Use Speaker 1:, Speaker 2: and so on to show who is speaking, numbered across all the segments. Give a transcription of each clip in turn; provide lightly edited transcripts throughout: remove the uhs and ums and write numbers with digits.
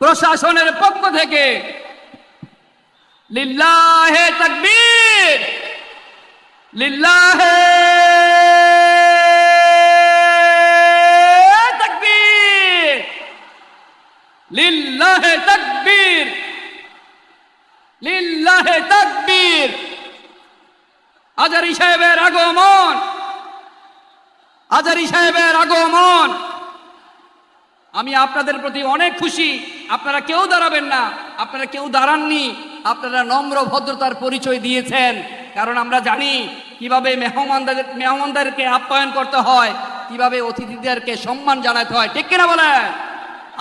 Speaker 1: প্রশাসনের পক্ষ থেকে লিল্লাহে তাকবীর, লিল্লাহে তাকবীর, লিল্লাহে তাকবীর, লিল্লাহে তাকবীর। আজারী সাহেবের আগমন, আজারী সাহেবের আগমন। আমি আপনাদের প্রতি অনেক খুশি। আপনারা কেউ দাঁড়াবেন না, আপনারা কেউ দাঁড়াননি, আপনারা নম্র ভদ্রতার পরিচয় দিয়েছেন। কারণ আমরা জানি কিভাবে মেহমানদেরকে আপ্যায়ন করতে হয়, কিভাবে অতিথিদেরকে সম্মান জানাতে হয়, ঠিক কিনা বলেন?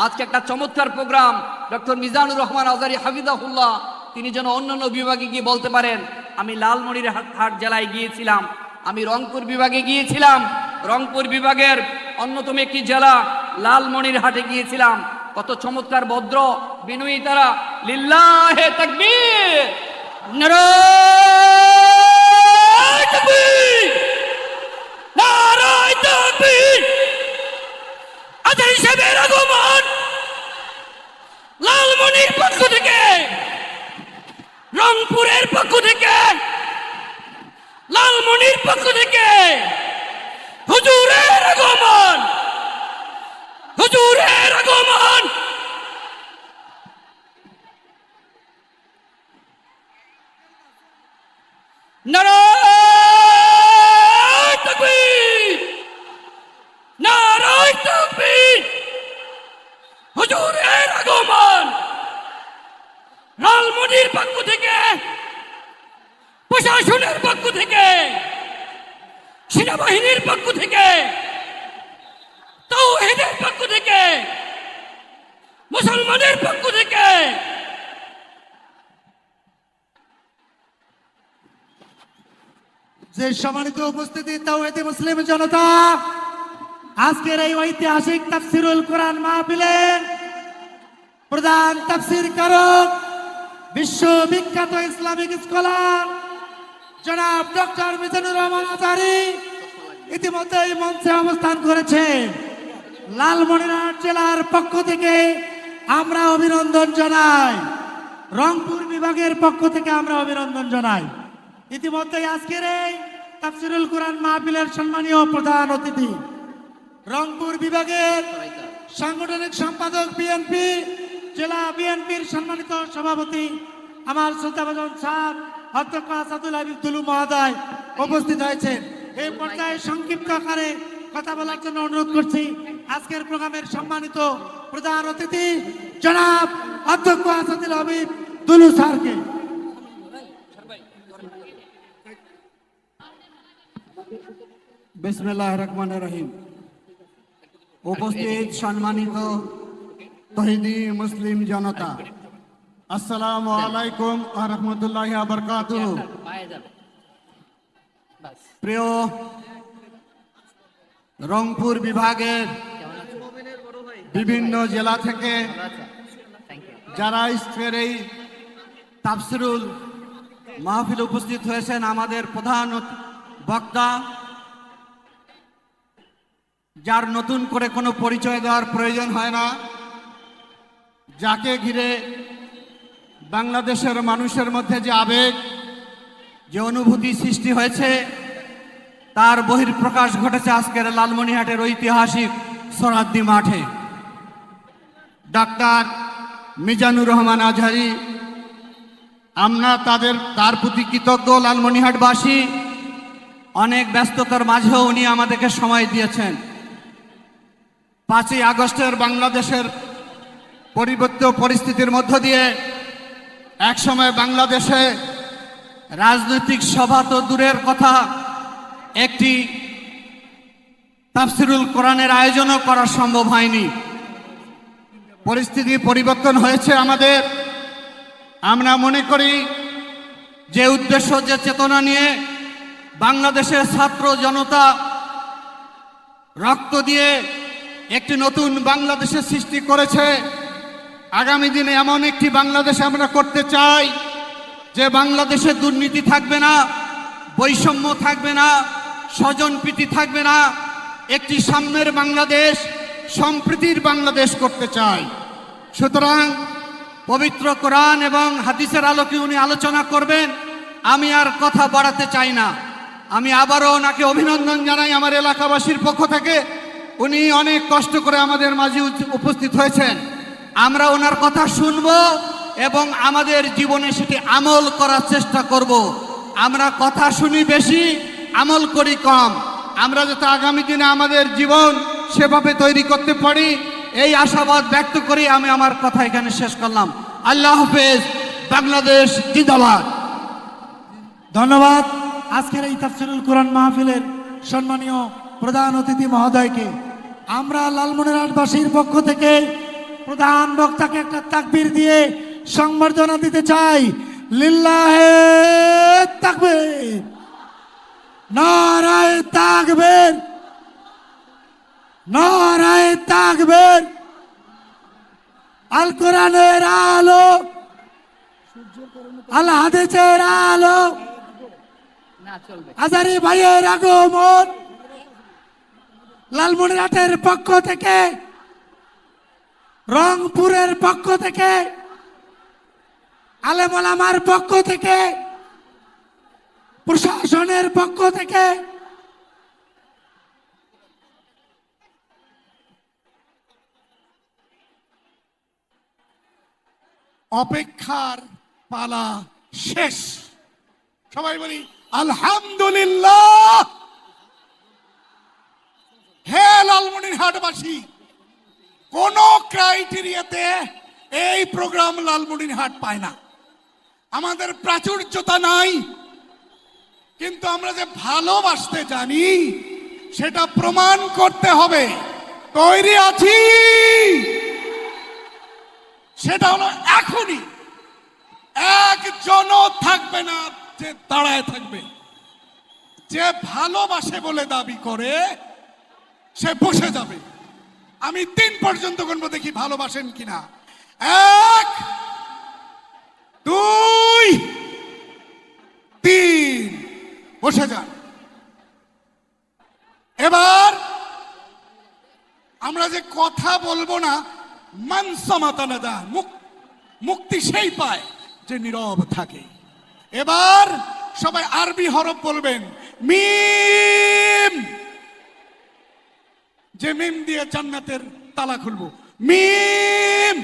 Speaker 1: আজকে একটা চমৎকার প্রোগ্রাম। ডক্টর মিজানুর রহমান আজারী হাফিজাহুল্লাহ তিনি যেন অন্যান্য বিভাগে গিয়ে বলতে পারেন, আমি লালমনিরহাট জেলায় গিয়েছিলাম, আমি রংপুর বিভাগে গিয়েছিলাম, রংপুর বিভাগের অন্যতম একটি জেলা লালমনিরহাটে গিয়েছিলাম। কত চমৎকার ভদ্র বিনয়ী তারা। লিল্লাহে তাকবীর, নারায়ে তাকবীর, নারায়ে তাকবীর। আজারী সাহেবের আগমন লালমনির পক্ষ থেকে, রংপুরের পক্ষ থেকে, লালমনির পক্ষ থেকে হুজুরের আগমন, হুজুরের আগমন। নারায়ে তাকবীর, নারায়ে তাকবীর। হুজুরের আগমন লালমনির পক্ষ থেকে, প্রশাসনের পক্ষ থেকে, সেনাবাহিনীর পক্ষ থেকে, তাওহীদের পক্ষ থেকে, মুসলমানের পক্ষ থেকে।
Speaker 2: যে সম্মানিত উপস্থিতি তাওহীদি মুসলিম জনতা, আজকের এই ঐতিহাসিক তাফসিরুল কোরআন মাহফিলের প্রধান তাফসির কারক, বিশ্ববিখ্যাত ইসলামিক স্কলার জনাব ডক্টর মিজানুর রহমান আজারী ইতিমধ্যেই মঞ্চে অবস্থান করেছে। লালমনিরহাট জেলার পক্ষ থেকে আমরা অভিনন্দন জানাই, রংপুর বিভাগের পক্ষ থেকে আমরা অভিনন্দন জানাই। ইতিমধ্যেই আজকের এই তাফসিরুল কোরআন মাহফিলের সম্মানীয় প্রধান অতিথি, রংপুর বিভাগের সাংগঠনিক সম্পাদক বিএনপি, জেলা বিএনপির সম্মানিত সভাপতি আমার শ্রদ্ধাভাজন স্যার অধ্যক্ষ আসাদুল হাবিব দুলু মহোদয় উপস্থিত হয়েছেন। এই পর্যায়ে সংক্ষিপ্ত আকারে কথা বলার জন্য অনুরোধ করছি আজকের প্রোগ্রামের সম্মানিত প্রধান অতিথি জনাব অধ্যক্ষ আসাদুল হাবিব দুলু স্যারকে।
Speaker 3: বিসমিল্লাহির রহমানির রহিম। উপস্থিত সম্মানিত তৌহিদি মুসলিম জনতা, আসসালামু আলাইকুম ওয়া রাহমাতুল্লাহি ওয়া বারাকাতুহু। প্রিয় রংপুর বিভাগের বিভিন্ন জেলা থেকে যারা আজকের এই তাফসিরুল মাহফিল উপস্থিত হয়েছেন, আমাদের প্রধান বক্তা, যার নতুন করে কোনো পরিচয় দেওয়ার প্রয়োজন হয় না, যাকে ঘিরে বাংলাদেশের মানুষের মধ্যে যে আবেগ, যে অনুভূতি সৃষ্টি হয়েছে, তার বহিঃপ্রকাশ ঘটেছে আজকের লালমনিরহাটের ঐতিহাসিক সোহরাওয়ার্দী মাঠে। ডাক্তার মিজানুর রহমান আজহারী, আমরা তার প্রতি কৃতজ্ঞ। লালমনিরহাটবাসী অনেক ব্যস্ততার মাঝেও উনি আমাদেরকে সময় দিয়েছেন। 5ই আগস্টের বাংলাদেশের পরিবর্তিত পরিস্থিতির মধ্য দিয়ে একসময় বাংলাদেশে রাজনৈতিক সভা তো দূরের কথা, একটি তাফসিরুল কোরআনের আয়োজনও করা সম্ভব হয়নি। পরিস্থিতি পরিবর্তন হয়েছে আমাদের। আমরা মনে করি যে উদ্দেশ্য, যে চেতনা নিয়ে বাংলাদেশের ছাত্র জনতা রক্ত দিয়ে একটি নতুন বাংলাদেশের সৃষ্টি করেছে, আগামী দিনে এমন একটি বাংলাদেশ আমরা করতে চাই যে বাংলাদেশে দুর্নীতি থাকবে না, বৈষম্য থাকবে না, স্বজনপ্রীতি থাকবে না, একটি সাম্যের বাংলাদেশ, সম্প্রীতির বাংলাদেশ করতে চাই। সুতরাং পবিত্র কোরআন এবং হাদিসের আলোকে উনি আলোচনা করবেন। আমি আর কথা বাড়াতে চাই না। আমি আবারও ওনাকে অভিনন্দন জানাই আমার এলাকাবাসীর পক্ষ থেকে। উনি অনেক কষ্ট করে আমাদের মাঝে উপস্থিত হয়েছেন। আমরা ওনার কথা শুনব এবং আমাদের জীবনে সেটি আমল করার চেষ্টা করব। আমরা কথা শুনি বেশি, আমল করি কম। আমরা যাতে আগামী দিনে আমাদের জীবন সেভাবে তৈরি করতে পারি, এই আশাবাদ ব্যক্ত করি আমি আমার কথা এখানে শেষ করলাম। আল্লাহ হাফেজ। বাংলাদেশ জিন্দাবাদ।
Speaker 2: ধন্যবাদ আজকের এই তাফসিরুল কোরআন মাহফিলের সম্মানীয় প্রধান অতিথি মহোদয়কে। আমরা লালমনিরহাটবাসীর পক্ষ থেকে প্রধান বক্তাকে একটা তাকবীর দিয়ে সংবর্ধনা দিতে চাই। লিল্লাহে তাকবীর, নারায়ে তাকবীর, নারায়ে তাকবীর। আল কোরআনের আলো, আল হাদিসের আলো,
Speaker 1: না চলবে।
Speaker 2: আজারি ভাইয়ের আগমন লালমনিরহাটের পক্ষ থেকে, রংপুরের পক্ষ থেকে, আলেম ওলামার পক্ষ থেকে, প্রশাসনের পক্ষ থেকে
Speaker 3: অপেক্ষার পালা শেষ। সবাই বলি আলহামদুলিল্লাহ। হে লালমনিরহাটবাসী, কোন ক্রাইটেরিয়াতে এই প্রোগ্রাম লালমনিরহাট পায় না। আমাদের প্রাচুর্যতা নাই, কিন্তু আমরা যে ভালোবাসতে জানি সেটা প্রমাণ করতে হবে। তৈরি আছি? সেটা হলো এখনই। একজনও থাকবে না যে দাঁড়ায় থাকবে। যে ভালোবাসে বলে দাবি করে সে বসে যাবে। আমি 3 পর্যন্ত গুনবো, দেখি ভালোবাসেন কিনা। 1 2 3, বসে যান। এবার আমরা যে কথা বলবো না, মানসমাতানাদা, মুক্তি সেই পায় যে নীরব থাকে। এবার সবাই আরবি হরফ বলবেন। মিম, যে মিম দিয়ে জান্নাতের তালা খুলবো। মিম।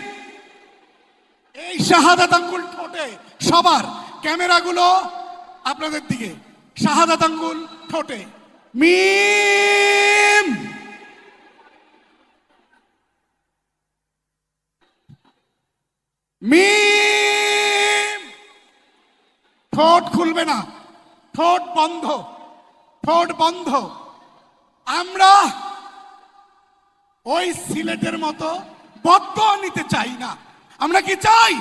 Speaker 3: এই শাহাদাত আঙ্গুল ঠোঁটে সবার, ক্যামেরাগুলো আপনাদের দিকে। শাহাদাত আঙ্গুল ঠোঁটে। মিম। মিম। ঠোঁট খুলবে না, ঠোঁট বন্ধ, ঠোঁট বন্ধ। আমরা ওই সিলেটের মতো বদদোয়া নিতে চাই না। আমরা কি চাই?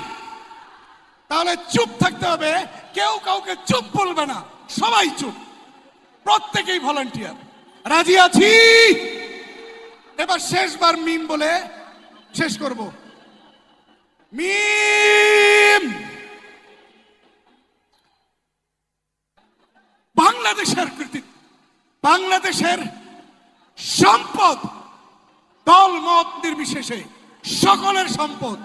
Speaker 3: তাহলে চুপ থাকতে হবে। কেউ কাউকে চুপ বলবে না, সবাই চুপ, প্রত্যেকেই ভলান্টিয়ার। রাজি আছি? এবার শেষবার মিম বলে শেষ করব। মিম। বাংলাদেশের কৃতিত্ব, বাংলাদেশের সম্পদ, দল মত নির্বিশেষে সকলের সম্পদ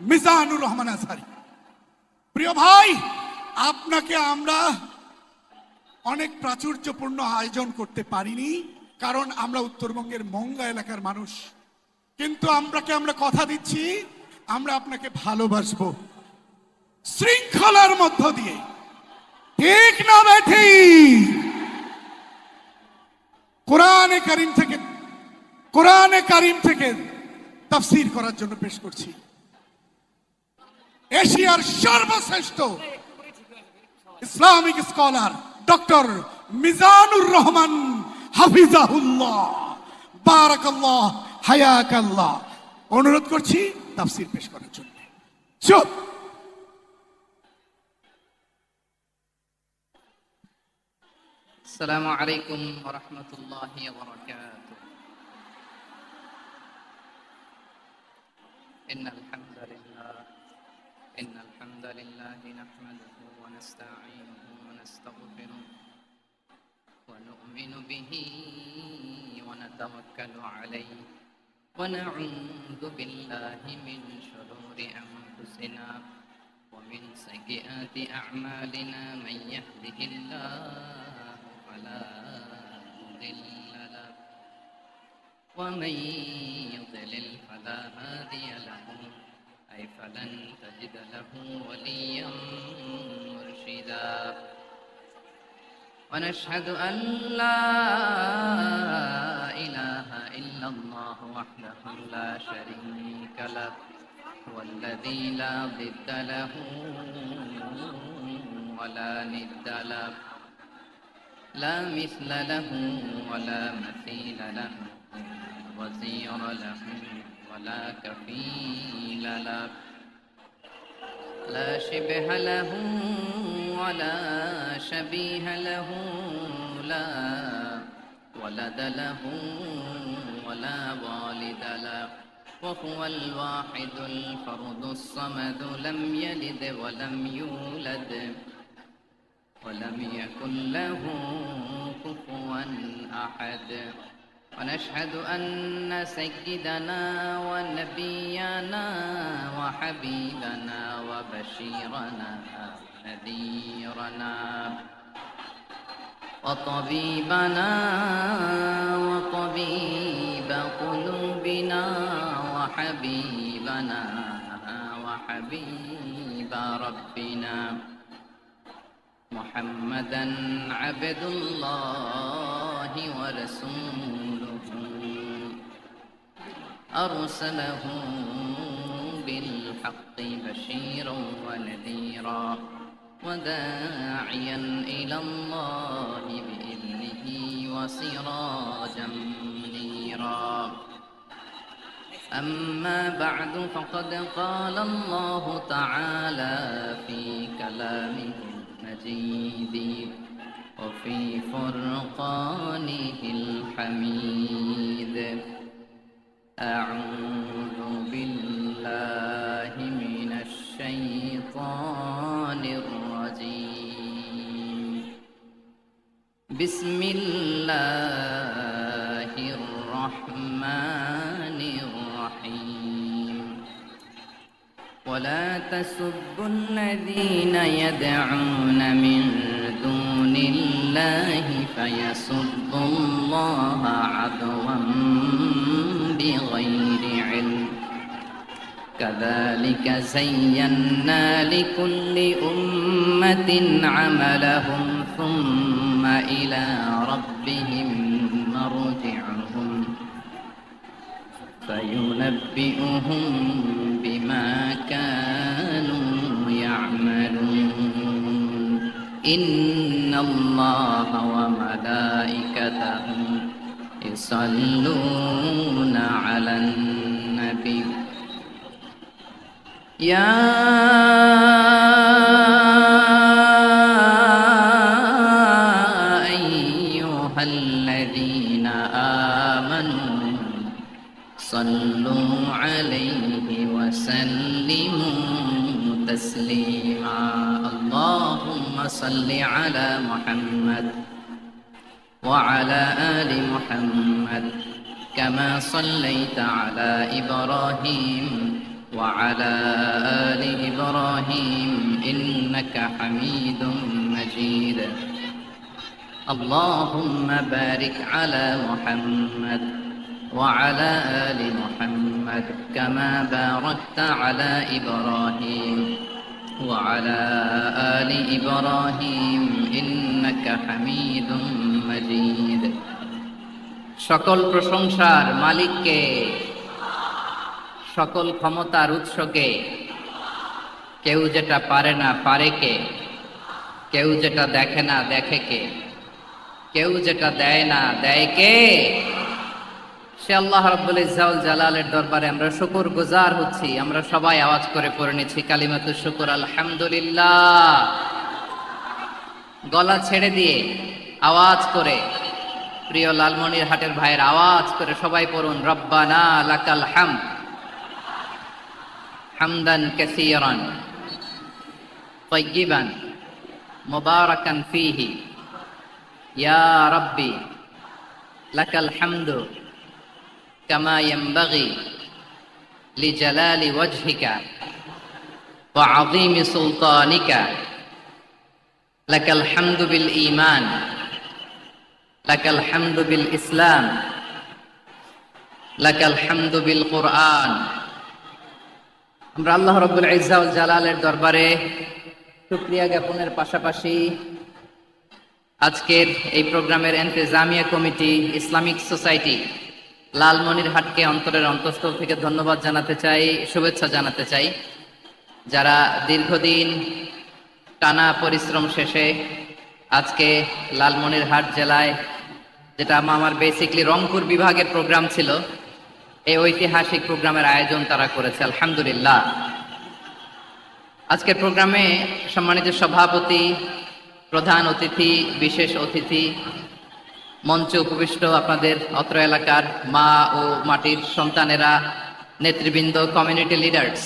Speaker 3: মিজানুর রহমান আজহারী। প্রিয় ভাই, আপনাকে আমরা অনেক প্রাচুর্যপূর্ণ আয়োজন করতে পারিনি, কারণ আমরা উত্তরবঙ্গের মঙ্গা এলাকার মানুষ। কিন্তু আমরা কথা দিচ্ছি, আমরা আপনাকে ভালোবাসবো শৃঙ্খলার মধ্য দিয়ে। ঠিক না বেঠি? কোরআনে কারিম থেকে তাফসীর করার জন্য পেশ করছি এশিয়ার সর্বশ্রেষ্ঠ Islamic scholar doctor Mizanur Rahman হাফিজাহুল্লাহ, বারাকাল্লাহ, হায়াকাল্লাহ। অনুরোধ করছি তাফসীর পেশ করার জন্য। চুপ।
Speaker 1: আসসালামু আলাইকুম ওয়া রাহমাতুল্লাহি ওয়া বারাকাতুহু। ইন্নাল হামদালিল্লাহ নাহমাদুহু ওয়া নাস্তাঈনুহু ওয়া নাস্তাগফিরুহ ওয়া নু'মিনু বিহি ওয়া নাতাওয়াক্কালু আলাইহি
Speaker 4: ونعوذ بالله من شرور أنفسنا ومن سيئات أعمالنا من يهده الله فلا مضل له ومن يضلل فلا هادي له أي فلن تجد له وليا مرشدا ونشهد أن لا إله إلا الله وحده لا شريك له والذي لا ضد له ولا ند له لا مثل له ولا مثيل له وزير له ولا كفيل له لا شبه له ولا شبيه له لا ولد له ولا والد له وهو الواحد الفرد الصمد لم يلد ولم يولد ولم يكن له كفوا أحد ونشهد أن سيدنا ونبينا وحبيبنا وبشيرنا ونذيرنا وطبيبنا وطبيب قلوبنا وحبيبنا وحبيب ربنا محمدا عبد الله ورسوله أرسله بالحق بشيرا ونذيرا وداعيا إلى الله بإذنه وسراجا منيرا أما بعد فقد قال الله تعالى في كلامه المجيد وفي فرقانه الحميد أعوذ بالله من الشيطان الرجيم بسم الله الرحمن الرحيم ولا تسبوا الذين يدعون من دون الله فيسبوا الله عدوا بغير علم كذلك زينا لكل أمة عملهم ثم إلى ربهم مرجعهم فينبئهم بما كانوا يعملون إن الله وملائكته يصلون على النبي يا أيها الذين آمنوا صلوا عليه وسلموا تسليما اللهم صل على محمد وعلى آل محمد كما صليت على إبراهيم وعلى آل إبراهيم إنك حميد مجيد اللهم بارك على محمد وعلى آل محمد كما باركت على إبراهيم وعلى آل إبراهيم إنك حميد مجيد সকল প্রশংসার মালিককে সকল ক্ষমতার উৎসকে কেউ যেটা পারে না পারে কে কেউ যেটা দেখে না দেখে কে কেউ যেটা দেয় না দেয় কে সে আল্লাহ রাব্বুল ইজ্জা ওয়াল জালালের দরবারে আমরা শুকর গুজার হচ্ছি আমরা সবাই আওয়াজ করে পড়ে নিচ্ছি কালিমাতুশ শুকর আলহামদুলিল্লাহ গলা ছেড়ে দিয়ে আওয়াজ করে প্রিয় লালমনির হাটের ভাইয়ের আওয়াজ করে সবাই পড়ুন রব্বানা লাকাল হামদ হামদান কাসীরান তাইয়িবান মুবারাকান ফীহি ইয়া রাব্বি লাকাল হামদু কামা ইয়ানবাগি লিজালালি ওয়াজহিকা ওয়া আযীমি সুলতানিকা লাকাল হামদু বিল ঈমান লাকাল হামদু বিল ইসলাম লাকাল হামদু বিল কুরআন। আমরা আল্লাহ রাব্বুল ইজ্জা ওয়াল জালালের দরবারে শুকরিয়া জ্ঞাপনের পাশাপাশি আজকের এই প্রোগ্রামের ইন্তেজামিয়া কমিটি, ইসলামিক সোসাইটি লালমনিরহাটকে অন্তরের অন্তঃস্থল থেকে ধন্যবাদ জানাতে চাই, শুভেচ্ছা জানাতে চাই। যারা দীর্ঘদিন টানা পরিশ্রম শেষে আজকে লালমনিরহাট জেলায়, যেটা আমার বেসিকলি রংপুর বিভাগের প্রোগ্রাম ছিল, এই ঐতিহাসিক প্রোগ্রামের আয়োজন তারা করেছে, আলহামদুলিল্লাহ। আজকের প্রোগ্রামে সম্মানিত সভাপতি, প্রধান অতিথি, বিশেষ অতিথি, মঞ্চে উপবিষ্ট আপনাদের অত্র এলাকার মা ও মাটির সন্তানেরা, নেতৃবৃন্দ, কমিউনিটি লিডার্স,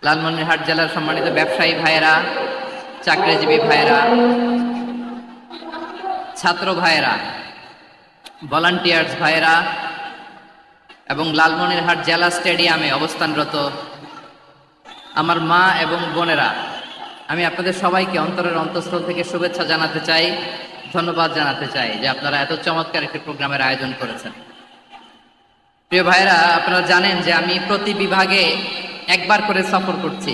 Speaker 4: লালমনিরহাট জেলার সম্মানিত ব্যবসায়ী ভাইয়েরা, চাকরিজীবী ভাইয়েরা, ছাত্র ভাইয়েরা, ভলান্টিয়ার্স ভাইয়েরা এবং লালমনিরহাট জেলা স্টেডিয়ামে অবস্থানরত আমার মা এবং বোনেরা, আমি আপনাদের সবাইকে অন্তরের অন্তঃস্থল থেকে শুভেচ্ছা জানাতে চাই, ধন্যবাদ জানাতে চাই যে আপনারা এত চমৎকার একটি প্রোগ্রামের আয়োজন করেছেন। প্রিয় ভাইয়েরা, আপনারা জানেন যে আমি প্রতি বিভাগে একবার করে সফর করছি।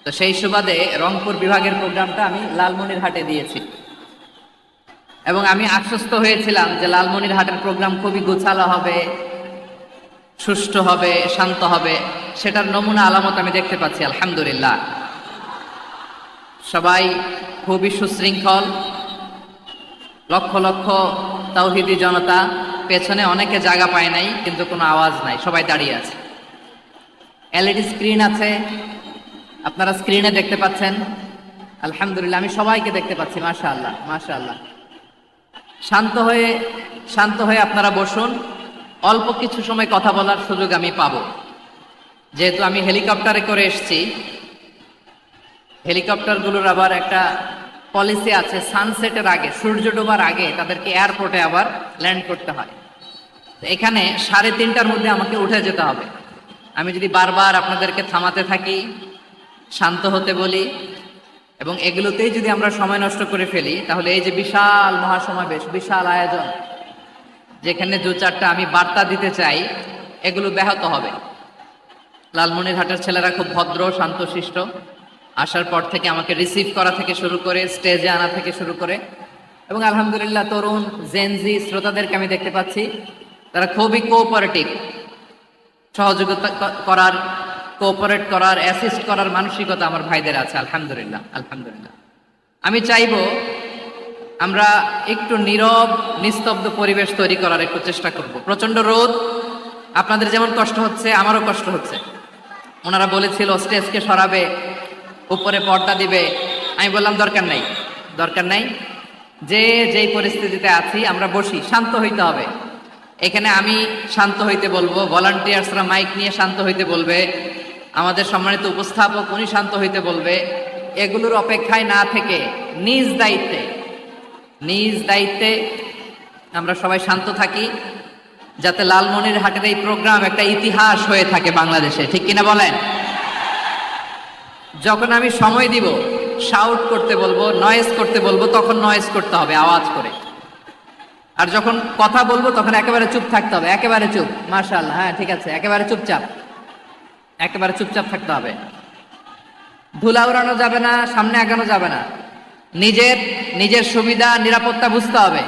Speaker 4: তো সেই সুবাদে রংপুর বিভাগের প্রোগ্রামটা আমি লালমনিরহাটে দিয়েছি এবং আমি আশ্বস্ত হয়েছিলাম যে লালমনিরহাটের প্রোগ্রাম খুবই গোছালো হবে, সুষ্ঠু হবে, শান্ত হবে। সেটার নমুনা আলামত আমি দেখতে পাচ্ছি, আলহামদুলিল্লাহ। সবাই খুবই সুশৃঙ্খল, লক্ষ লক্ষ তাওহীদি জনতা, পেছনে অনেকে জায়গা পায় নাই কিন্তু কোনো আওয়াজ নাই, সবাই দাঁড়িয়ে আছে। এলইডি স্ক্রিন আছে, আপনারা স্ক্রিনে দেখতে পাচ্ছেন, আলহামদুলিল্লাহ। আমি সবাইকে দেখতে পাচ্ছি, মাশাআল্লাহ মাশাআল্লাহ। শান্ত হয়ে আপনারা বসুন, অল্প কিছু সময় কথা বলার সুযোগ আমি পাবো। যেহেতু আমি হেলিকপ্টারে করে এসেছি, হেলিকপ্টারগুলোর আবার একটা পলিসি আছে, সানসেটের আগে, সূর্য ডোবার আগে তাদেরকে এয়ারপোর্টে আবার ল্যান্ড করতে হয়। এখানে 3:30টার মধ্যে আমাকে উঠে যেতে হবে। আমি যদি বারবার আপনাদেরকে থামাতে থাকি, শান্ত হতে বলি এবং এগুলোতেই যদি আমরা সময় নষ্ট করে ফেলি, তাহলে এই যে বিশাল মহাসমাবেশ, বিশাল আয়োজন, যেখানে 2-4টা আমি বার্তা দিতে চাই, এগুলো ব্যাহত হবে। লালমনিরহাটের ছেলেরা খুব ভদ্র, শান্তশিষ্ট। আসার পর থেকে আমাকে রিসিভ করা থেকে শুরু করে স্টেজে আনা থেকে শুরু করে, এবং আলহামদুলিল্লাহ তরুণ জেনজি শ্রোতাদেরকে আমি দেখতে পাচ্ছি, তারা খুবই কোঅপারেটিভ। সহযোগিতা করার, কোঅপারেট করার, অ্যাসিস্ট করার মানসিকতা আমার ভাইদের আছে, আলহামদুলিল্লাহ আলহামদুলিল্লাহ। আমি চাইবো আমরা একটু নীরব, নিস্তব্ধ পরিবেশ তৈরি করার একটু চেষ্টা করব। প্রচন্ড রোদ, আপনাদের যেমন কষ্ট হচ্ছে আমারও কষ্ট হচ্ছে। ওনারা বলেছিল স্টেজকে সরাবে, উপরে পর্দা দিবে। আমি বললাম দরকার নাই, যে যেই পরিস্থিতিতে আছি আমরা বসি, শান্ত হইতে হবে। এখানে আমি শান্ত হইতে বলবো, ভলান্টিয়ার্সরা মাইক নিয়ে শান্ত হইতে বলবে, আমাদের সম্মানিত উপস্থাপক উনি শান্ত হইতে বলবে। এগুলোর অপেক্ষায় না থেকে নিজ দায়িত্বে আমরা সবাই শান্ত থাকি, যাতে লালমনিরহাটের এই প্রোগ্রাম একটা ইতিহাস হয়ে থাকে বাংলাদেশে, ঠিক কিনা বলেন? যখন আমি সময় দিব, শাউট করতে বলবো, নয়েজ করতে বলবো, তখন নয়েজ করতে হবে আওয়াজ করে। আর যখন কথা বলবো তখন একেবারে চুপ থাকতে হবে, একেবারে চুপ। মাশাআল্লাহ, হ্যাঁ ঠিক আছে, একেবারে চুপচাপ থাকতে হবে। ধুলা উড়ানো যাবে না, সামনে আগানো যাবে না। নিজের সুবিধা, নিরাপত্তা বুঝতে হবে।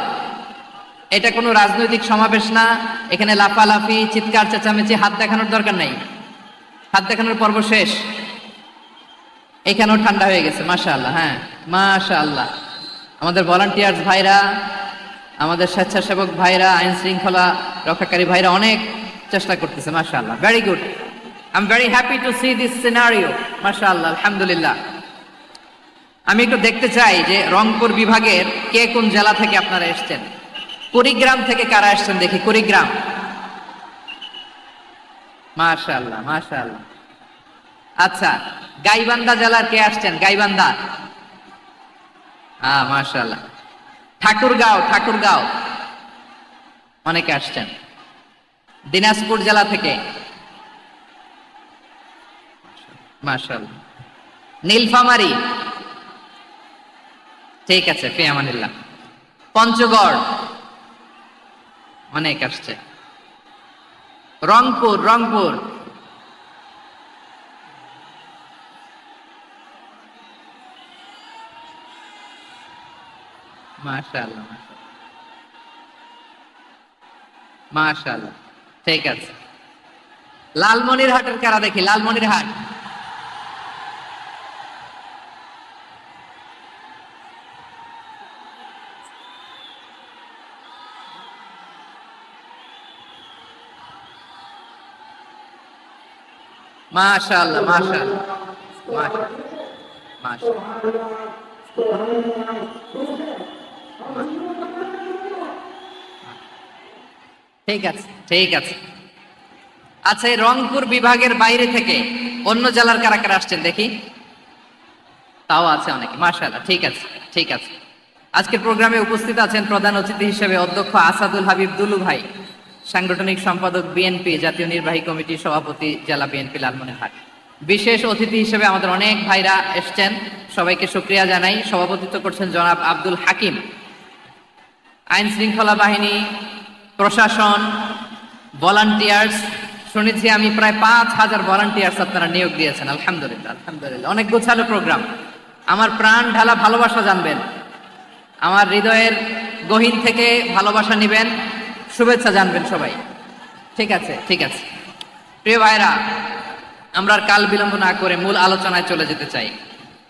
Speaker 4: এটা কোনো রাজনৈতিক সমাবেশ না, এখানে লাফালাফি, চিৎকার চেঁচামেচি, হাত দেখানোর দরকার নাই। হাত দেখানোর পর্ব শেষ। এখানেও ঠান্ডা হয়ে গেছে, মাশাআল্লাহ, হ্যাঁ মাশাআল্লাহ। আমাদের ভলান্টিয়ার্স ভাইরা, আমাদের স্বেচ্ছাসেবক ভাইরা, আইন শৃঙ্খলা রক্ষাকারী ভাইরা অনেক চেষ্টা করতেছে, মাশাআল্লাহ, very good. I am very happy to C this scenario, মাশাআল্লাহ, আলহামদুলিল্লাহ। আমি একটু দেখতে চাই যে রংপুর বিভাগের কে কোন জেলা থেকে আপনারা এসেছেন। কুড়িগ্রাম থেকে কারা এসেছেন দেখি, কুড়িগ্রাম, মাশাআল্লাহ মাশাআল্লাহ। আচ্ছা, গাইবান্ধা জেলার কে আসছেন? গাইবান্ধা, হ্যাঁ মাশাআল্লাহ। ঠাকুরগাঁও অনেকে আসছেন। দিনাজপুর জেলা থেকে, মাশাআল্লাহ। নীলফামারী, ঠিক আছে, ফি আমানিল্লাহ। পঞ্চগড়, অনেক আসছে। রংপুর, রংপুর, মাশাআল্লাহ, মাশাআল্লাহ, ঠিক আছে। লালমনিরহাটের কারা দেখি, লালমনিরহাট, মাশাআল্লাহ, মাশাআল্লাহ, মাশাআল্লাহ, মাশাআল্লাহ। ঠিক আছে, ঠিক আছে। আচ্ছা, এই রংপুর বিভাগের বাইরে থেকে অন্য জেলার কারা কারা আসছেন দেখি, তাও আছে অনেকে, মাশাআল্লাহ, ঠিক আছে, ঠিক আছে। আজকের প্রোগ্রামে উপস্থিত আছেন প্রধান অতিথি হিসেবে অধ্যক্ষ আসাদুল হাবিব দুলু ভাই, সাংগঠনিক সম্পাদক বিএনপি, জাতীয় নির্বাহী কমিটির সভাপতি, জেলা বিএনপি লালমনিরহাট। বিশেষ অতিথি হিসেবে আমাদের অনেক ভাইরা এসছেন, সবাইকে শুকরিয়া জানাই। সভাপতিত্ব করছেন জনাব আব্দুল হাকিম। আইন শৃঙ্খলা বাহিনী, প্রশাসন, ভলান্টিয়ার্স, শুনেছি আমি প্রায় 5,000 ভলান্টিয়ার্স আপনারা নিয়োগ দিয়েছেন, আলহামদুলিল্লাহ, আলহামদুলিল্লাহ। অনেক গোছালো প্রোগ্রাম। আমার প্রাণ ঢালা ভালোবাসা জানবেন, আমার হৃদয়ের গহীন থেকে ভালোবাসা নিবেন, শুভেচ্ছা জানবেন সবাই, ঠিক আছে, ঠিক আছে। প্রিয় ভাইরা, আমরা আর কাল বিলম্ব না করে মূল আলোচনায় চলে যেতে চাই।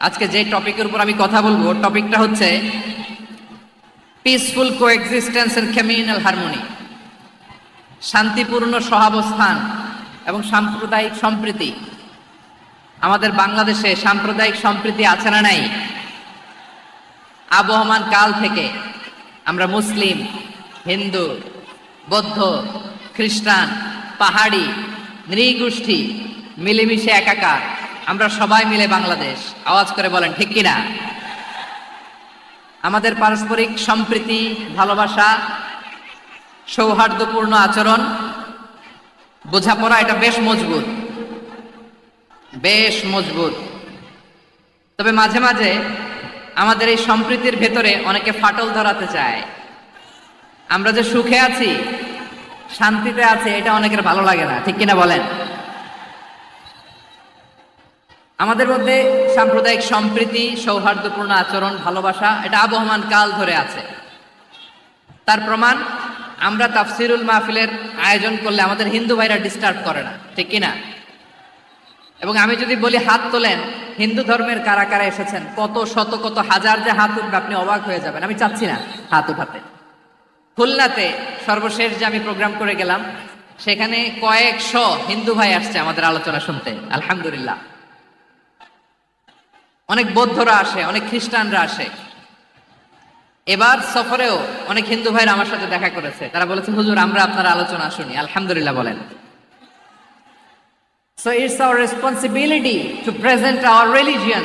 Speaker 4: আজকে যে টপিকের উপর আমি কথা বলবো, টপিকটা হচ্ছে peaceful coexistence and communal harmony, শান্তিপূর্ণ সহাবস্থান এবং সাম্প্রদায়িক সম্প্রীতি। আমাদের বাংলাদেশে সাম্প্রদায়িক সম্প্রীতি আছে না নাই? আবহমান কাল থেকে আমরা মুসলিম, হিন্দু, বৌদ্ধ, খ্রিস্টান, পাহাড়ি, নৃগোষ্ঠী মিলেমিশে একাকার, আমরা সবাই মিলে বাংলাদেশ। আওয়াজ করে বলেন ঠিক কিনা? আমাদের পারস্পরিক সম্প্রীতি, ভালোবাসা, সৌহার্দ্যপূর্ণ আচরণ, বোঝাপড়া, এটা বেশ মজবুত, বেশ মজবুত। তবে মাঝে মাঝে আমাদের এই সম্প্রীতির ভেতরে অনেকে ফাটল ধরাতে চায়। আমরা যে সুখে আছি, শান্তিতে আছি, এটা অনেকের ভালো লাগে না, ঠিক কিনা বলেন? আমাদের মধ্যে সাম্প্রদায়িক সম্প্রীতি, সৌহার্দ্যপূর্ণ আচরণ, ভালোবাসা, এটা আবহমান কাল ধরে আছে। তার প্রমাণ, আমরা তাফসিরুল মাহফিলের আয়োজন করলে আমাদের হিন্দু ভাইরা ডিস্টার্ব করে না, ঠিক কিনা? এবং আমি যদি বলি হাত তোলেন, হিন্দু ধর্মের কারা কারা এসেছেন, কত শত কত হাজার যে হাত উঠবে, আপনি অবাক হয়ে যাবেন। আমি চাচ্ছি না হাত উঠাতে। খুলনাতে সর্বশেষ যে আমি প্রোগ্রাম করে গেলাম, সেখানে কয়েকশো হিন্দু ভাই আসছে আমাদের আলোচনা শুনতে, আলহামদুলিল্লাহ। অনেক বৌদ্ধরা আসে, অনেক খ্রিস্টানরা আসে। এবার সফরেও অনেক হিন্দু ভাইরা আমার সাথে দেখা করেছে, তারা বলেছে হুজুর আমরা আপনার আলোচনা শুনি, আলহামদুলিল্লাহ বলেন। So it's our responsibility to present our religion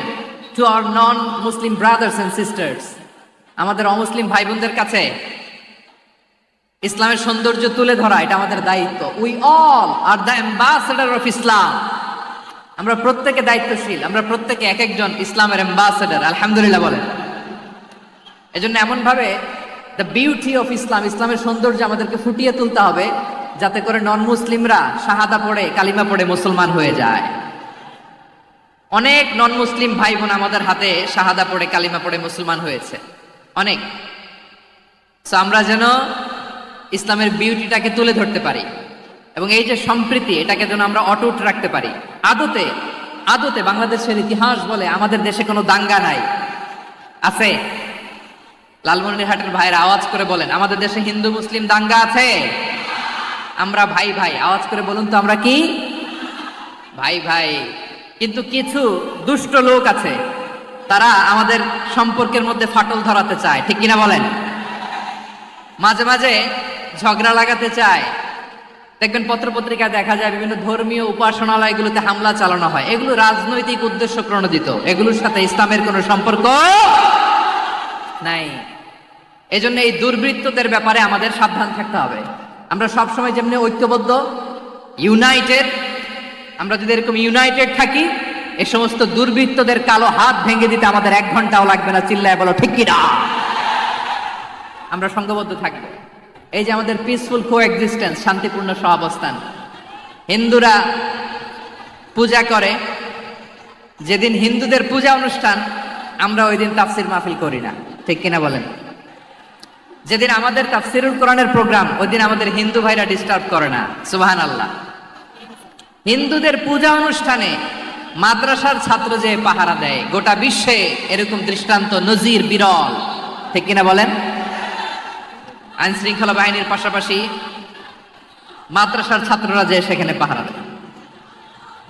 Speaker 4: to our non-Muslim brothers and sisters. আমাদের অমুসলিম ভাই বোনদের কাছে ইসলামের সৌন্দর্য তুলে ধরা, এটা আমাদের দায়িত্ব। We all are the ambassador of Islam. আমরা প্রত্যেকে দায়িত্বশীল, আমরা প্রত্যেকে এক একজন ইসলামের অ্যাম্বাসেডর, আলহামদুলিল্লাহ বলেন। এজন্য এমন ভাবে দ্য বিউটি অফ ইসলাম, ইসলামের সৌন্দর্য আমাদেরকে ফুটিয়ে তুলতে হবে, যাতে করে নন মুসলিমরা শাহাদা পড়ে, কালিমা পড়ে মুসলমান হয়ে যায়। অনেক নন মুসলিম ভাই বোন আমাদের হাতে শাহাদা পড়ে, কালিমা পড়ে মুসলমান হয়েছে, অনেক। সো আমরা যেন ইসলামের বিউটিটাকে তুলে ধরতে পারি, এবং এই যে সম্প্রীতি, এটাকে যেন আমরা অটুট রাখতে পারি। আদতে আদতে বাংলাদেশের ইতিহাস বলে আমাদের দেশে কোনো দাঙ্গা নাই, আছে? লালমনিরহাটের ভাইয়ের আওয়াজ করে বলেন, আমাদের দেশে হিন্দু মুসলিম দাঙ্গা আছে? আমরা ভাই ভাই, আওয়াজ করে বলুন তো, আমরা কি ভাই ভাই? কিন্তু কিছু দুষ্ট লোক আছে, তারা আমাদের সম্পর্কের মধ্যে ফাটল ধরাতে চায়, ঠিক কিনা বলেন? মাঝে মাঝে ঝগড়া লাগাতে চায়। দেখবেন পত্রপত্রিকায় দেখা যায় বিভিন্ন ধর্মীয় উপাসনালয়গুলোতে হামলা চালানো হয়, এগুলো রাজনৈতিক উদ্দেশ্য প্রণোদিত, এগুলোর সাথে ইসলামের কোনো সম্পর্ক নাই। এজন্য এই দুর্বৃত্তদের ব্যাপারে আমাদের সাবধান থাকতে হবে। আমরা সবসময় যেমনি ঐক্যবদ্ধ, ইউনাইটেড, আমরা যদি এরকম ইউনাইটেড থাকি, এই সমস্ত দুর্বৃত্তদের কালো হাত ভেঙে দিতে আমাদের 1 ঘন্টাও লাগবে না। চিল্লায় বলো ঠিক কি না? আমরা সংঘবদ্ধ থাকবো। এই যে আমাদের পিসফুল কোএক্সিস্টেন্স, শান্তিপূর্ণ সহাবস্থান। হিন্দুরা পূজা করে, যেদিন হিন্দুদের পূজা অনুষ্ঠান আমরা ওই দিন তাফসির মাহফিল করি না, ঠিক কিনা বলেন? যেদিন আমাদের তাফসিরুল কোরআনের প্রোগ্রাম, ওই দিন আমাদের হিন্দু ভাইরা ডিস্টার্ব করে না। সুবহানাল্লাহ। হিন্দুদের পূজা অনুষ্ঠানে মাদ্রাসার ছাত্র যে পাহারা দেয়, গোটা বিশ্বে এরকম দৃষ্টান্ত নজির বিরল, ঠিক কিনা বলেন? আইন শৃঙ্খলা বাহিনীর পাশাপাশি মাদ্রাসার ছাত্ররা যে সেখানে পাহারা দেয়,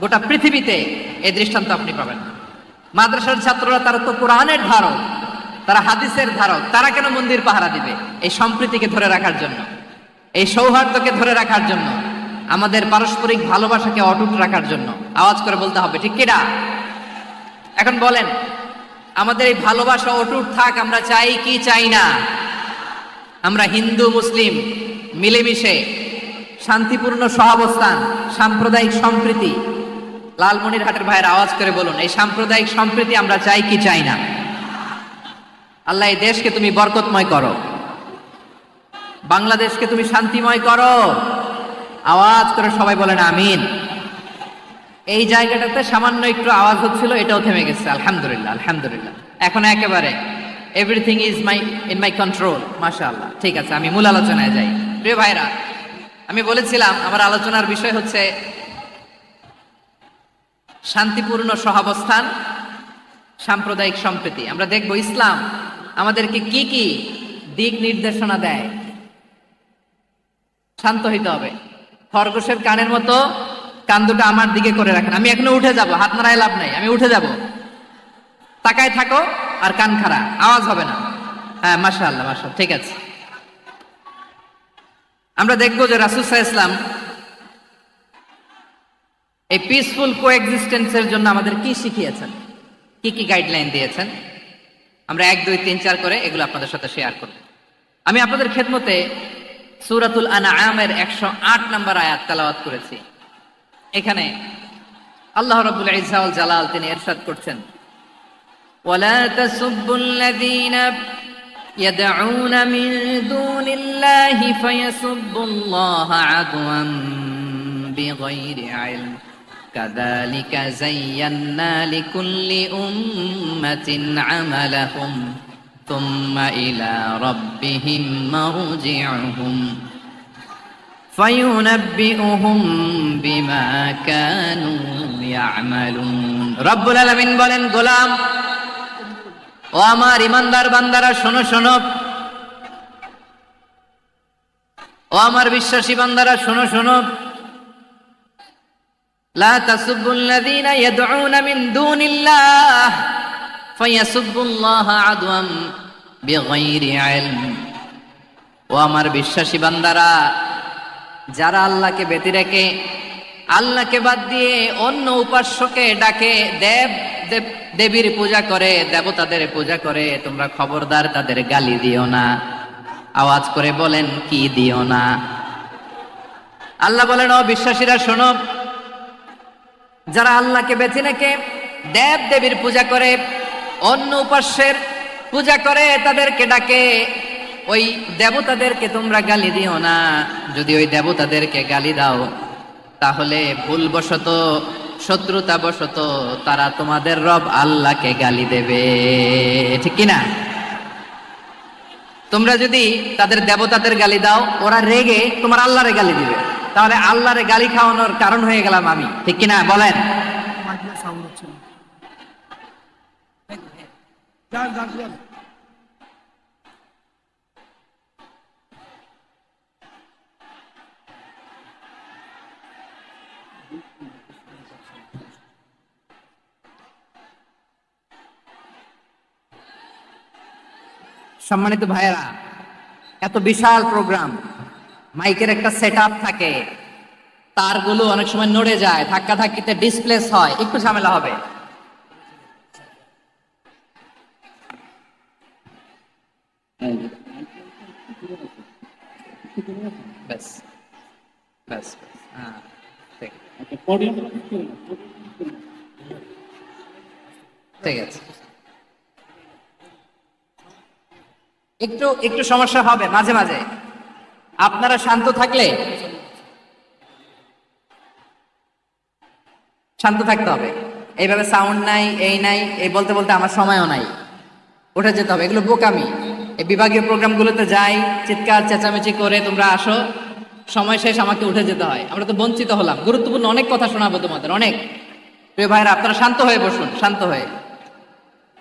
Speaker 4: গোটা পৃথিবীতে এই দৃষ্টান্ত আপনি পাবেন। মাদ্রাসার ছাত্ররা, তারা তো কোরআনের ধারক, তারা হাদিসের ধারক, তারা কেন মন্দির পাহারা দিবে? এই সম্প্রীতিকে ধরে রাখার জন্য, এই সৌহার্দ্যকে ধরে রাখার জন্য, আমাদের পারস্পরিক ভালোবাসাকে অটুট রাখার জন্য। আওয়াজ করে বলতে হবে ঠিক কিনা? এখন বলেন, আমাদের এই ভালোবাসা অটুট থাক আমরা চাই কি চাই না? আমরা হিন্দু মুসলিম মিলেমিশে শান্তিপূর্ণ সহাবস্থান, সাম্প্রদায়িক সম্প্রীতি, লালমনিরহাটের ভাইয়ের আওয়াজ করে বলুন, এই সাম্প্রদায়িক সম্প্রীতি আমরা চাই কি চাই না? আল্লাহ এই দেশকে তুমি বরকতময় করো, বাংলাদেশকে তুমি শান্তিময় করো। আওয়াজ করে সবাই বলেন আমিন। এই জায়গাটাতে সামান্য একটু আওয়াজ হচ্ছিল, এটাও থেমে গেছে। আলহামদুলিল্লাহ, আলহামদুলিল্লাহ। এখন একেবারে everything is in my control. মাশাআল্লাহ। ঠিক আছে, আমি মূল আলোচনায় যাই। প্রিয় ভাইরা, আমি বলেছিলাম আমার আলোচনার বিষয় হচ্ছে শান্তিপূর্ণ সহাবস্থান, সাম্প্রদায়িক সম্প্রীতি। আমরা দেখব ইসলাম আমাদেরকে কি কি দিক নির্দেশনা দেয়। শান্ত হইতে হবে। খরগোশের কানের মতো কান দুটো আমার দিকে করে রাখেন। আমি এখনো উঠে যাব, হাত নাড়ায় লাভ নাই, আমি উঠে যাব। তাকায় থাকো আর কান খাড়া, আওয়াজ হবে না। হ্যাঁ, মাশাআল্লাহ, মাশাআল্লাহ, ঠিক আছে। আমরা দেখবো যে রাসূল সাল্লাল্লাহু আলাইহি ওয়াসাল্লাম এই পিসফুল কোএক্সিস্টেন্সের জন্য আমাদের কি শিখিয়েছেন, কি কি গাইডলাইন দিয়েছেন। আমরা 1, 2, 3, 4 করে এগুলো আপনাদের সাথে শেয়ার করব। আমি আপনাদের খেদমতে সূরাতুল আনআমের 108 নম্বর আয়াত তেলাওয়াত করেছি। এখানে আল্লাহ রাব্বুল ইজ্জা ওয়াল জালাল তিনি ইরশাদ করছেন, ওয়ালা তাসুব্বুল্লাযীনা ইয়াদউনা মিন দুনিল্লাহি ফায়াসুব্বুল্লাহা আদওয়ান বিগাইরি ইলম কাযালিকা যায়্যান্না লিকুল্লি উম্মাতিন আমালাহুম থুম্মা ইলা রাব্বিহিম মারজিউহুম ফায়ুনাব্বিউহুম বিমা কানু ইয়ামালুন। রব্বুল আলামিন বলেন, গোলাম ও আমার ইমানদার বান্দারা, শোনো শোনো, ও আমার বিশ্বাসী বান্দারা, শোনো শোনো। লা তাসুব্বুল্লাযীনা ইয়াদউনা মিন দুনিল্লাহ ফায়াসুব্বুল্লাহা আদওয়াম বিগাইরি ইলম। ও আমার বিশ্বাসী বান্দারা, যারা আল্লাহকে ব্যতি রেখে, আল্লাহকে বাদ দিয়ে অন্য উপাস্যকে ডাকে, দেবীর পূজা করে, দেবতাদের পূজা করে, তোমরা খবরদার তাদের গালি দিও না। আওয়াজ করে বলেন, কি দিও না? আল্লাহ বলেন, ও বিশ্বাসীরা শোনো, যারা আল্লাহকে বেছে রেখে দেব দেবীর পূজা করে, অন্য উপাস্যের পূজা করে, তাদেরকে ডাকে, ওই দেবতাদেরকে তোমরা গালি দিও না। যদি ওই দেবতাদেরকে গালি দাও, তাহলে ভুলবশত, শত্রুতাবশত তারা তোমাদের রব আল্লাহকে গালি দেবে, ঠিক কিনা? তোমরা যদি তাদের দেবতাদের গালি দাও, ওরা রেগে তোমার আল্লাহরে গালি দিবে, তাহলে আল্লাহরে গালি খাওয়ানোর কারণ হয়ে গেলাম আমি, ঠিক কিনা বলেন? সম্মানিত ভাইয়েরা, এত বিশাল প্রোগ্রাম, মাইকের একটা সেটআপ থাকে, তারগুলো অনেক সময় নড়ে যায়, ধাক্কা ধাক্কিতে ডিসপ্লেস হয়, একটু ঝামেলা হবে। ব্যাস। ব্যাস ব্যাস, হ্যাঁ ঠিক ঠিক আছে। একটু একটু সমস্যা হবে মাঝে মাঝে, আপনারা শান্ত থাকলে, শান্ত থাকতে হবে। এইভাবে সাউন্ড নাই, এই নাই, এই বলতে বলতে আমার সময়ও নাই, উঠে যেতে হবে, এগুলো বোকামি। এই বিভাগীয় প্রোগ্রামগুলোতে যাই, চিৎকার চেঁচামেচি করে তোমরা আসো, সময় শেষ, আমাকে উঠে যেতে হয়। আমরা তো বঞ্চিত হলাম, গুরুত্বপূর্ণ অনেক কথা শোনাবো তোমাদের, অনেক। প্রিয় ভাইরা, আপনারা শান্ত হয়ে বসুন, শান্ত হয়ে।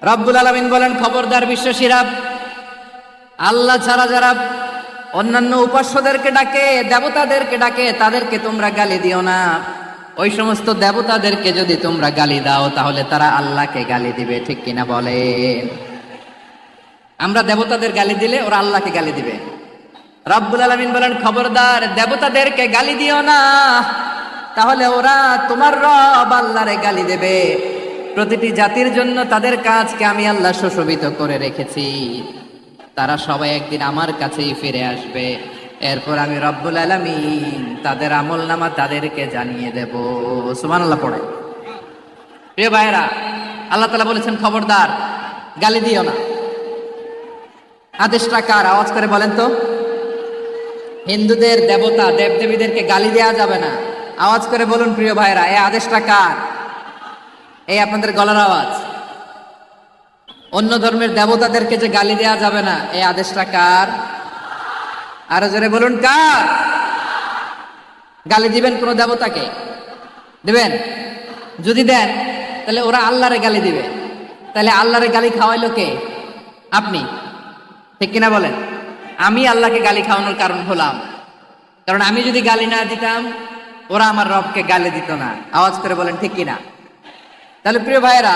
Speaker 4: রব্বুল আলামিন বলেন, খবরদার বিশ্বাসীরা, আল্লাহ ছাড়া যারা অন্যান্য উপাস্যদেরকে ডাকে, দেবতাদেরকে ডাকে, তাদেরকে তোমরা গালি দিও না। ওই সমস্ত দেবতাদেরকে যদি তোমরা গালি দাও, তাহলে তারা আল্লাহকে গালি দিবে, ঠিক কিনা বলেন? আমরা দেবতাদের গালি দিলে ওরা আল্লাহকে গালি দিবে। রব্বুল আলামিন বলেন, খবরদার দেবতাদেরকে গালি দিও না, তাহলে ওরা তোমার রব আল্লাহরে গালি দেবে। প্রতিটি জাতির জন্য তাদের কাজকে আমি আল্লাহ সুশোভিত করে রেখেছি, তারা সবাই একদিন আমার কাছেই ফিরে আসবে। এরপর আমি রব্বুল আলামিন তাদের আমলনামা তাদেরকে জানিয়ে দেব। সুবহানাল্লাহ পড়ে। প্রিয় ভাইয়েরা, আল্লাহ তাআলা বলেছেন, খবরদার গালি দিও না। আদেশটা কার? আওয়াজ করে বলেন তো। হিন্দুদের দেবতা দেবদেবীদেরকে গালি দেওয়া যাবে না। আওয়াজ করে বলুন প্রিয় ভাইয়েরা, এই আদেশটা কার? এই আপনাদের গলার আওয়াজ। অন্য ধর্মের দেবতাদেরকে যে গালি দেওয়া যাবে না, এই আদেশটা কার? আরো জোরে বলুন, কার? গালি দিবেন কোন দেবতাকে? দিবেন? যদি দেন তাহলে ওরা আল্লাহরে গালি দিবে। তাহলে আল্লাহরে গালি খাওয়াইলো কে? আপনি, ঠিক কিনা বলেন? আমি আল্লাহকে গালি খাওয়ানোর কারণ হলাম, কারণ আমি যদি গালি না দিতাম, ওরা আমার রবকে গালি দিত না। আওয়াজ করে বলেন, ঠিক কিনা? তাহলে প্রিয় ভাইয়েরা,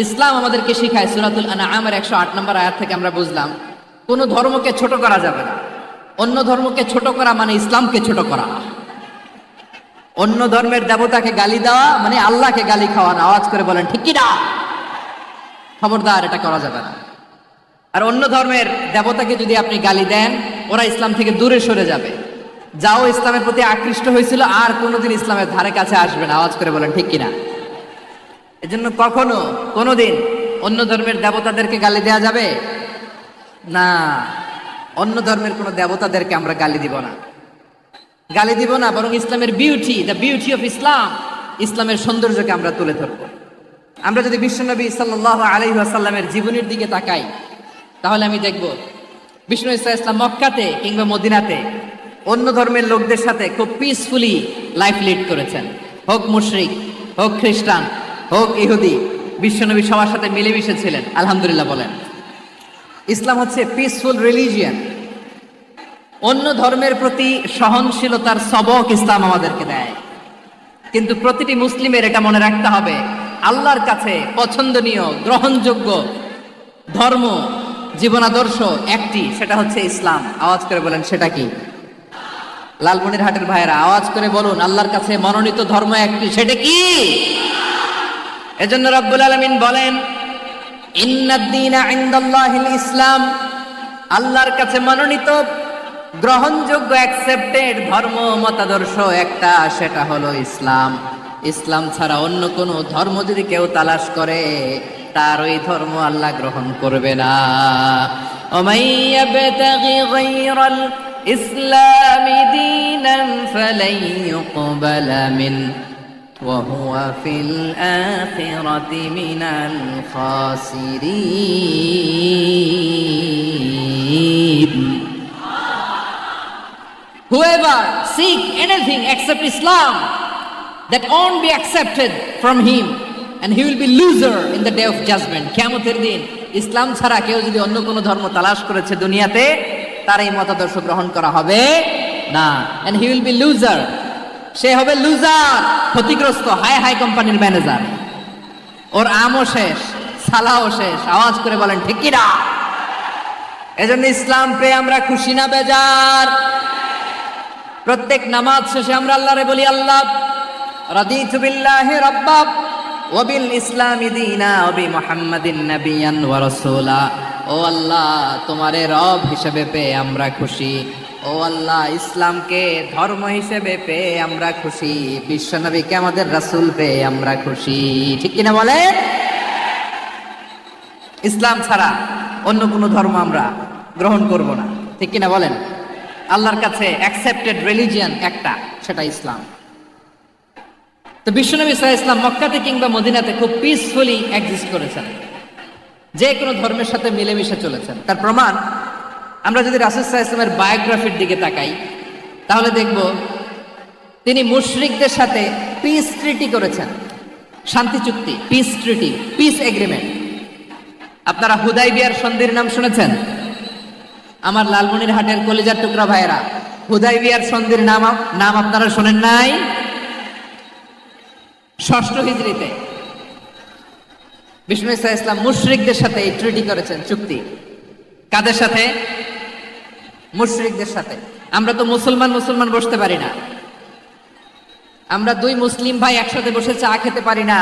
Speaker 4: ইসলাম আমাদেরকে শিখায়, সূরাতুল আনআমের 108 নম্বর আয়াত থেকে আমরা বুঝলাম, কোন ধর্মকে ছোট করা যাবে না। অন্য ধর্মকে ছোট করা মানে ইসলামকে ছোট করা। অন্য ধর্মের দেবতাকে গালি দেওয়া মানে আল্লাহকে গালি খাওয়ানো। আওয়াজ করে বলেন, ঠিক কিনা? খবরদার, এটা করা যাবে না। আর অন্য ধর্মের দেবতাকে যদি আপনি গালি দেন, ওরা ইসলাম থেকে দূরে সরে যাবে। যাও ইসলামের প্রতি আকৃষ্ট হয়েছিল, আর কোনোদিন ইসলামের ধারে কাছে আসবে না। আওয়াজ করে বলেন, ঠিক কিনা? এজন্য কখনো কোনোদিন অন্য ধর্মের দেবতাদেরকে গালি দেওয়া যাবে না। অন্য ধর্মের কোনো দেবতাদেরকে আমরা গালি দিব না, গালি দিব না, বরং ইসলামের beauty, the beauty of Islam, ইসলামের সৌন্দর্যকে আমরা তুলে ধরব। আমরা যদি বিশ্বনবী সাল্লাল্লাহু আলাইহি ওয়াসাল্লামের জীবনের দিকে তাকাই, তাহলে আমি দেখব বিষ্ণু ইসলাম মক্কাতে কিংবা মদিনাতে অন্য ধর্মের লোকদের সাথে খুব পিসফুলি লাইফ লিড করেছেন। হোক মুশরিক, হোক খ্রিস্টান, হোক ইহুদি, বিশ্বনবী সবার সাথে মিলেমিশে ছিলেন। আলহামদুলিল্লাহ বলেন। ইসলাম হচ্ছে পিসফুল রিলিজিয়ান। অন্য ধর্মের প্রতি সহনশীলতার সবক ইসলাম আমাদেরকে দেয়। কিন্তু প্রতিটি মুসলিমের এটা মনে রাখতে হবে, আল্লাহর কাছে পছন্দনীয় গ্রহণযোগ্য ধর্ম, জীবনাদর্শ একটি, সেটা হচ্ছে ইসলাম। আওয়াজ করে বলেন, সেটা কি? লালমনিরহাটের ভাইয়েরা, আওয়াজ করে বলুন, আল্লাহর কাছে মনোনীত ধর্ম একটি, সেটা কি? এজন্য রব্বুল আলামিন বলেন, ইন্নাদ-দীনা ইনদাল্লাহিল ইসলাম, আল্লাহর কাছে মনোনীত গ্রহণযোগ্য অ্যাকসেপ্টেড ধর্ম মতাদর্শ একটা, সেটা হলো ইসলাম। ইসলাম ছাড়া অন্য কোনো ধর্ম যদি কেউ তালাশ করে, তার ওই ধর্ম আল্লাহ গ্রহণ করবে না। ওমাই ইয়াবতাগি গায়রাল ইসলামি দীনান ফালাই ইউকবালা মিন ওয়া হুয়া ফিল আখিরাতি মিনাল খাসিরিন। Whoever seek anything except Islam, that won't be accepted from him, and he will be loser in the day of judgment. কিয়ামতের দিন ইসলাম ছাড়া কেউ যদি অন্য কোনো ধর্ম তালাশ করেছে দুনিয়াতে, তার এই মতাদর্শ গ্রহণ করা হবে না, and he will be loser, সে হবে লুজার, ক্ষতিগ্রস্ত, হাই হাই কোম্পানির ম্যানেজার। ওর আমও শেষ, সালাও শেষ। আওয়াজ করে বলেন, ঠিক কি না? এজন্য ইসলাম পেয়ে আমরা খুশি না বেজার? প্রত্যেক নামাজ শেষে আমরা আল্লাহরে বলি, আল্লাহ রাদিতু বিল্লাহি রাব্বা ওয়া বিল ইসলামি দীনা ওয়া বি মুহাম্মাদিন নাবিয়ান ওয়া রাসূলা। ও আল্লাহ, তোমারে রব হিসেবে পেয়ে আমরা খুশি, ও আল্লাহ, ইসলামকে ধর্ম হিসেবে পেয়ে আমরা খুশি, বিশ্বনবীকে আমাদের রাসূল পেয়ে আমরা খুশি, ঠিক কিনা বলে? ইসলাম ছাড়া অন্য কোনো ধর্ম আমরা গ্রহণ করব না, ঠিক কিনা বলেন? আল্লাহর কাছে অ্যাকসেপ্টেড রিলিজিয়ান একটা, সেটা ইসলাম। তো বিশ্বনবী সাল্লাল্লাহু আলাইহি ওয়াসাল্লাম মক্কাতে কিংবা মদিনাতে খুব পিসফুলি এক্সিস্ট করেছেন, যে কোনো ধর্মের সাথে মিলেমিশে চলেছেন। তার প্রমাণ আমরা যদি রাসূল সাল্লাল্লাহু আলাইহি ওয়াসাল্লামের বায়োগ্রাফির দিকে তাকাই, তাহলে দেখব তিনি মুশরিকদের সাথে পিস ট্রিটি করেছেন, শান্তি চুক্তি, পিস ট্রিটি, পিস এগ্রিমেন্ট। আপনারা হুদাইবিয়ার সন্ধির নাম শুনেছেন? আমার লালমনিরহাটের কলিজার টুকরা ভাইয়েরা, হুদাইবিয়ার সন্ধির নাম আপনারা শোনেন নাই? 6ষ্ঠ হিজরিতে বিষ্ণু ইসা ইসলাম মুশরিকদের সাথে এই ট্রিটি করেছেন, চুক্তি। কাদের সাথে? মুশরিকদের সাথে। আমরা তো মুসলমান বসতে পারি না, আমরা দুই মুসলিম ভাই একসাথে বসে চা খেতে পারি না,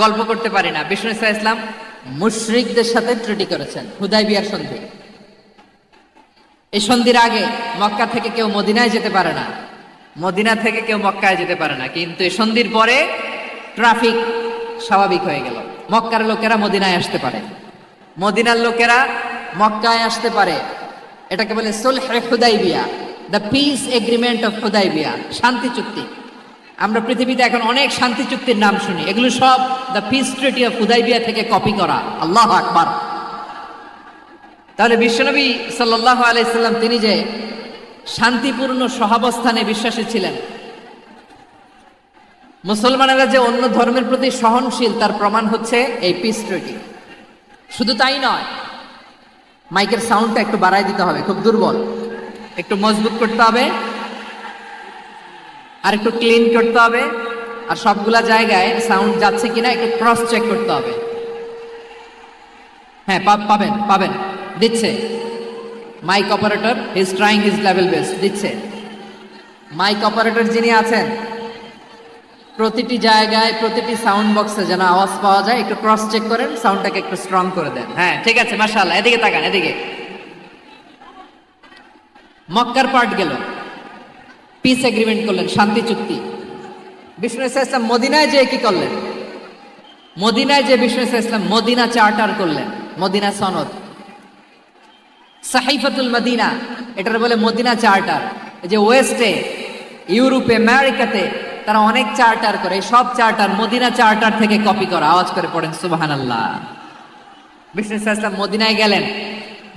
Speaker 4: গল্প করতে পারি না। বিষ্ণু ইসা ইসলাম মুশরিকদের সাথে ট্রিটি করেছেন, হুদাইবিয়ার সন্ধি। এই সন্ধির আগে মক্কা থেকে কেউ মদিনায় যেতে পারে না, মদিনা থেকে কেউ মক্কায় যেতে পারে না, কিন্তু এই সন্ধির পরে ট্রাফিক স্বাভাবিক হয়ে গেল। মক্কার লোকেরা মদিনায় আসতে পারে, মদিনার লোকেরা মক্কায় আসতে পারে। এটাকে বলে সুলহে হুদাইবিয়া, the peace agreement of Hudaybiyyah, শান্তি চুক্তি। আমরা পৃথিবীতে এখন অনেক শান্তি চুক্তির নাম শুনি, এগুলো সব the piece treaty of Hudaibiya থেকে কপি করা। আল্লাহু আকবার। তাহলে বিশ্বনবী সাল্লাল্লাহু আলাইহি সাল্লাম তিনি যে শান্তিপূর্ণ সহাবস্থানে বিশ্বাসী ছিলেন, মুসলমানেরা যে অন্য ধর্মের প্রতি সহনশীল, তার প্রমাণ হচ্ছে এই পিস ট্রিটি। শুধু তাই নয়, মাইকের সাউন্ডটা একটু বাড়াই দিতে হবে, খুব দুর্বল, একটু মজবুত করতে হবে, আর একটু ক্লিন করতে হবে, আর সবগুলা জায়গায় সাউন্ড যাচ্ছে কিনা একটু ক্রস চেক করতে হবে। হ্যাঁ, পাবেন, দিচ্ছে mike operator, he is trying his level best, দিচ্ছে। মাইক অপারেটর যিনি আছেন, প্রতিটি জায়গায় প্রতিটি সাউন্ড বক্সে যেন আওয়াজ পাওয়া যায়, একটু ক্রস চেক করেন, সাউন্ডটাকে একটু স্ট্রং করে দেন। হ্যাঁ, ঠিক আছে, মাশাআল্লাহ। এদিকে তাকান, এদিকে। মক্কার পার্ট গেল, পিস এগ্রিমেন্ট করলেন, শান্তি চুক্তি। বিষ্ণু ইসা ইসলাম মদিনায় যে কি করলেন? মদিনায় যে বিষ্ণু ইসা ইসলাম মদিনা চার্টার করলেন, মদিনা সনদ, সাহিফাতুল মদিনা, এটার বলে মদিনা চার্টার। যে ওয়েস্টে, ইউরোপে, আমেরিকাতে তারা অনেক চার্টার করে, সব চার্টার মদিনা চার্টার থেকে কপি করা। আওয়াজ করে পড়েন সুবহানাল্লাহ। বিষ্ণু ইসা ইসলাম মদিনায় গেলেন,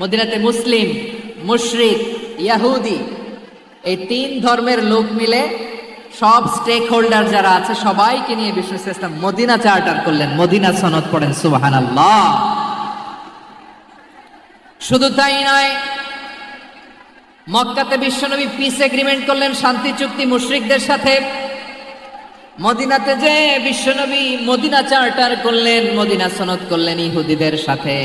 Speaker 4: মদিনাতে মুসলিম, মুশরিক, ইয়াহুদি, এই 3 ধর্মের লোক মিলে সব স্টেক হোল্ডার যারা আছে সবাইকে নিয়ে বিষ্ণু ইসা ইসলাম মদিনা চার্টার করলেন, মদিনা সনদ, পড়েন সুবহানাল্লাহ। শুধু তাই নয়, মক্কাতে বিশ্বনবী পিস এগ্রিমেন্ট করলেন, শান্তি চুক্তি মুশরিকদের সাথে। মদিনাতে যে বিশ্বনবী মদিনা চার্টার করলেন, মদিনা সনদ করলেন ইহুদিদের সাথে।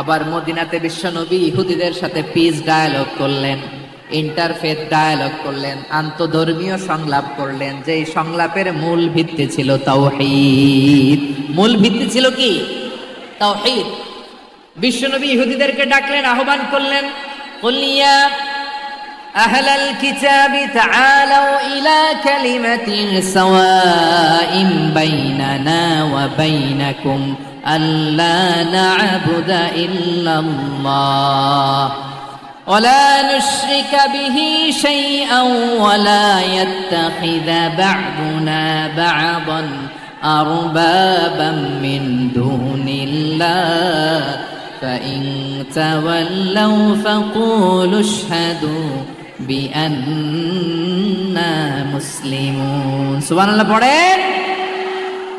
Speaker 4: আবার মদিনাতে বিশ্বনবী ইহুদিদের সাথে পিস ডায়ালগ করলেন, ইন্টারফেথ ডায়ালগ করলেন, আন্তধর্মীয় সংলাপ করলেন, যেই সংলাপের মূল ভিত্তি ছিল তাওহীদ। মূল ভিত্তি ছিল কি? তাওহীদ। বিশ্বনবী ইহুদিদেরকে ডাকলেন, আহ্বান করলেন, কুল ইয়া আহলাল কিতাবি তাআলাউ ইলা কালিমাতিন সাওয়াইন বাইনানা ওয়া বাইনাকুম আল্লা না'বুদা ইল্লাল্লাহ ওয়া লা নুশরিকা বিহি শাইআন ওয়া লা ইয়াত্তাখিযা বা'দুনা বা'দান আরবাবাম মিন দুনিল্লাহ فإن تولوا فقولوا اشهدوا بأننا مسلمون। সুবহানাল্লাহ পড়েন।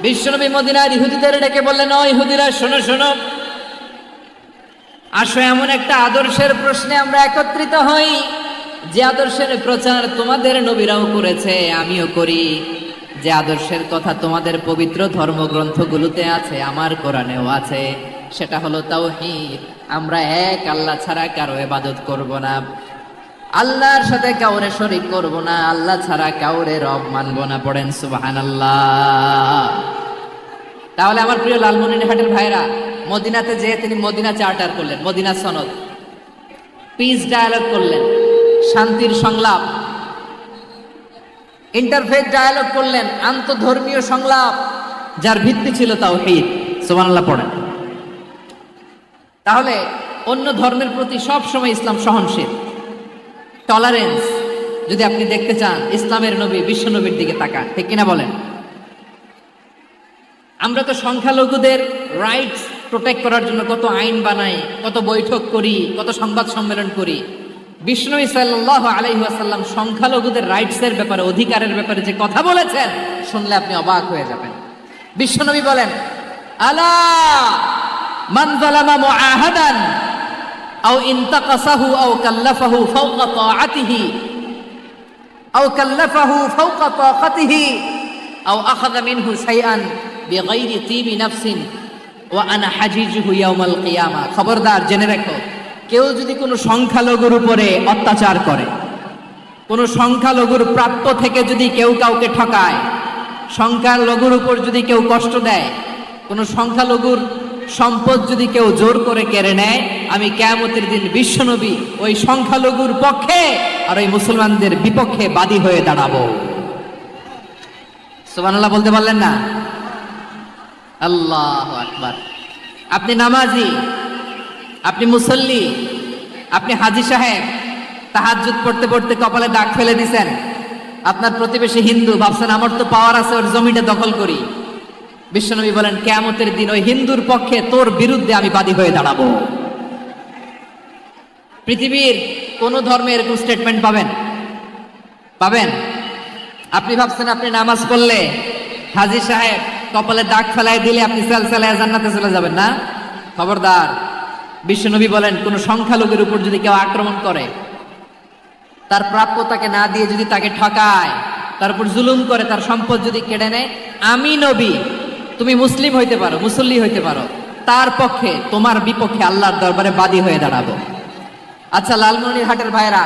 Speaker 4: বিশ্বনবী মদিনার ইহুদিদের ডেকে বললেন, ও ইহুদিরা, শোনো শোনো, আসো এমন একটা আদর্শের প্রশ্নে আমরা একত্রিত হই, যে আদর্শের প্রচার তোমাদের নবীরাও করেছে, আমিও করি, যে আদর্শের কথা তোমাদের পবিত্র ধর্মগ্রন্থগুলোতে আছে, আমার কোরআনেও আছে। সেটা হলো তাওহীদ। আমরা এক আল্লাহ ছাড়া কারো ইবাদত করব না, আল্লাহর সাথে কাউরে শরীক করব না, আল্লাহ ছাড়া কাউরে রব মানব না। পড়েন সুবহানাল্লাহ। তাহলে আমার প্রিয় লালমনিরহাটের ভাইরা, মদিনাতে যে তিনি মদিনা চার্টার করলেন, মদিনা সনদ, পিস ডায়ালগ করলেন, শান্তির সংলাপ, ইন্টারফেথ ডায়ালগ করলেন, আন্তধর্মীয় সংলাপ যার ভিত্তি ছিল তাওহীদ। সুবহানাল্লাহ পড়েন। তাহলে অন্য ধর্মের প্রতি সব সময় ইসলাম সহনশীল, টলারেন্স। যদি আপনি দেখতে চান ইসলামের নবী বিশ্ব নবীর দিকে তাকান, ঠিক কিনা বলেন? আমরা তো সংখ্যালঘুদের রাইটস প্রোটেক্ট করার জন্য কত আইন বানাই, কত বৈঠক করি, কত সংবাদ সম্মেলন করি। বিষ্ণু সাল্লাল্লাহু আলাইহি ওয়াসাল্লাম সংখ্যালঘুদের রাইটসের ব্যাপারে, অধিকারের ব্যাপারে যে কথা বলেছেন, শুনলে আপনি অবাক হয়ে যাবেন। বিশ্বনবী বলেন, আলা মান যালামা মুআহাদান আও ইনতাকাসাহু আও কাল্লাফাহু ফাওকা তাআতিহি আও কাল্লাফাহু ফাওকা তাকাতিহি আও আখাযা মিনহু শাইআন বিগাইরি তিবি নাফসিন ওয়া আনা হাজিজুহু ইয়াউমাল কিয়ামা। খবরদার, জেনে রাখো, কেউ যদি কোনো সংখ্যালঘুর উপরে অত্যাচার করে, কোনো সংখ্যালঘুর প্রাপ্য থেকে যদি কেউ কাউকে ঠকায়, সংখ্যালঘুর উপর যদি কেউ কষ্ট দেয়, কোনো সংখ্যালঘুর সম্পদ যদি কেউ জোর করে কেড়ে নেয়, আমি কিয়ামতের দিন বিশ্বনবী ওই সংখ্যালঘুর পক্ষে আর ওই মুসলমানদের বিপক্ষে বাদী হয়ে দাঁড়াবো। সুবহানাল্লাহ বলতে পারলেন না? আল্লাহু আকবার। আপনি নামাজি, আপনি মুসল্লি, আপনি হাজী সাহেব, তাহাজ্জুদ পড়তে পড়তে কপালে দাগ ফেলে দিছেন, আপনার প্রতিবেশী হিন্দু, ভাবছেন আমার তো পাওয়ার আছে, ওর জমিটা দখল করি। বিশ্বনবী বলেন, কিয়ামতের দিন ওই হিন্দুর পক্ষে তোর বিরুদ্ধে আমি বাদী হয়ে দাঁড়াবো। পৃথিবীর কোন ধর্মে এরকম স্টেটমেন্ট পাবেন? পাবেন? আপনি ভাবছেন আপনি নামাজ পড়লে হাজী সাহেব কপালে দাগ ফেলাই দিলে আপনি সালসালায় জান্নাতে চলে যাবেন না? খবরদার। বিশ্বনবী বলেন, কোন সংখ্যালঘুর উপর যদি কেউ আক্রমণ করে, তার প্রাপ্য তাকে না দিয়ে যদি তাকে ঠকায়, তার উপর জুলুম করে, তার সম্পদ যদি কেড়ে নেয়, আমি নবী, তুমি মুসলিম হইতে পারো, মুসল্লি হইতে পারো, তার পক্ষে তোমার বিপক্ষে আল্লাহর দরবারে বাদী হয়ে দাঁড়াবো। আচ্ছা লালমনিরহাটের ভাইরা,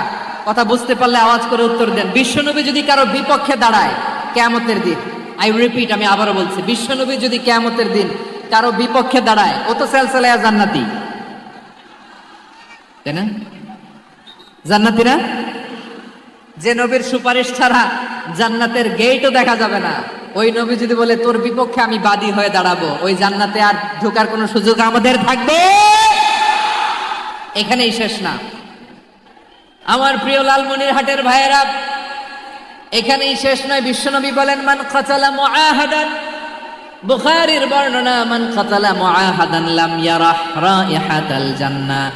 Speaker 4: কথা বুঝতে পারলে আওয়াজ করে উত্তর দেন। বিশ্বনবী যদি কারো বিপক্ষে দাঁড়ায় কিয়ামতের দিন, আই রিপিট, আমি আবারও বলছি, বিশ্বনবী যদি কিয়ামতের দিন কারো বিপক্ষে দাঁড়ায়, ও তো সালসালায়া জান্নাতি, তাই না? জান্নাতি না? যে নবীর সুপারিশ ছাড়া জান্নাতের গেটও দেখা যাবে না, ওই নবী যদি বলে তোর বিপক্ষে আমি বাদী হয়ে দাঁড়াবো, ওই জান্নাতে আর ঢোকার কোনো সুযোগ আমাদের থাকবে? এখানেই শেষ না আমার প্রিয় লালমনিরহাটের ভাইয়েরা, এখানেই শেষ নয়। বিশ্বনবী বলেন, মান কাতালা মুআহাদান, বুখারীর বর্ণনা, মান কাতালা মুআহাদান লাম ইয়ারাহ রাইহাতাল জান্নাহ।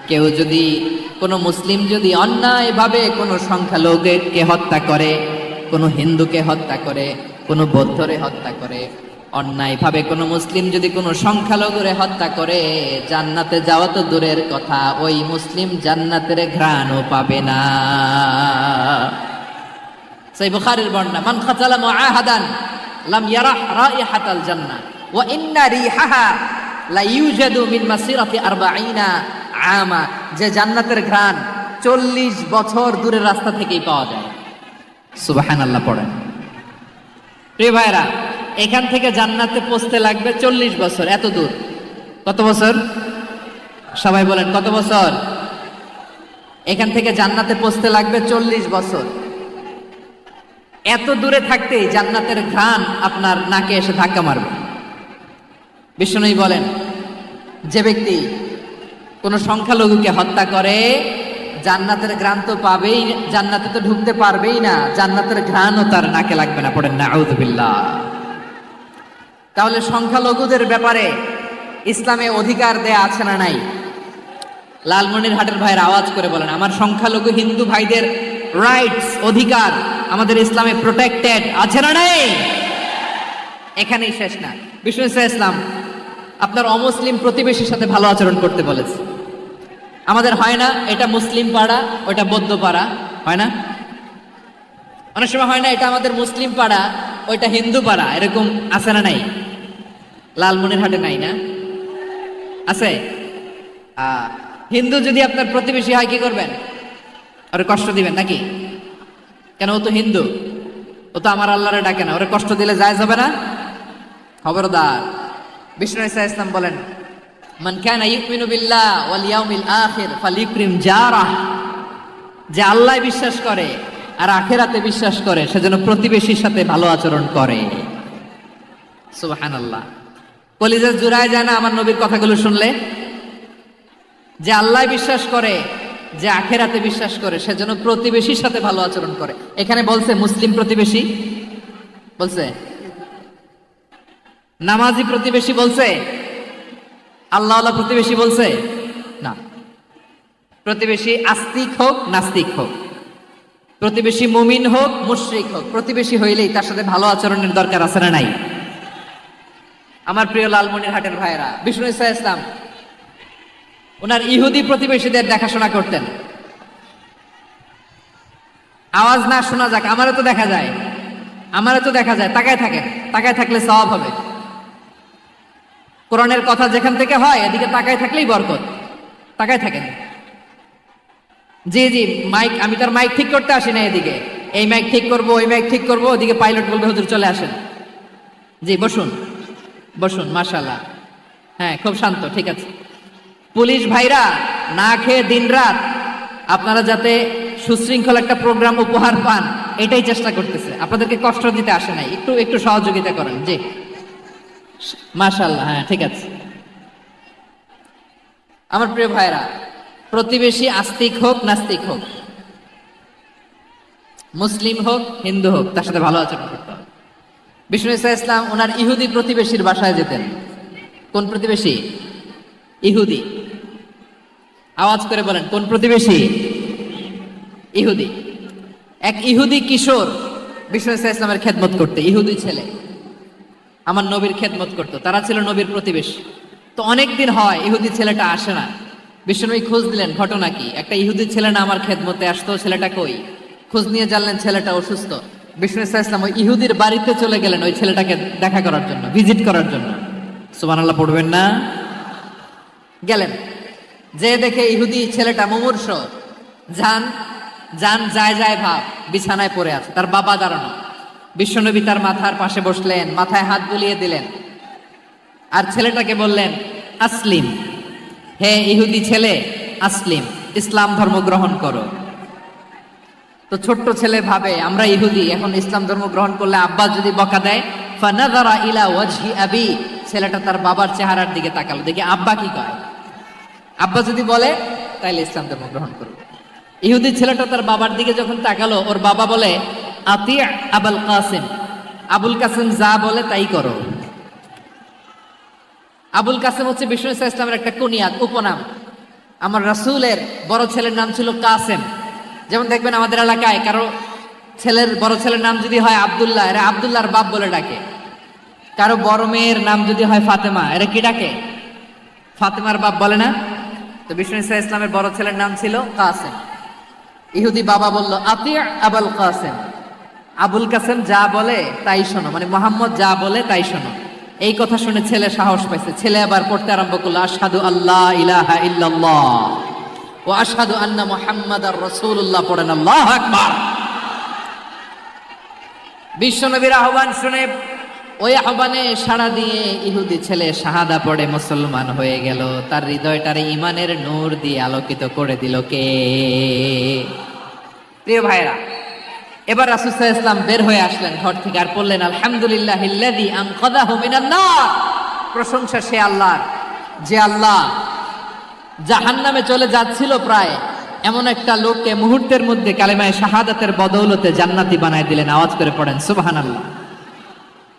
Speaker 4: কেউ যদি, কোনো মুসলিম যদি অন্যায়ভাবে কোনো সংখ্যালঘুকে হত্যা করে, কোনো হিন্দুকে হত্যা করে, কোনো বৌদ্ধরে হত্যা করে, অন্যায়ভাবে কোনো মুসলিম যদি কোনো সংখ্যালঘুরে হত্যা করে, জান্নাতে যাওয়া তো দূরের কথা, ওই মুসলিম জান্নাতের ঘ্রাণও পাবে না। সেই বুখারীর বর্ণনা, মান কাতালা মুআহাদান লাম ইয়ারাহ রাইহাতাল জান্নাহ ওয়া ইন্না রিহাহা লা ইউজাদু মিন মাসিরাতি 40 আমা। যে জান্নাতের ঘ্রাণ 40 বছর দূরের রাস্তা থেকেই পাওয়া যায়। সুবহানাল্লাহ পড়েন। প্রিয় ভাইরা, এখান থেকে জান্নাতে পৌঁছতে লাগবে 40 বছর। এত দূর, কত বছর? সবাই বলেন কত বছর? এখান থেকে জান্নাতে পৌঁছতে লাগবে 40 বছর। এত দূরে থাকতেই জান্নাতের ঘ্রাণ আপনার নাকে এসে ধাক্কা মারবে। বিষ্ণুই বলেন, যে ব্যক্তি কোনো সংখ্যালঘুকে হত্যা করে, জান্নাতের ঘ্রাণ তো পাবেই, জান্নাতে তো ঢুকতে পারবেই না, জান্নাতের ঘ্রাণও তার নাকে লাগবে না। পড়েন না আউযুবিল্লাহ। তাহলে সংখ্যালঘুদের ব্যাপারে ইসলামে অধিকার দেয়া আছে না নাই? লালমনিরহাটের ভাইয়ের আওয়াজ করে বলেন, আমার সংখ্যালঘু হিন্দু ভাইদের রাইটস, অধিকার আমাদের ইসলামে প্রোটেক্টেড আছে না নাই? এখানেই শেষ না। বিষ্ণু ইসলাম আপনার অমুসলিম প্রতিবেশীর সাথে ভালো আচরণ করতে বলেছে। আমাদের হয় না এটা মুসলিম পাড়া, ওটা বৌদ্ধ পাড়া, হয় না? অনেক সময় হয় না এটা আমাদের মুসলিম পাড়া, ওইটা হিন্দু পাড়া, এরকম আছে না নাই? লালমনিরহাটে নাই না? আছে? হিন্দু যদি আপনার প্রতিবেশী হয় কি করবেন? ওরে কষ্ট দিবেন নাকি? কেন? ও তো হিন্দু, ও তো আমার আল্লাহরে ডাকে না, ওরে কষ্ট দিলে যায় যাবে না? খবরদার। বিষ্ণু ইসলাম বলেন, মান কানা ইউমিনু বিল্লাহ ওয়াল ইয়াউমিল আখির ফালিউকরিম জারাহ। যে আল্লাহ বিশ্বাস করে আর আখেরাতে বিশ্বাস করে সেজন্য প্রতিবেশীর সাথে ভালো আচরণ করে। সুবহানাল্লাহ। কলিজা জুড়ায় যায় না আমার নবীর কথাগুলো শুনলে? যে আল্লাহ বিশ্বাস করে, যে আখেরাতে বিশ্বাস করে সেজন্য প্রতিবেশীর সাথে ভালো আচরণ করে। এখানে বলছে মুসলিম প্রতিবেশী বলছে, নামাজি প্রতিবেশী বলছে, আল্লাহওয়ালা প্রতিবেশী বলছে না। প্রতিবেশী আস্তিক হোক নাস্তিক হোক, প্রতিবেশী মুমিন হোক মুশরিক হোক, প্রতিবেশী হইলেই তার সাথে ভালো আচরণের দরকার আছে না নাই? আমার প্রিয় লালমনিরহাটের ভাইয়েরা, বিষ্ণু ইসা ইসলাম ওনার ইহুদি প্রতিবেশীদের দেখাশোনা করতেন। আওয়াজ না শোনা যাক, আমারও তো দেখা যায়, আমারও তো দেখা যায়। তাকায় থাকেন, তাকায় থাকলে সওয়াব হবে। কোরআনের কথা যেখান থেকে হয় এদিকে তাকায় থাকলেই বরকত। তাকায় থাকেন। জি জি, মাইক, আমি তার মাইক ঠিক করতে আসি না এদিকে, এই মাইক ঠিক করব ওই মাইক ঠিক করব, ওদিকে পাইলট বলবে হুজুর চলে আসেন। জি বসুন বসুন, মাশাআল্লাহ। হ্যাঁ খুব শান্ত, ঠিক আছে। পুলিশ ভাইরা না খেয়ে দিনরাত আপনারা যাতে সুশৃঙ্খল একটা প্রোগ্রাম উপহার পান এটাই চেষ্টা করতেছে, আপনাদেরকে কষ্ট দিতে আসে নাই, একটু একটু সহযোগিতা করেন। জি মাশাআল্লাহ, হ্যাঁ ঠিক আছে। আমার প্রিয় ভাইরা, প্রতিবেশী আস্তিক হোক নাস্তিক হোক, মুসলিম হোক হিন্দু হোক, তার সাথে ভালো আচরণ করতে হবে। বিষ্ণু ইসা ইসলাম ওনার ইহুদি প্রতিবেশীর বাসায় যেতেন। কোন প্রতিবেশী? ইহুদি। আওয়াজ করে বলেন, কোন প্রতিবেশী? ইহুদি। এক ইহুদি কিশোর বিষ্ণু ইসা ইসলামের খেদমত করতে, ইহুদি ছেলে আমার নবীর খেদমত করতো, তারা ছিল নবীর প্রতিবেশী। তো অনেক দিন হয় ইহুদি ছেলেটা আসে না। বিষ্ণুনবী খোঁজ দিলেন, ঘটনা কি? একটা ইহুদি ছেলে না আমার খেদমতে আসতো, ছেলেটা কই? খোঁজ নিয়ে জানলেন ছেলেটা অসুস্থ। বিষ্ণু ইসা ইসলাম ওই ইহুদির বাড়িতে চলে গেলেন ওই ছেলেটাকে দেখা করার জন্য, ভিজিট করার জন্য। সুবহানাল্লাহ পড়বেন না? গেলেন, যে দেখে ইহুদি ছেলেটা মুমূর্ষ, জান জান যায় যায় ভাব, বিছানায় পড়ে আছে, তার বাবা দাঁড়ানো। বিশ্বনবী তার মাথার পাশে বসলেন, মাথায় হাত বুলিয়ে দিলেন, আর ছেলেটাকে বললেন আসলিম, হে ইহুদি ছেলে আসলিম, ইসলাম ধর্ম গ্রহণ করো। তো ছোট্ট ছেলে ভাবে আমরা ইহুদি, এখন ইসলাম ধর্ম গ্রহণ করলে আব্বা যদি বকা দেয়। ফানাযারা ইলা ওয়াজহি আবি, ছেলেটা তার বাবার চেহারার দিকে তাকালো, দেখি আব্বা কি কয়। আব্বা যদি বলে তাইলে ইসলাম ধর্ম গ্রহণ করবে। ইহুদি ছেলেটা তার বাবার দিকে যখন তাকালো, ওর বাবা বলে আতি আবুল কাসিম, আবুল কাসিম যা বলে তাই করো। আবুল কাসিম হচ্ছে বিষ্ণু ইসা ইসলামের একটা কুনিয়াত, উপনাম। আমার রাসূলের বড় ছেলের নাম ছিল কাসেম। যেমন দেখবেন আমাদের এলাকায় কারো ছেলের বড় ছেলের নাম যদি হয় আব্দুল্লাহ, এরা আব্দুল্লাহর বাপ বলে ডাকে। কারো বড় মেয়ের নাম যদি হয় ফাতেমা, এরা কি ডাকে? ফাতেমার বাপ বলে না? তো বিষ্ণু ইসা ইসলামের বড় ছেলের নাম ছিল কাসেম। ইহুদি বাবা বলল আতি আবুল কাসেম, আবুল কাসেম যা বলে তাই শোনো, মানে মোহাম্মদ যা বলে তাই শোনো। এই কথা শুনে ছেলে সাহস পাইছে, ছেলে আবার পড়তে আরম্ভ করলো আশহাদু আল্লাহ ইলাহা ইল্লাল্লাহ ও আশহাদু আন্না মুহাম্মাদার রাসূলুল্লাহ, পড়েন আল্লাহু আকবার। বিশ্বনবীর আহ্বান শুনে ওই আহ্বানে সাড়া দিয়ে ইহুদি ছেলে শাহাদা পড়ে মুসলমান হয়ে গেল। তার হৃদয়টারে ইমানের নূর দিয়ে আলোকিত করে দিল কে? প্রিয় ভাইরা, এবার রাসূল সাল্লাল্লাহু আলাইহি ওয়াসাল্লাম বের হয়ে আসলেন ঘর থেকে, আর বললেন আলহামদুলিল্লাহিল্লাযী আনকাযাহু মিনান নার, প্রশংসা সে আল্লাহর যে আল্লাহ জাহান্নামে চলে যাচ্ছিল প্রায় এমন একটা লোককে মুহূর্তের মধ্যে কালেমায়ে শাহাদাতের বদৌলতে জান্নাতি বানায় দিলেন। আওয়াজ করে পড়েন সুবহানাল্লাহ।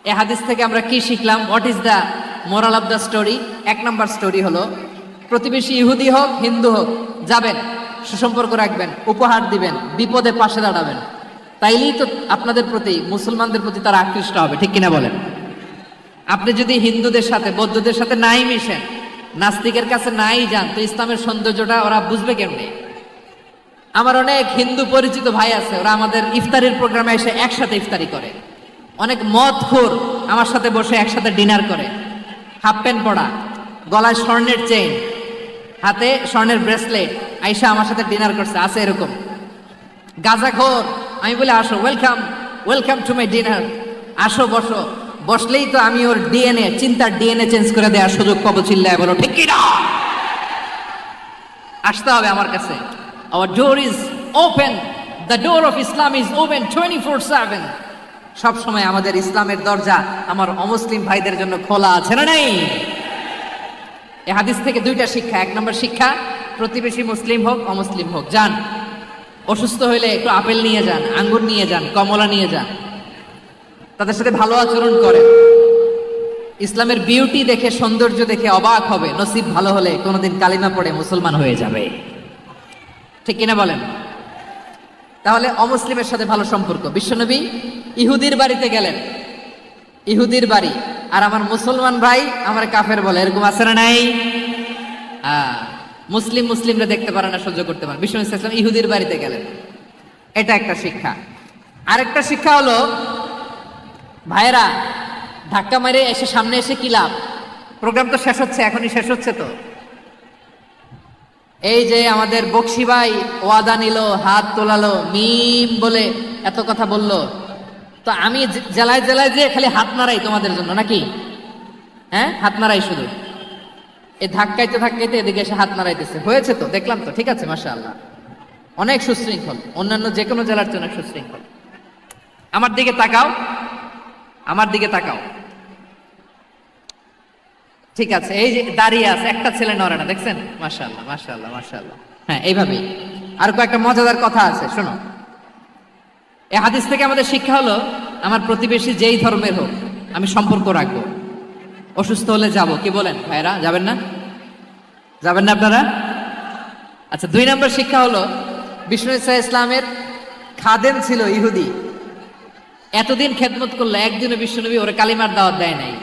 Speaker 4: এই হাদিস থেকে আমরা কি শিখলাম? What is the moral of the story? এক নম্বর স্টোরি হলো, প্রতিবেশী ইহুদি হোক হিন্দু হোক, যাবেন, সুসম্পর্ক রাখবেন, উপহার দিবেন, বিপদে পাশে দাঁড়াবেন, তাইলেই তো আপনাদের প্রতি, মুসলমানদের প্রতি তারা আকৃষ্ট হবে, ঠিক কিনা বলেন? আপনি যদি হিন্দুদের সাথে বৌদ্ধদের সাথে নাই মিশেন, নাস্তিকের কাছে নাই যান, তো ইসলামের সৌন্দর্যটা ওরা বুঝবে কেমনে? আমার অনেক হিন্দু পরিচিত ভাই আছে, ওরা আমাদের ইফতারির প্রোগ্রামে এসে একসাথে ইফতারি করে। অনেক মদখোর আমার সাথে বসে একসাথে ডিনার করে, হাফ প্যান্ট পরা, গলায় স্বর্ণের চেইন, হাতে স্বর্ণের ব্রেসলেট, আইসা আমার সাথে ডিনার করছে, আছে এরকম। গাঁজাখোর, আমি বলে আসো, welcome welcome to my dinner, আসো বসো। বসলেই তো আমি ওর ডিএনএ, চিন্তার ডিএনএ চেঞ্জ করে দেওয়ার সুযোগ পাবো, চিল্লায় বলো ঠিক কি না? আসতে হবে আমার কাছে। Hour door is open, the door of Islam is open 24/7। সব সময় আমাদের ইসলামের দরজা আমার অমুসলিম ভাইদের জন্য খোলা আছে না নাই? এই হাদিস থেকে দুইটা শিক্ষা। এক নম্বর শিক্ষা, প্রতিবেশী মুসলিম হোক অমুসলিম হোক, যান, অসুস্থ হইলে একটু আপেল নিয়ে যান, আঙ্গুর নিয়ে যান, কমলা নিয়ে যান, তাদের সাথে ভালো আচরণ করেন। ইসলামের বিউটি দেখে, সৌন্দর্য দেখে অবাক হবে, নসিব ভালো হলে কোনোদিন কালিমা পড়ে মুসলমান হয়ে যাবে। ঠিক কিনা বলেন? তাহলে অমুসলিমের সাথে ভালো সম্পর্ক। বিশ্বনবী ইহুদির বাড়িতে গেলেন, ইহুদির বাড়ি, আর আমার মুসলমান ভাই আমার কাফের বলে, এরকম আছে না নাই? মুসলিমরা দেখতে পারে না, সহ্য করতে পারে। বিশ্বনবী সাল্লাল্লাহু আলাইহি ওয়াসাল্লাম ইহুদির বাড়িতে গেলেন, এটা একটা শিক্ষা। আরেকটা শিক্ষা হলো, ভাইরা ধাক্কা মেরে এসে সামনে এসে কি লাভ? প্রোগ্রাম তো শেষ হচ্ছে, এখনই শেষ হচ্ছে। তো এই যে আমাদের বকশি ভাই ওয়াদা নিল, হাত তোলালো, মিম বলে এত কথা বলল, তো আমি জেলায় জেলায় যে খালি হাত নাড়াই তোমাদের জন্য নাকি? হ্যাঁ, হাত নাড়াই শুধু। এই ধাক্কাইতে ধাক্কাইতে এদিকে এসে হাত নাড়াইতেছে, হয়েছে তো, দেখলাম তো, ঠিক আছে, মাশাআল্লাহ, অনেক সুশৃঙ্খল, অন্যান্য যে কোনো জেলার চেয়ে অনেক সুশৃঙ্খল। আমার দিকে তাকাও, আমার দিকে তাকাও, ঠিক আছে। এই যে দাঁড়িয়ে আছে, একটা ছেলে নড়ে না, দেখছেন? মাশাআল্লাহ, মাশাআল্লাহ, মাশাআল্লাহ। হ্যাঁ, এইভাবেই। আর কয়েকটা মজাদার কথা আছে, শোনো। এই হাদিস থেকে আমাদের শিক্ষা হলো, আমার প্রতিবেশী যেই ধর্মের হোক আমি সম্পর্ক রাখবো। অসুস্থ হলে যাব, কি বলেন ভাইরা? যাবেন না? যাবেন না আপনারা? আচ্ছা, 2 নম্বর শিক্ষা হলো, বিষ্ণু ইসা ইসলামের খাদেম ছিল ইহুদি, এতদিন খেদমত করলো, একদিনও বিশ্বনবী ওরে কালিমার দাওয়াত দেয় নাই।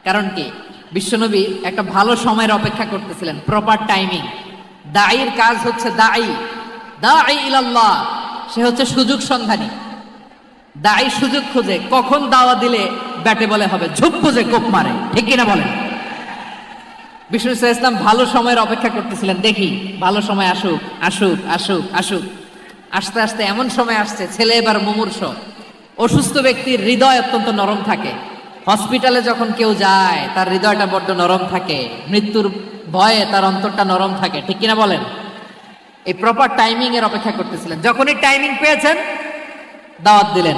Speaker 4: কারণ কি? বিশ্বনবী একটা ভালো সময়ের অপেক্ষা করতেছিলেন, প্রপার টাইমিং। দাঈর কাজ হচ্ছে দাঈ ইলাল্লাহ, সে হচ্ছে সুযোগ সন্ধানী। দাঈ সুযোগ খোঁজে, কখন দাওয়া দিলে ব্যাটে বলে হবে, ঝুপ খুঁজে কোপ মারে, ঠিক কিনা বলেন? বিষ্ণু ইসলাম ভালো সময়ের অপেক্ষা করতেছিলেন, দেখি ভালো সময় আসুক আসুক আসুক আসুক। আস্তে আস্তে এমন সময় আসছে, ছেলে এবার মুমূর্ষ। অসুস্থ ব্যক্তির হৃদয় অত্যন্ত নরম থাকে। হসপিটালে যখন কেউ যায় তার হৃদয়টা বড্ড নরম থাকে, মৃত্যুর ভয়ে তার অন্তরটা নরম থাকে, ঠিক কিনা বলেন? এই প্রপার টাইমিং এর অপেক্ষা করতেছিলেন। যখনই টাইমিং পেয়েছেন, দাওয়াত দিলেন,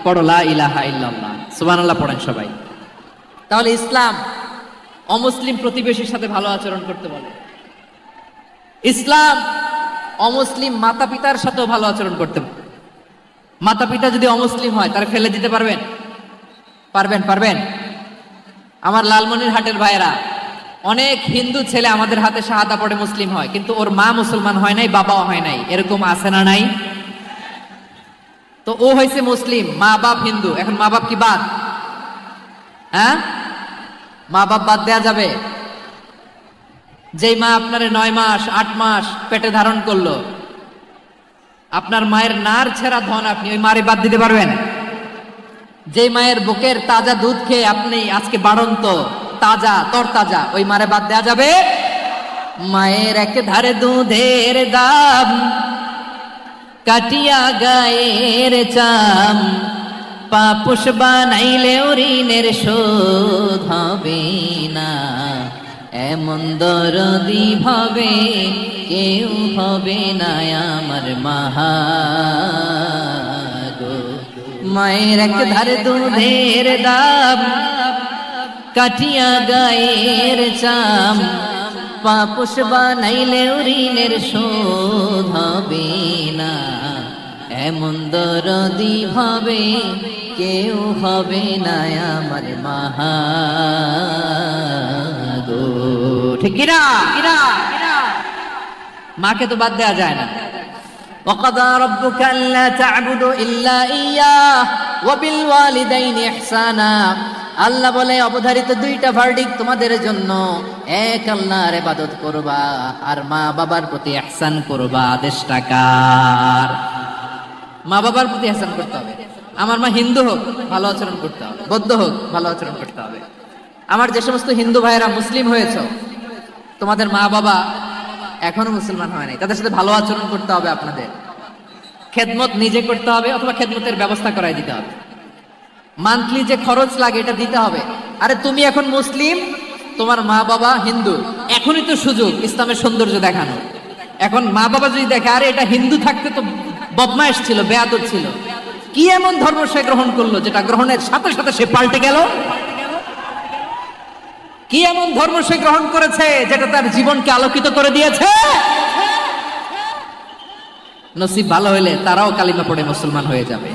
Speaker 4: পড়ো লা ইলাহা ইল্লাল্লাহ, সুবহানাল্লাহ পড়েন সবাই। তাহলে ইসলাম অমুসলিম প্রতিবেশীর সাথে ভালো আচরণ করতে বলে। ইসলাম অমুসলিম মাতা পিতার সাথেও ভালো আচরণ করতে বলে। মাতা পিতা যদি অমুসলিম হয়, তারা ফেলে দিতে পারবেন? পারবেন? আমার লালমনিরহাটের ভাইরা, অনেক হিন্দু ছেলে আমাদের হাতে শাহাদা পড়ে মুসলিম হয়, কিন্তু ওর মা মুসলমান হয় নাই, বাবাও হয় নাই, এরকম আছে না নাই? তো ও হয়েছে মুসলিম, মা বাপ হিন্দু, এখন মা বাপ কি বাদ? হ্যাঁ, মা বাপ বাদ দেয়া যাবে? যেই মা আপনারে 9 মাস 8 মাস পেটে ধারণ করলো, আপনার মায়ের নার ছেঁড়া ধন, আপনি ওই মারে বাদ দিতে পারবেন? যেই মায়ের বুকের তাজা দুধ খেয়ে আপনি আজকে বাড়ন্ত তাজা তরতাজা, ওই মারে বাদ দেয়া যাবে? মায়ের এক ধারে দুধের দাম, কাটিয়া গায়ের চাম, পাপুষ বানাইলে ঋণের শোধ হবে না, এমন দরদি ভাবে কেউ হবে না আমার মাহা গো। মায়ের এক ধারে দুধের দাম, কাটিয়া গায়ের চাম, পাপুষ বানাইলে ঋণের শোধ হবে না, এমন দরদি ভাবে কেউ হবে না আমার মাহা গো। ঠিক কিনা? মাকে তো বাদ দেওয়া যায় না। وقضى ربك ألا تعبدوا إلا إياه وبالوالدين إحسانا। আল্লাহ বলে, অবধারিত 2টা ভার্ডিক্ট তোমাদের জন্য, এক আল্লাহর ইবাদত করবা আর মা বাবার প্রতি ইহসান করবা। আদেশটা কার? মা বাবার প্রতি ইহসান করতে হবে। আমার মা হিন্দু হোক, ভালো আচরণ করতে হবে, বৌদ্ধ হোক, ভালো আচরণ করতে হবে। আমার যে সমস্ত হিন্দু ভাইয়েরা মুসলিম হয়েছে, তোমাদের মা বাবা এখনো মুসলমান হয় নাই, তাদের সাথে ভালো আচরণ করতে হবে। আপনাদের খেদমত নিজে করতে হবে, অথবা খেদমতের ব্যবস্থা করাই দিতে হবে। মান্থলি যে খরচ লাগে এটা দিতে হবে। আরে তুমি এখন মুসলিম, তোমার মা বাবা হিন্দু, এখনই তো সুযোগ ইসলামের সৌন্দর্য দেখানো। এখন মা বাবা যদি দেখে আরে এটা হিন্দু থাকতে তো বদমাইশ ছিল, বেয়াদব ছিল। কি এমন ধর্ম সে গ্রহণ করলো যেটা গ্রহণের সাথে সাথে সে পাল্টে গেল? কি এমন ধর্ম সে গ্রহণ করেছে যেটা তার জীবনকে আলোকিত করে দিয়েছে? নসিব ভালো হইলে তারাও কালিমা পড়ে মুসলমান হয়ে যাবে।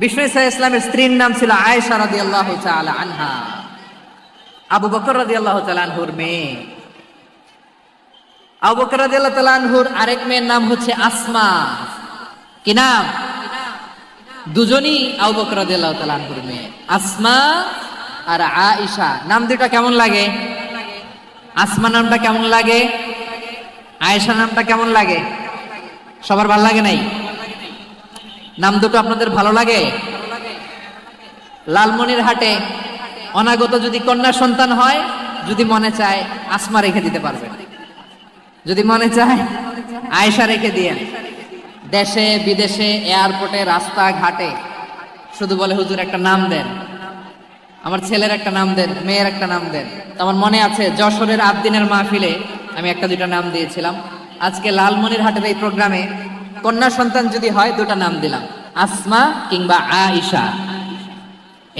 Speaker 4: বিষ্ণু ইসা ইসলামের স্ত্রীর নাম ছিল আয়েশা রাদিয়াল্লাহু তাআলা আনহা, আবু বকর রাদিয়াল্লাহু তাআলা আনহুর মেয়ে। আবু বকর রাদিয়াল্লাহু তাআলা আনহুর আরেক মেয়ের নাম হচ্ছে আসমা। কি নাম? দুজনই আবু বকর রাদিয়াল্লাহু তাআলা আনহুর মেয়ে, আসমা আর আয়েশা। নাম দুটো কেমন লাগে? আসমা নামটা কেমন লাগে? আয়েশা নামটা কেমন লাগে? সবার ভালো লাগে নাই? নাম দুটো আপনাদের ভালো লাগে? লালমনিরহাটে অনাগত যদি কন্যা সন্তান হয়, যদি মনে চায় আসমা রেখে দিতে পারবেন, যদি মনে চায় আয়েশা রেখে দিয়েন। দেশে বিদেশে এয়ারপোর্টে রাস্তাঘাটে শুধু বলে হুজুর একটা নাম দেন, আমার ছেলের একটা নাম দেন, মেয়ের একটা নাম দেন। তো আমার মনে আছে যশোরের আবদিনের মাহফিলে আমি একটা দুইটা নাম দিয়েছিলাম। আজকে লালমনিরহাটের এই প্রোগ্রামে কন্যা সন্তান যদি হয় দুটা নাম দিলাম, আসমা কিংবা আয়েশা।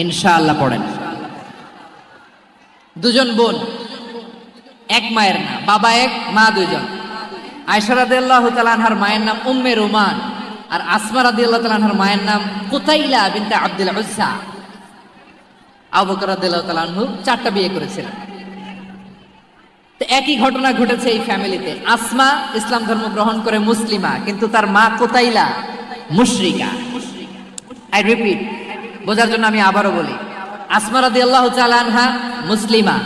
Speaker 4: ইনশাআল্লাহ পড়েন। দুজন বোন, এক মায়ের না, বাবা এক মা দুইজন। আয়েশা রাদিয়াল্লাহু তাআলা আনহার মায়ের নাম উম্মে রুমান, আর আসমা রাদিয়াল্লাহু তাআলা আনহার মায়ের নাম কুতাইলা বিনতে আব্দুল উজ্জা। আবু বকর রাদিয়াল্লাহু তাআলা আনহু 4টা বিয়ে করেছিলেন। তো একই ঘটনা ঘটেছে এই ফ্যামিলিতে। আসমা ইসলাম ধর্ম গ্রহণ করে মুসলিমা, কিন্তু তার মা কুতাইলা মুশরিকা। আই রিপিট, বোঝার জন্য আমি আবারও বলি, আসমা রাদিয়াল্লাহু তাআলা আনহা মুসলিমা,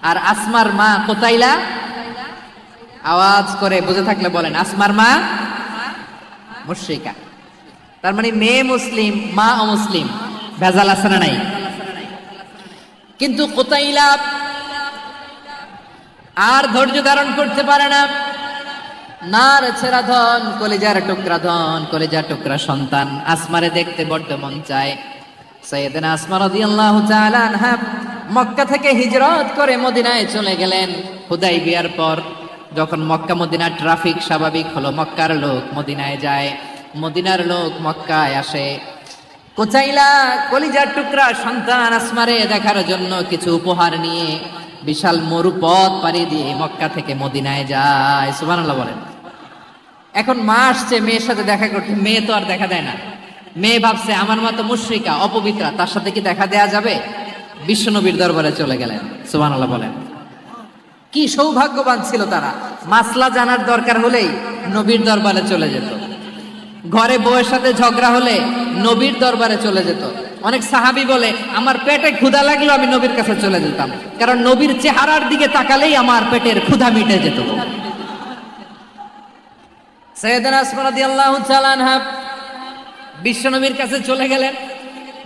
Speaker 4: আর আসমার মা কুতাইলা, আওয়াজ করে বুঝে থাকলে বলেন, আসমার মা মুশরিকা। তার মানে মেয়ে মুসলিম, মা অমুসলিম। ভেজাল আছে না নাই? কিন্তু কুতাইলা আর ধৈর্য ধারণ করতে পারে না। নার ছেড়া ধন, কলিজার টুকরা ধন, কলিজার টুকরা সন্তান আসমারে দেখতে বড্ড মন চায়। সাইয়েদনা আসমা রাদিয়াল্লাহু তাআলা আনহা মক্কা থেকে হিজরত করে মদিনায় চলে গেলেন হুদাইবিয়ার পর। যখন মক্কা মদিনার ট্রাফিক স্বাভাবিক হলো, মক্কার লোক মদিনায় যায়, মদিনার লোক মক্কায় আসে। কুতাইলা কলিজার টুকরা সন্তান আসমারে দেখার জন্য কিছু উপহার নিয়ে বিশাল মরুপথ পাড়ি দিয়ে মক্কা থেকে মদিনায় যায়। সুবহানাল্লাহ বলেন। এখন মা আসছে মেয়ের সাথে দেখা করতে, মেয়ে তো আর দেখা দেয় না। মেয়ে ভাবছে আমার মা তো মুশরিকা, অপবিত্রা, তার সাথে কি দেখা দেয়া যাবে? বিশ্বনবীর দরবারে চলে গেলেন। সুবহানাল্লাহ বলেন। কি সৌভাগ্যবান ছিল তারা, মাসলা জানার দরকার হলেই নবীর দরবারে চলে যেত। ঘরে বউয়ের সাথে ঝগড়া হলে নবীর দরবারে চলে যেত। অনেক সাহাবী বলে আমার পেটে ক্ষুধা লাগলো আমি নবীর কাছে চলে যেতাম, কারণ নবীর চেহারার দিকে তাকালেই আমার পেটের ক্ষুধা মিটে যেত। সাইয়েদনা আসমা রাদিয়াল্লাহু তাআলা আনহা বিশ্বনবীর কাছে চলে গেলেন,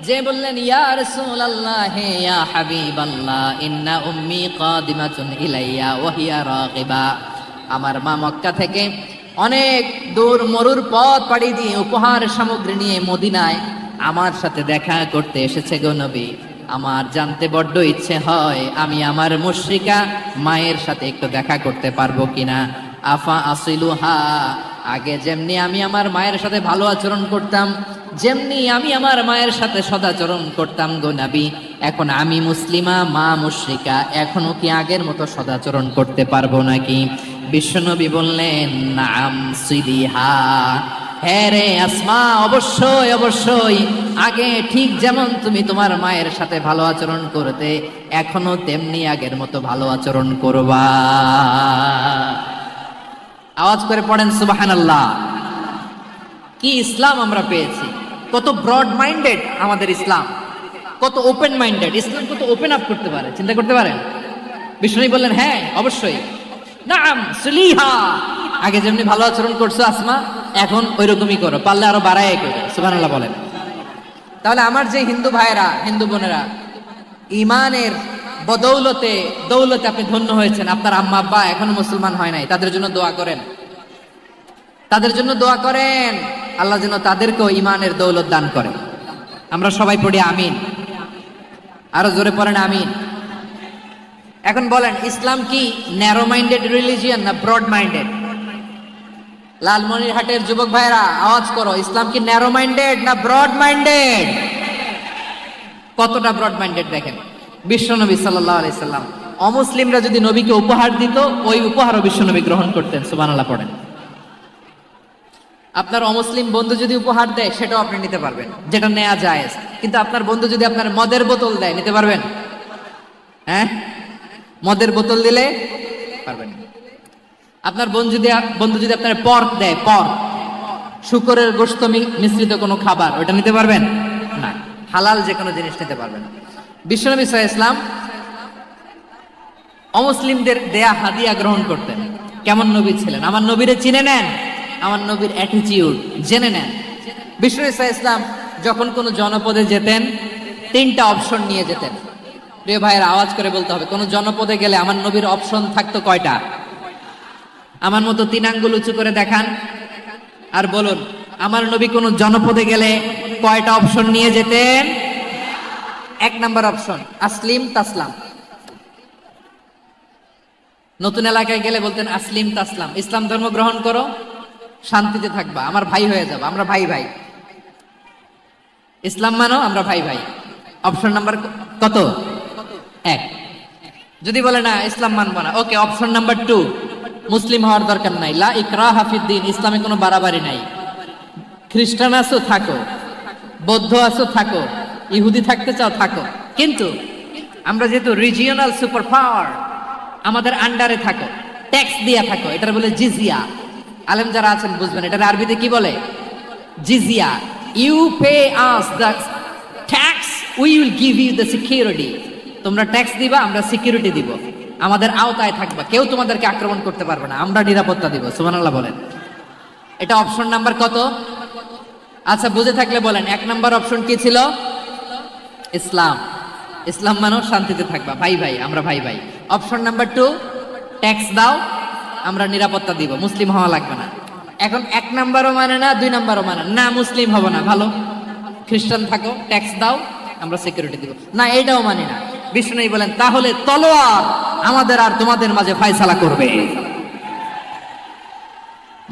Speaker 4: যে বললেন ইয়া রাসূলুল্লাহ ইয়া হাবিবাল্লাহ ইন্না উম্মি কাদিমাতুন ইলাইয়া ওয়া হিয়া রাগিবা। আমার মা মক্কা থেকে অনেক দূর মরুর পথ পাড়ি দিয়ে উপহার সামগ্রী নিয়ে মদিনায় আমার সাথে দেখা করতে এসেছে গো নবী। আমার জানতে বড্ড ইচ্ছে হয় আমি আমার মুশরিকা মায়ের সাথে একটু দেখা করতে পারবো কিনা। আফা আসিলুহা, আগে যেমনি আমি আমার মায়ের সাথে ভালো আচরণ করতাম, যেমনি আমি আমার মায়ের সাথে সদাচরণ করতাম গো নবী, এখন আমি মুসলিমা মা মুশরিকা, এখনো কি আগের মতো সদাচরণ করতে পারবো নাকি? বিশ্বনবী বললেন নাম সিদিহা, হ্যাঁ রে আসমা, অবশ্যই অবশ্যই, আগে ঠিক যেমন তুমি তোমার মায়ের সাথে ভালো আচরণ করতে, এখনো তেমনি আগের মতো ভালো আচরণ করবা। আওয়াজ করে পড়েন সুবহানাল্লাহ। কি ইসলাম আমরা পেয়েছি! কত ব্রড মাইন্ডেড আমাদের ইসলাম, কত ওপেন মাইন্ডেড ইসলাম, কত ওপেন আপ করতে পারে, চিন্তা করতে পারেন। বিষ্ণু বললেন হ্যাঁ অবশ্যই, নাম সুলিহা, আগে যেমনি ভালো আচরণ করছো আসমা, এখন ওই রকমই করো, পারলে আরো বাড়াই করো। সুবহানাল্লাহ বলেন। তাহলে আমার যে হিন্দু ভাইয়েরা, হিন্দু বোনেরা, ইমানের বদৌলতে দৌলতে আপনি ধন্য হয়েছেন, আপনার আম্মা আব্বা এখনো মুসলমান হয় নাই, তাদের জন্য দোয়া করেন, তাদের জন্য দোয়া করেন, আল্লাহ যেন তাদেরকেও ইমানের দৌলত দান করে। আমরা সবাই পড়ি আমিন, আরো জোরে পড়েন আমিন। এখন বলেন ইসলাম কি ন্যারো মাইন্ডেড রিলিজিয়ান না ব্রড মাইন্ডেড? লালমনিরহাটের যুবক ভাইরা আওয়াজ করো, ইসলাম কি ন্যারো মাইন্ডেড না ব্রড মাইন্ডেড? কতটা ব্রড মাইন্ডেড দেখেন। বিশ্বনবী সাল্লাল্লাহু আলাইহি সাল্লাম অমুসলিমরা যদি নবীকে উপহার দিত, ওই উপহারও বিশ্বনবী গ্রহণ করতেন। সুবহানাল্লাহ পড়েন। আপনার অমুসলিম বন্ধু যদি উপহার দেয়, সেটাও আপনি নিতে পারবেন, যেটা নেওয়া যায়। কিন্তু আপনার বন্ধু যদি আপনার মদের বোতল দেয়, নিতে পারবেন? হ্যাঁ, মদের বোতল দিলে পারবেন। আপনার বন্ধু যদি আপনার পর্ক দেয়, পর্ক, শুকরের গোশত মিশ্রিত কোনো খাবার, ওটা নিতে পারবেন না। হালাল যে কোনো জিনিস নিতে পারবেন। বিশ্বনবী সাল্লাল্লাহু আলাইহি ওয়াসাল্লাম অমুসলিমদের দেয়া হাদিয়া গ্রহণ করতেন। কেমন নবী ছিলেন? আমার নবীরে চিনে নেন, আমার নবীর অ্যাটিটিউড জেনে নেন। বিশ্বনবী সাল্লাল্লাহু আলাইহি ওয়াসাল্লাম যখন কোনো জনপদে যেতেন, 3টা অপশন নিয়ে যেতেন। প্রিয় ভাইয়েরা, আওয়াজ করে বলতে হবে, কোন জনপদে গেলে আমার নবীর অপশন থাকতো কয়টা? আমার মতো 3 আঙ্গুল উঁচু করে দেখান আর বলুন, আমার নবী কোন জনপদে গেলে কয়টা অপশন নিয়ে যেতেন? 1 নাম্বার অপশন আসলিম তাসলাম। নতুন এলাকায় গেলে বলতেন আসলিম তাসলাম, ইসলাম ধর্ম গ্রহণ করো, শান্তিতে থাকবা, আমার ভাই হয়ে যাবে, আমরা ভাই ভাই। ইসলাম মানো, আমরা ভাই ভাই। অপশন নাম্বার কত? 1। যদি বলে না ইসলাম মানবো না, ওকে, অপশন নাম্বার 2, মুসলিম হওয়ার দরকার নাই, লা ইকরাহা ফিদ্দিন, ইসলামে কোনো বাড়াবাড়ি নাই। খ্রিস্টান আছো থাকো, বৌদ্ধ আছো থাকো, ইহুদি থাকতে চাও থাকো, কিন্তু আমরা যেহেতু রিজিওনাল সুপার পাওয়ার, আমাদের আন্ডারে থাকো, ট্যাক্স দিয়া থাকো, এটার বলে জিজিয়া। আলেম যারা আছেন বুঝবেন, এটার আরবিতে কি বলে? জিজিয়া। You pay us the tax, we will give you the security. তোমরা ট্যাক্স দিবা, আমরা সিকিউরিটি দিব, আমাদের আওতায় থাকবা, কেউ তোমাদেরকে আক্রমণ করতে পারবে না, আমরা নিরাপত্তা দিব। সুবহানাল্লাহ বলেন। এটা অপশন নাম্বার কত? আচ্ছা, বুঝে থাকলে বলেন, 1 নাম্বার অপশন কি ছিল? ইসলাম। ইসলাম মানো, শান্তিতে থাকবা, ভাই ভাই, আমরা ভাই ভাই। অপশন নাম্বার 2, ট্যাক্স দাও, আমরা নিরাপত্তা দিব, মুসলিম হওয়া লাগবে না। এখন 1 নাম্বারও মানে না, 2 নাম্বারও মানে না, মুসলিম হবো না, ভালো, খ্রিস্টান থাকো, ট্যাক্স দাও, আমরা সিকিউরিটি দিব না, এইটাও মানি না। বিষ্ণু বলেন, তাহলে তলোয়ার আমাদের আর তোমাদের মাঝে ফয়সালা করবে।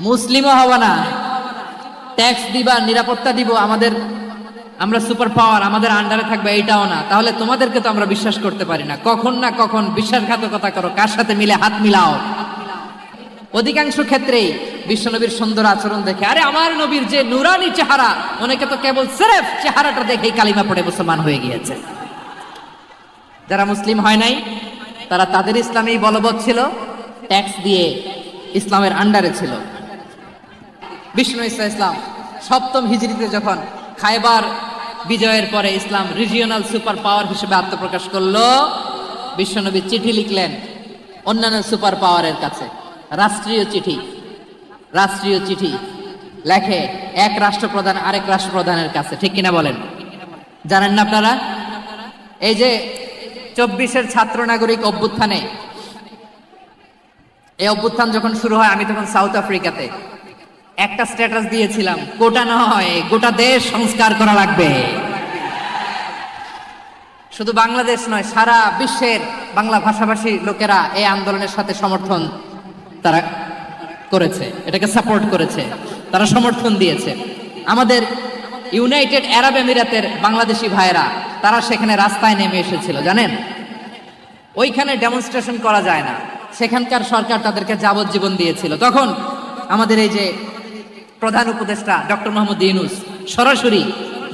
Speaker 4: মুসলিমও হবে না, ট্যাক্স দিবা, নিরাপত্তা দিব, আমরা সুপার পাওয়ার, আমাদের আন্ডারে থাকবে, এইটাও না। তাহলে তোমাদেরকে তো আমরা বিশ্বাস করতে পারি না, কখন না কখন বিশ্বাসঘাতকতা করো, কার সাথে মিলে হাত মিলাও। অধিকাংশ ক্ষেত্রেই বিশ্বনবীর সুন্দর আচরণ দেখে, আরে আমার নবীর যে নুরানি চেহারা, অনেকে তো কেবল সিরেফ চেহারাটা দেখেই কালিমা পড়ে মুসলমান হয়ে গিয়েছে। যারা মুসলিম হয় নাই, তারা তাদের ইসলামেই বলবৎ ছিল, ট্যাক্স দিয়ে ইসলামের আন্ডারে ছিল। বিষ্ণু ইসলাম 7ম হিজরিতে যখন খায়বার বিজয়ের পরে ইসলাম রিজিওনাল সুপার পাওয়ার হিসেবে আত্মপ্রকাশ করলো, বিশ্বনবী চিঠি লিখলেন অন্যান্য সুপার পাওয়ারের কাছে, রাষ্ট্রীয় চিঠি লেখে এক রাষ্ট্রপ্রধান আরেক রাষ্ট্রপ্রধানের কাছে। ঠিক কিনা বলেন? জানেন না আপনারা? এই যে 24-এর ছাত্র নাগরিক অভ্যুত্থানে, এই অভ্যুত্থান যখন শুরু হয়, আমি তখন সাউথ আফ্রিকাতে, একটা স্ট্যাটাস দিয়েছিলাম, গোটা নয় গোটা দেশ সংস্কার করা লাগবে। শুধু বাংলাদেশ নয়, সারা বিশ্বের বাংলা ভাষাভাষী লোকেরা এই আন্দোলনের সাথে সমর্থন তারা করেছে, এটাকে সাপোর্ট করেছে, তারা সমর্থন দিয়েছে। আমাদের ইউনাইটেড আরব আমিরাতের বাংলাদেশি ভাইয়েরা, তারা সেখানে রাস্তায় নেমে এসেছিল, জানেন? ওইখানে ডেমনস্ট্রেশন করা যায় না, সেখানকার সরকার তাদেরকে যাবজ্জীবন দিয়েছিল। তখন আমাদের এই যে প্রধান উপদেষ্টা ডক্টর মোহাম্মদ ইউনূস সরাসরি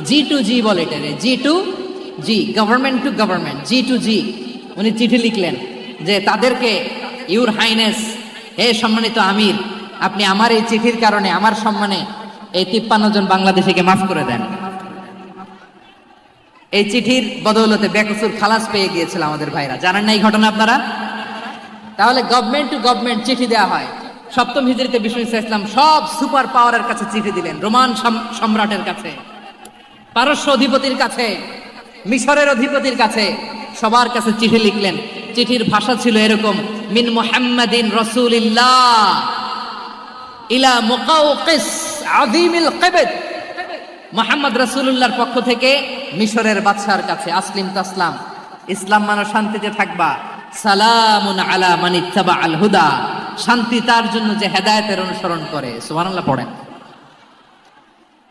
Speaker 4: G2G বলে, এটা G2G, government to government, G2G, উনি চিঠি লিখলেন যে তাদেরকে, ইউর হাইনেস, হে সম্মানিত আমির, আপনি আমার এই চিঠির কারণে আমার সম্মানে এই 53 জন বাংলাদেশিকে মাফ করে দেন। এই চিঠির বদৌলতে বেকসুর খালাস পেয়ে গিয়েছিল আমাদের ভাইরা। জানেন না এই ঘটনা আপনারা? তাহলে গভর্নমেন্ট টু গভর্নমেন্ট চিঠি দেওয়া হয়। 7ম হিজরিতে বিষ্ণু ইসলাম সব সুপার পাওয়ারের কাছে চিঠি দিলেন, রোমান সম্রাটের কাছে, পারস্য অধিপতির কাছে, মিশরের অধিপতির কাছে, সবার কাছে চিঠি লিখলেন। চিঠির ভাষা ছিল এরকম, মিন মুহাম্মাদিন রাসূলিল্লাহ ইলা মুকাওকিস আযীমিল কিবত, মুহাম্মদ রাসূলুল্লাহর পক্ষ থেকে মিশরের বাদশার কাছে, আসলিম তাসলাম, ইসলাম মানো, শান্তিতে থাকবা, সালামুন আলা মান ইত্তাবা আল হুদা, শান্তি তার জন্য যে হেদায়েতের অনুসরণ করে। সুবহানাল্লাহ পড়েন।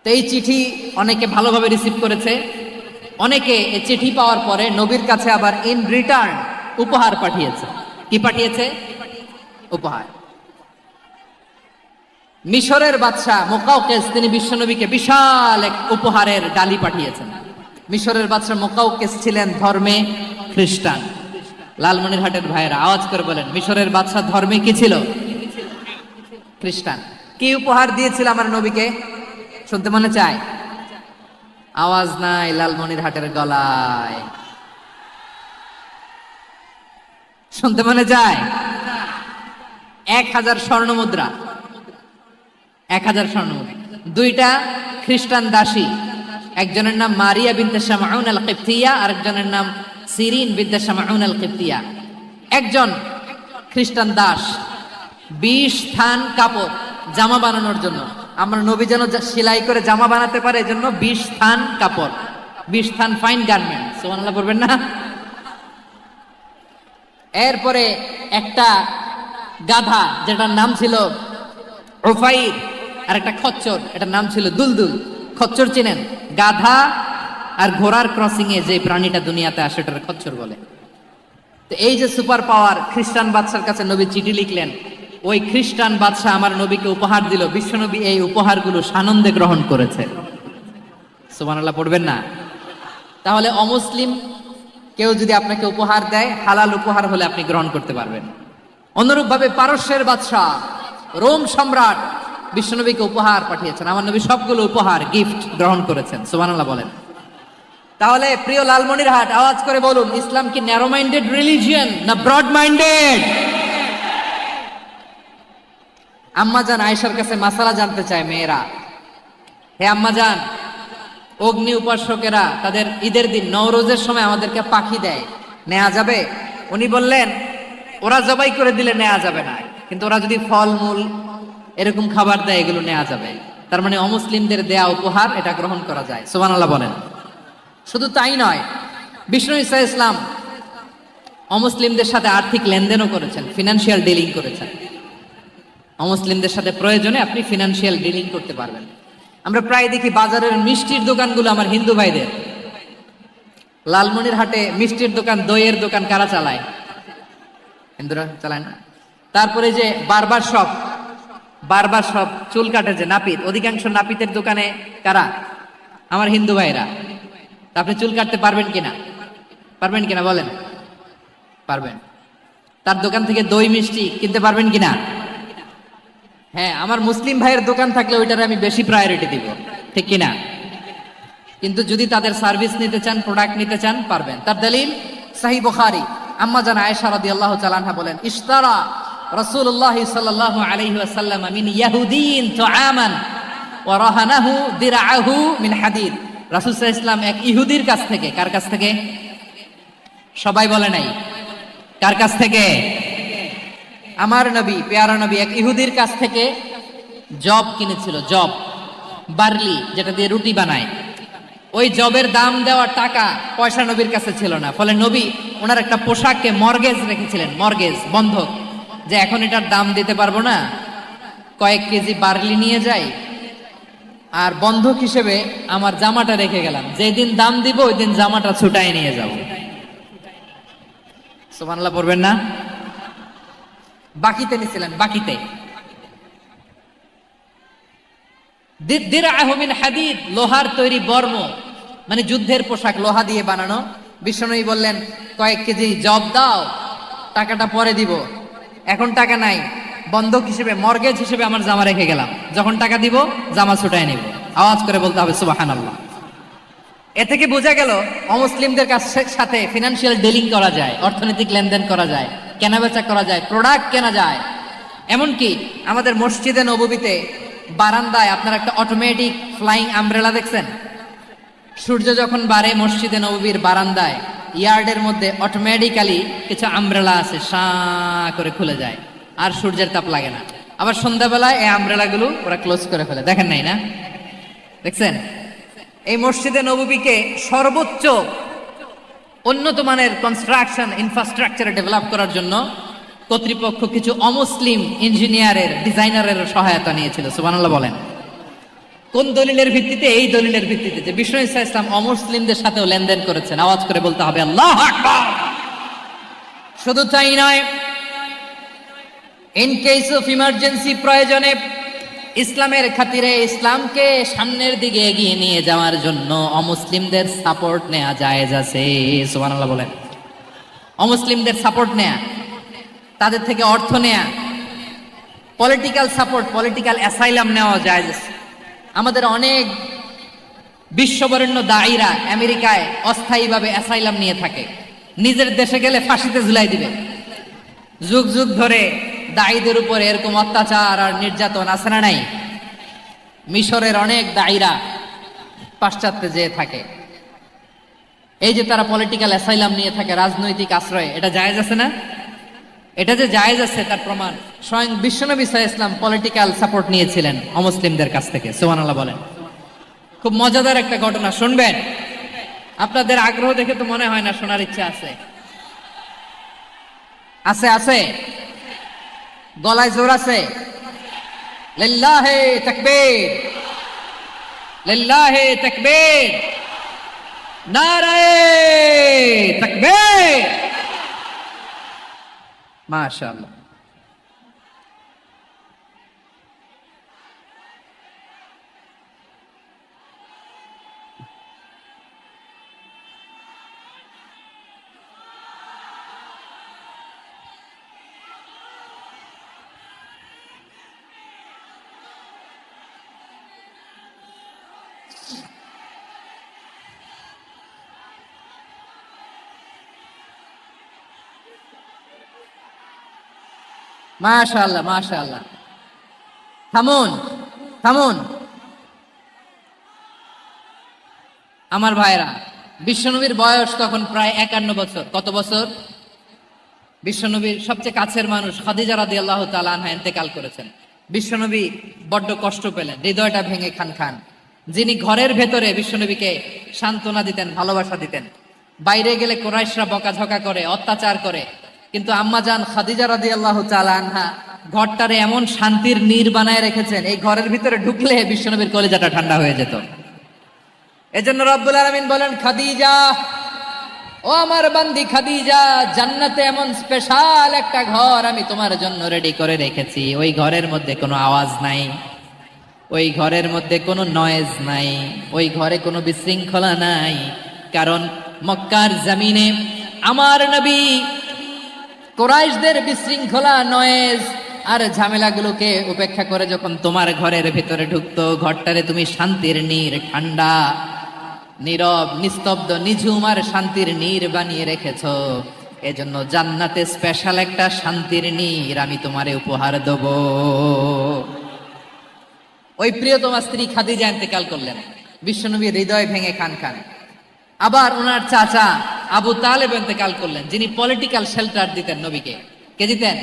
Speaker 4: তো এই চিঠি অনেকে ভালোভাবে রিসিভ করেছে, অনেকে এই চিঠি পাওয়ার পরে নবীর কাছে আবার ইন রিটার্ন উপহার পাঠিয়েছে। কি পাঠিয়েছে? উপহার। মিশরের বাদশাহ মুকাউকেস তিনি বিশ্বনবীকে বিশাল এক উপহারের ডালি পাঠিয়েছেন। মিশরের বাদশাহ মুকাউকেস ছিলেন ধর্মে খ্রিস্টান। লালমনিরহাটের ভাইয়েরা আওয়াজ করে বলেন, মিশরের বাদশাহ ধর্মে কি ছিল? খ্রিস্টান। কি উপহার দিয়েছিল আমার নবীকে? শুনতে মনে চায়? আওয়াজ নাই লালমনিরহাটের গলায়। শুনতে মনে চায়? 1000 স্বর্ণ মুদ্রা। 1000 স্বর্ণ মুদ্রা। 2টা খ্রিস্টান দাসী, একজনের নাম মারিয়া বিনতে শামাউন আল কিবতিয়া, আরেকজনের নাম সিরিন বিনতে শামাউন আল কিবতিয়া। একজন খ্রিস্টান দাস 20 থান কাপড় জামা বানানোর জন্য, আমরা নবী যেন সেলাই করে জামা বানাতে পারে এজন্য 20 থান কাপড়, 20 থান ফাইন গার্মেন্ট। সুবহানাল্লাহ বলবেন না? এরপরে একটা গাধা যেটার নাম ছিল উফাইর, আর একটা খচ্চর এটার নাম ছিল দুলদুল। খচ্চর চিনেন? গাধা আর ঘোড়ার ক্রসিং এ যে প্রাণীটা দুনিয়াতে আসে ওটার খচ্চর বলে। তো এই যে সুপার পাওয়ার খ্রিস্টান বাদশার কাছে নবী চিঠি লিখলেন, ওই খ্রিস্টান বাদশাহ আমার নবীকে উপহার দিল। বিশ্বনবী এই উপহারগুলো সানন্দে গ্রহণ করেছে। সুবহানাল্লাহ পড়বেন না? তাহলে অমুসলিম কেউ যদি আপনাকে উপহার দেয়, হালাল উপহার হলে আপনি গ্রহণ করতে পারবেন। অনুরূপভাবে পারস্যের বাদশাহ রোম সম্রাট বিশ্বনবীকে উপহার পাঠিয়েছেন। আমার নবী সবগুলো উপহার গিফট গ্রহণ করেছেন। সুবহানাল্লাহ বলেন। তাহলে প্রিয় লালমনিরহাট আওয়াজ করে বলুন, ইসলাম কি ন্যারো মাইন্ডেড রিলিজিয়ন না ব্রড মাইন্ডেড? আম্মাজান আয়েশার কাছে মাসালা জানতে চায় মেয়েরা, হে আম্মাজান, অগ্নি উপাসকেরা তাদের ঈদের দিন নওরোজের সময় আমাদেরকে পাখি দেয়, নেওয়া যাবে? উনি বললেন, ওরা জবাই করে দিলে নেওয়া যাবে না, কিন্তু ওরা যদি ফলমূল এরকম খাবার দেয় এগুলো নেওয়া যাবে। তার মানে অমুসলিমদের দেয়া উপহার এটা গ্রহণ করা যায়। সুবহানাল্লাহ বলেন। শুধু তাই নয়, বিষ্ণু ঈসা ইসলাম অমুসলিমদের সাথে আর্থিক লেনদেনও করেছেন, ফিনান্সিয়াল ডিলিং করেছেন। অমুসলিমদের সাথে প্রয়োজনে আপনি ফিনান্সিয়াল ডিলিং করতে পারবেন। আমরা প্রায় দেখি বাজারের মিষ্টির দোকানগুলো আমার হিন্দু ভাইদের। লালমনিরহাটে মিষ্টির দোকান, দইয়ের দোকান কারা চালায়? হিন্দুরা চালায় না? তারপরে যে বারবার শপ চুল কাটে যে নাপিত, অধিকাংশ নাপিতের দোকানে কারা? আমার হিন্দু ভাইরা। আপনি চুল কাটতে পারবেন কিনা? পারবেন কিনা বলেন? পারবেন। তার দোকান থেকে দই মিষ্টি কিনতে পারবেন কিনা? হ্যাঁ, আমার মুসলিম ভাইয়ের দোকান থাকলে ওইটারে আমি বেশি প্রায়োরিটি দিব, ঠিক কিনা? কিন্তু যদি তাদের সার্ভিস নিতে চান, প্রোডাক্ট নিতে চান, পারবেন। তার দলিল সহিহ বুখারী, আম্মা জান আয়েশা রাদিয়াল্লাহু তাআলা আনহা বলেন, ইশতারা রাসূলুল্লাহ সাল্লাল্লাহু আলাইহি ওয়াসাল্লাম মিন ইয়াহুদিয়িন তুআমান ওয়া রাহানাহু দিরআহু মিন হাদিদ। রাসূল সাল্লাল্লাহু আলাইহি ওয়াসাল্লাম এক ইহুদির কাছ থেকে, কার কাছ থেকে? সবাই বলে নাই কার কাছ থেকে? আমার নবী, পেয়ারা নবী এক ইহুদির কাছ থেকে জব কিনেছিল। জব, বার্লি, যেটা দিয়ে রুটি বানায়। ওই জবের দাম দেওয়ার টাকা পয়সা নবীর কাছে ছিল না। ফলে নবী ওনার একটা পোশাককে মর্গেজ রেখেছিলেন, মর্গেজ, বন্ধক, যে এখন এটার দাম দিতে পারবো না, কয়েক কেজি বার্লি নিয়ে যাই আর বন্ধক হিসেবে আমার জামাটা রেখে গেলাম, যেদিন দাম দিব ওই দিন জামাটা ছুটাই নিয়ে যাব। সুবহানাল্লাহ পড়বেন না? বাকিতে নিছিলেন, বাকিতে। দিরআহু মিন হাদিদ, লোহার তৈরি বর্ম, মানে যুদ্ধের পোশাক, লোহা দিয়ে বানানো। বিশ্বনবী বললেন, কয়েক কেজি জব দাও, টাকাটা পরে দিব, এখন টাকা নাই, বন্ধক হিসেবে, মর্গেজ হিসেবে আমার জামা রেখে গেলাম, যখন টাকা দিব জামা ছুটায় নিব। আওয়াজ করে বলতে হবে সুবহানাল্লাহ। এ থেকে বোঝা গেল অমুসলিমদের সাথে ফিনান্সিয়াল ডিলিং করা যায়, অর্থনৈতিক লেনদেন করা যায়, কেনাবেচা করা যায়, প্রোডাক্ট কেনা যায়। এমনকি আমাদের মসজিদে নববীতে বারান্দায় আপনারা একটা অটোমেটিক ফ্লাইং আমব্রেলা দেখছেন? সূর্য যখন বাড়ে মসজিদে নববীর বারান্দায় ইয়ার্ডের মধ্যে অটোমেটিক্যালি কিছু আমব্রেলা আছে, শাঁ করে খুলে যায়, আর সূর্যের তাপ লাগে না। আবার সন্ধ্যাবেলায় এই আমব্রেলাগুলো ওরা ক্লোজ করে ফেলে, দেখেন নাই না? দেখছেন? এই মসজিদে নববীকে সর্বোচ্চ উন্নত মানের কনস্ট্রাকশন ইনফ্রাস্ট্রাকচারে ডেভেলপ করার জন্য কর্তৃপক্ষ কিছু অমুসলিম ইঞ্জিনিয়ারের ডিজাইনারের সহায়তা নিয়েছিল। সুবহানাল্লাহ বলেন। কোন দলিলের ভিত্তিতে? এই দলিলের ভিত্তিতে যে বিষ্ণু ঈসা ইসলাম অমুসলিমদের সাথেও লেনদেন করেছেন। আওয়াজ করে বলতে হবে আল্লাহু আকবার। শুধু তাই নয়, ইন কেস অফ ইমার্জেন্সি, প্রয়োজনে ইসলামের খাতিরে ইসলামকে সামনের দিকে এগিয়ে নিয়ে যাওয়ার জন্য অমুসলিমদের সাপোর্ট নেওয়া জায়েজ আছে। সুবহানাল্লাহ বলেন। অমুসলিমদের সাপোর্ট নেয়া, তাদের থেকে অর্থ নেয়া, পলিটিক্যাল সাপোর্ট, পলিটিক্যাল অ্যাসাইলাম নেওয়া জায়েজ আছে। আমাদের অনেক বিশ্ববরেণ্য দায়ীরা আমেরিকায় অস্থায়ীভাবে অ্যাসাইলাম নিয়ে থাকে, নিজের দেশে গেলে ফাঁসিতে ঝুলাই দিবে। যুগ যুগ ধরে দায়ীদের উপর এরকম অত্যাচার আর নির্যাতন আছে না নাই? মিশরের অনেক দায়ীরা পাশ্চাত্যে যেয়ে থাকে। এই যে তারা পলিটিক্যাল অ্যাসাইলাম নিয়ে থাকে, রাজনৈতিক আশ্রয়, এটা জায়েজ আছে না? এটা যে জায়েজ আছে তার প্রমাণ স্বয়ং বিশ্বনবী সাল্লাল্লাহু আলাইহি ওয়াসাল্লাম পলিটিক্যাল সাপোর্ট নিয়েছিলেন অমুসলিমদের কাছ থেকে। সুবহানাল্লাহ বলেন। খুব মজাদার একটা ঘটনা, শুনবেন। আপনাদের আগ্রহ দেখে তো মনে হয় না শোনার ইচ্ছা আছে। আছে আছে, গলায় জোর আছে। লিল্লাহে তাকবীর, লিল্লাহে তাকবীর, নারায়ে তাকবীর। মাশাআল্লাহ। মাশাআল্লাহ মাশাআল্লাহ। থামুন থামুন আমার ভাইরা। বিশ্বনবীর বয়স তখন প্রায় 51 বছর। কত বছর? বিশ্বনবীর সবচেয়ে কাছের মানুষ খাদিজা রাদিয়াল্লাহু তাআলা আনহা ইন্তেকাল করেছেন। বিশ্বনবী বড্ড কষ্ট পেলেন, হৃদয়টা ভেঙে খান খান। যিনি ঘরের ভেতরে বিশ্বনবীকে সান্ত্বনা দিতেন, ভালোবাসা দিতেন, বাইরে গেলে কুরাইশরা বকাঝকা করে, অত্যাচার করে, কিন্তু আম্মাজান খাদিজা রাদিয়াল্লাহু তাআলা আনহা ঘরটারে এমন শান্তির নীড় বানায় রেখেছেন, এই ঘরের ভিতরে ঢুকলে বিশ্বনবীর কলিজাটা ঠান্ডা হয়ে যেত। এজন্য রব্বুল আলামিন বলেন, খাদিজা, ও আমার বান্দি খাদিজা, জান্নাতে এমন স্পেশাল একটা ঘর আমি তোমার জন্য রেডি করে রেখেছি। ওই ঘরের মধ্যে কোনো আওয়াজ নাই, ওই ঘরের মধ্যে কোনো নয়েজ নাই, ওই ঘরে কোনো বিশৃঙ্খলা নাই। কারণ মক্কার জমিনে আমার নবী কুরাইশদের বিশৃঙ্খলা, নয়েজ আর ঝামেলাগুলোকে উপেক্ষা করে যখন তোমার ঘরের ভিতরে ঢুকতো, ঘরটারে তুমি শান্তির নীড়, ঠান্ডা, নীরব, নিস্তব্ধ, নিঝুম আর শান্তির নীড় বানিয়ে রেখেছ। এজন্য জান্নাতে স্পেশাল একটা শান্তির নীড় আমি তোমারে উপহার দেব। ওই প্রিয়তমা স্ত্রী খাদিজা ইন্তেকাল করলেন, বিশ্বনবীর হৃদয় ভেঙে খান খান। আবার ওনার চাচা আবু তালেব ইন্তেকাল করলেন, যিনি পলিটিক্যাল শেল্টার দিতেন নবীকে। কে দিতেন?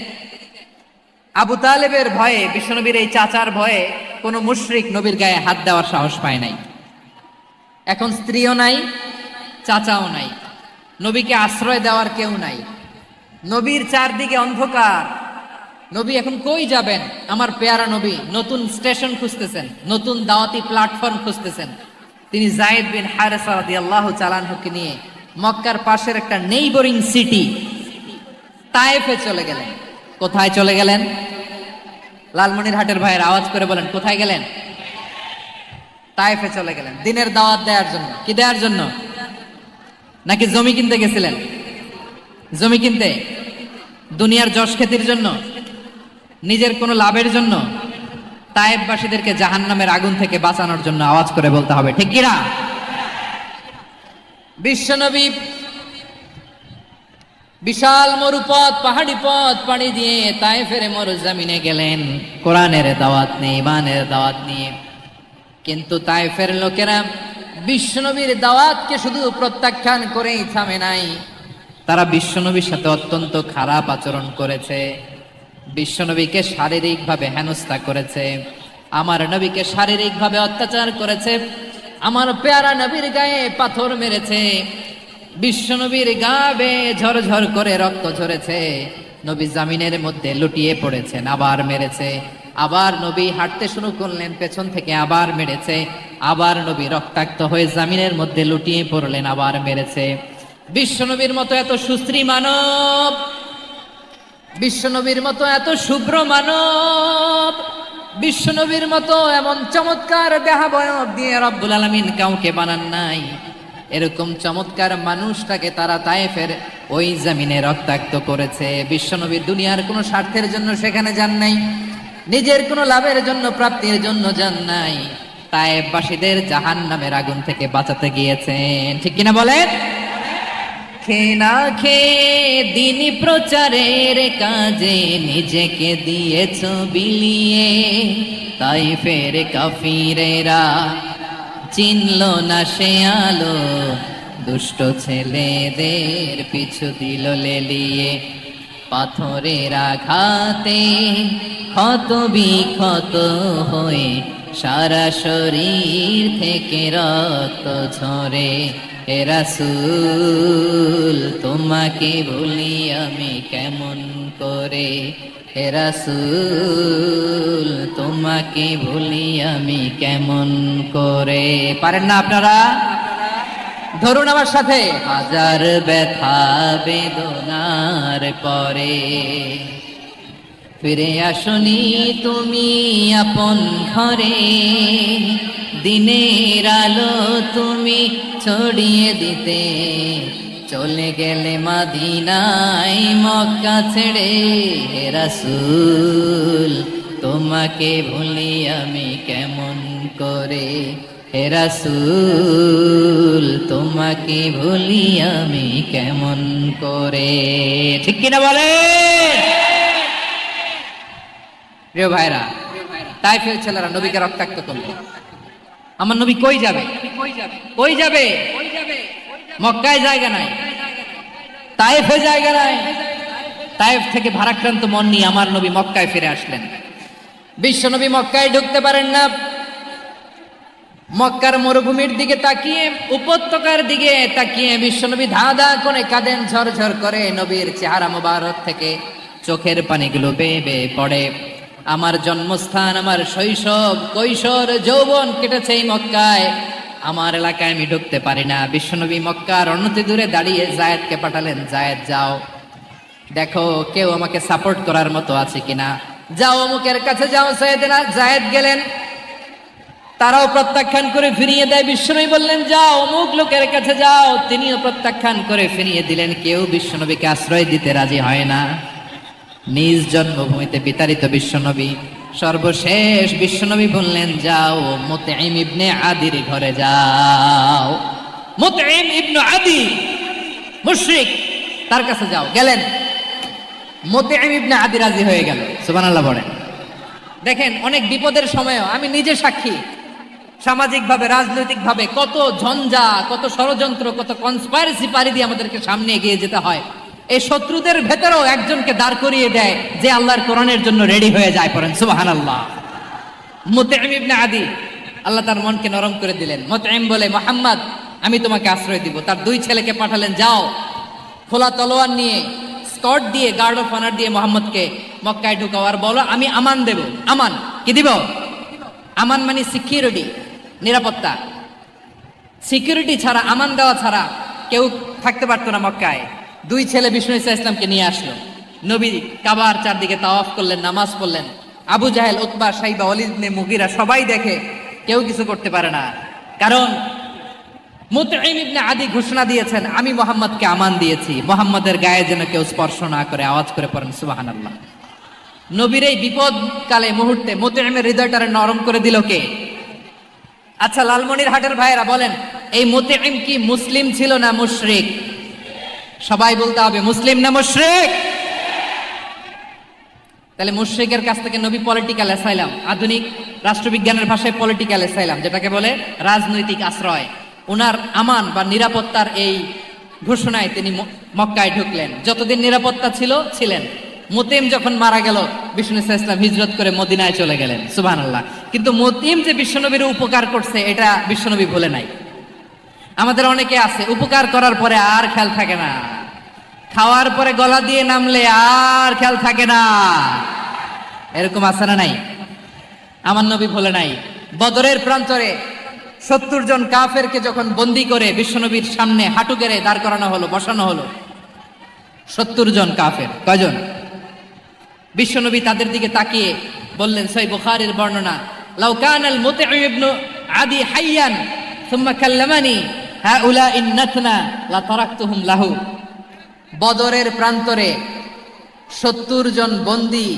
Speaker 4: আবু তালেবের ভয়ে, বিশ্বনবীর এই চাচার ভয়ে কোনো মুশরিক নবীর গায়ে হাত দেওয়ার সাহস পায় নাই। এখন স্ত্রীও নাই, চাচাও নাই, নবীকে আশ্রয় দেওয়ার কেউ নাই। নবীর চারদিকে অন্ধকার। নবী এখন কই যাবেন? আমার পেয়ারা নবী নতুন স্টেশন খুঁজতেছেন, নতুন দাওয়াতি প্ল্যাটফর্ম খুঁজতেছেন। তিনি যায়েদ বিন হারেসা রাদিয়াল্লাহু তাআলা আনহুকে নিয়ে মক্কার পাশের একটা নেইবরিং সিটি তায়েফে চলে গেলেন। কোথায় চলে গেলেন? লালমনিরহাটের ভাইয়ের আওয়াজ করে বলেন, কোথায় গেলেন? তায়েফে চলে গেলেন দিনের দাওয়াত দেওয়ার জন্য। কি দেওয়ার জন্য? নাকি জমি কিনতে গেছিলেন? জমি কিনতে, দুনিয়ার যশ খ্যাতির জন্য, নিজের কোনো লাভের জন্য? তায়েফবাসীদেরকে জাহান্নামের আগুন থেকে বাঁচানোর জন্য। আওয়াজ করে বলতে হবে ঠিক কিনা? বিশ্বনবী বিশাল মরুপথ, পাহাড়ি পথ পাড়ি দিয়ে তায়েফের মরুজমিনে গেলেন কোরআনের দাওয়াত নিয়ে, ইমানের দাওয়াত নিয়ে। কিন্তু তায়েফের লোকেরা বিশ্বনবীর দাওয়াতকে শুধু প্রত্যাখ্যান করেই থামে নাই, তারা বিশ্বনবীর সাথে অত্যন্ত খারাপ আচরণ করেছে। বিশ্বনবীকে শারীরিকভাবে হেনস্থা করেছে, আমার নবীকে শারীরিকভাবে অত্যাচার করেছে, আমার পেয়ারা নবীর গায়ে পাথর মেরেছে, বিশ্বনবীর গা বেয়ে ঝরঝর করে রক্ত ঝরেছে, নবী জামিনের মধ্যে লুটিয়ে পড়েছেন, আবার মেরেছে। আবার নবী হাঁটতে শুরু করলেন, পেছন থেকে আবার মেরেছে। আবার নবী রক্তাক্ত হয়ে জামিনের মধ্যে লুটিয়ে পড়লেন, আবার মেরেছে। বিশ্বনবীর মতো এত সুশ্রী মানব, বিশ্বনবীর মতো এত শুভ্র মানব, বিশ্বনবীর মতো এমন চমৎকার দেহাবয়ব দিয়ে রব্বুল আলামিন কাউকে বানান নাই। এরকম চমৎকার মানুষটাকে তারা তায়েফের ওই জমিনে রক্তাক্ত করেছে। বিশ্বনবী দুনিয়ার কোনো স্বার্থের জন্য সেখানে যান নাই, নিজের কোনো লাভের জন্য, প্রাপ্তির জন্য যান নাই। তায়েফবাসীদের জাহান্নামের আগুন থেকে বাঁচাতে গিয়েছেন, ঠিক কিনা বলেন? খেয়ে না খেয়ে দিনী প্রচারের কাজে নিজেকে দিয়েছ বিলিয়ে। তায়েফের কাফিরেরা চিনল না সে আলো, দুষ্ট ছেলেদের পিছু দিল লেলিয়ে। পাথরের আঘাতে ক্ষত বিক্ষত হয়ে সারা শরীর থেকে রক্ত ঝরে। হে রাসূল তোমাকে ভুলি আমি কেমন করে, হে রাসূল তোমাকে ভুলি আমি কেমন করে। পারেন না আপনারা? ধরুন আমার সাথে। হাজার ব্যথা বেদনার পরে ফিরে আসনি তুমি আপন ঘরে। দিনের আলো তুমি ছড়িয়ে দিতে চলে গেলে মদিনায় মক্কা ছেড়ে। হে রাসূল তোমাকে ভুলি আমি কেমন করে, হে রাসূল তোমাকে ভুলি আমি কেমন করে। ঠিক কিনা বলে? প্রিয় ভাইরা, তায়েফের ছেলেরা নবীকে রক্তাক্ত করলো। আমার নবী কই যাবে? কই যাবে? মক্কায় জায়গা নাই, তায়েফে জায়গা নাই। তায়েফ থেকে ভারাক্রান্ত মন নিয়ে আমার নবী মক্কায় ফিরে আসলেন। বিশ্ব নবী মক্কায় ঢুকতে পারেন না। মক্কার মরুভূমির দিকে তাকিয়ে, উপত্যকার দিকে তাকিয়ে বিশ্বনবী ধা ধা করে কাঁদেন, ঝরঝর করে। নবীর চেহারা মোবারক থেকে চোখের পানিগুলো বেয়ে বেয়ে পড়ে। আমার জন্মস্থান, আমার শৈশব, কৈশোর, যৌবন কেটেছে এই মক্কায়। আমার এলাকায় আমি ঢুকতে পারি না। বিশ্বনবী মক্কার অনতি দূরে দাঁড়িয়ে জায়েদকে পাঠালেন, জায়েদ যাও দেখো কেউ আমাকে সাপোর্ট করার মতো আছে কিনা, যাও অমুকের কাছে যাও। জায়েদ গেলেন, তারাও প্রত্যাখ্যান করে ফিরিয়ে দেয়। বিশ্বনবী বললেন যাও অমুক লোকের কাছে যাও, তিনিও প্রত্যাখ্যান করে ফিরিয়ে দিলেন। কেউ বিশ্বনবীকে আশ্রয় দিতে রাজি হয় না। নিজ জন্মভূমিতে বিতাড়িত বিশ্বনবী, সর্বশেষ বিশ্বনবী বললেন যাও মুতঈম ইবনে আদির ঘরে যাও। মুতঈম ইবনে আদি মুশরিক, তার কাছে যাও। গেলেন, মুতঈম ইবনে আদি রাজি হয়ে গেল। সুবহানাল্লাহ বলেন। দেখেন, অনেক বিপদের সময়ও আমি নিজে সাক্ষী, সামাজিকভাবে, রাজনৈতিকভাবে কত ঝঞ্ঝা, কত ষড়যন্ত্র, কত কনস্পাইরেসি পাড়ি দিয়ে আমাদেরকে সামনে এগিয়ে যেতে হয়। এই শত্রুদের ভেতরেও একজনকে দাঁড় করিয়ে দেয় যে আল্লাহর কোরআনের জন্য রেডি হয়ে যায়। পড়েন সুবহানাল্লাহ। মুতঈম ইবনে আদি, আল্লাহ তার মনকে নরম করে দিলেন। মুতঈম বলে, মুহাম্মদ আমি তোমাকে আশ্রয় দিব। তার দুই ছেলেকে পাঠালেন, যাও খোলা তলোয়ার নিয়ে, স্কট দিয়ে, গার্ড অফ অনার দিয়ে মুহাম্মদকে মক্কায় ঢুকাও, আর বলো আমি আমান দেব। আমান কি দিব? আমান মানে সিকিউরিটি, নিরাপত্তা। সিকিউরিটি ছাড়া, আমান দেওয়া ছাড়া কেউ থাকতে পারতো না মক্কায়। দুই ছেলে বিষ্ণু ইসা ইসলামকে নিয়ে আসলো। নবী কাবার চারদিকে তাওয়াফ করলেন, নামাজ পড়লেন। আবু জাহেল, উতবা, সাইবা, ওয়ালিদ ইবনে মুগীরা সবাই দেখে, কেউ কিছু করতে পারে না। কারণ মুতঈম ইবনে আদি ঘোষণা দিয়েছেন আমি মুহাম্মদকে আমান দিয়েছি, মুহাম্মদের গায়ে যেন কেউ স্পর্শ না করে। আওয়াজ করে পড়েন সুবহানাল্লাহ। নবীর এই বিপদকালে মুহূর্তে মুতঈমের হৃদয়টারে নরম করে দিল কে? আচ্ছা লালমনির হাটের ভাইয়েরা বলেন, এই মুতঈম কি মুসলিম ছিল না মুশরিক? সবাই বলতে হবে মুসলিম না মুশরিক? তাহলে মুশরিকের কাছ থেকে নবী পলিটিক্যাল অ্যাসাইলাম, আধুনিক রাষ্ট্রবিজ্ঞানের ভাষায় পলিটিক্যাল অ্যাসাইলাম যেটাকে বলে, রাজনৈতিক আশ্রয়, ওনার আমান বা নিরাপত্তার এই ঘোষণায় তিনি মক্কায় ঢুকলেন। যতদিন নিরাপত্তা ছিল ছিলেন। মুতঈম যখন মারা গেল, বিষ্ণু ইসলাম হিজরত করে মদিনায় চলে গেলেন। সুবহানাল্লাহ। কিন্তু মুতঈম যে বিশ্বনবীর উপকার করছে এটা বিশ্বনবী ভুলে নাই। আমাদের অনেকে আছে উপকার করার পরে আর খেয়াল থাকে না, খাওয়ার পরে গলা দিয়ে নামলে আর খেয়াল থাকে না, এরকম আছে না নাই? আমার নবী বলে নাই, বদরের প্রান্তরে 70 জন কাফেরকে যখন বন্দী করে বিশ্বনবীর সামনে হাঁটু গেড়ে দাঁড় করানো হলো, বসানো হলো, 70 জন কাফের, কয়জন? বিশ্বনবী তাদের দিকে তাকিয়ে বললেন, সহিহ বুখারীর বর্ণনা, লাউ কানাল মুতঈম ইবনে আদি হাইয়ান সুম্মা কাল্লামানি হাউলাইন নাতনা লা তারাকতুহুম লাহু। বদরের প্রান্তরে 70 জন বন্দী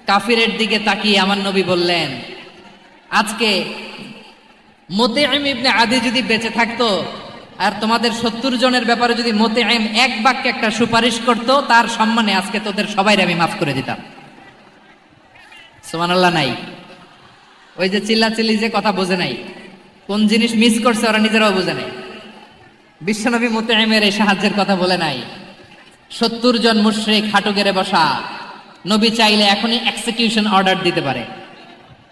Speaker 4: কাফিরের দিকে তাকিয়ে আমার নবী বললেন, আজকে মুতঈম ইবনে আদি যদি বেঁচে থাকতো আর তোমাদের 70 জনের ব্যাপারে যদি মুতঈম এক বাক্যে একটা সুপারিশ করত, তার সম্মানে আজকে তোদের সবাইকে আমি মাফ করে দিতাম। সুবহানাল্লাহ নাই? ওই যে চিল্লাচিল্লি যে কথা বোঝে নাই, কোন জিনিস মিস করছে ওরা নিজেরাও বোঝে নাই। বিশ্বনবী মুতঈমের এই সাহায্যের কথা বলে নাই। 70 জন মুশরিক হাঁটু গেড়ে বসা, নবী চাইলে এখনই এক্সিকিউশন অর্ডার দিতে পারে।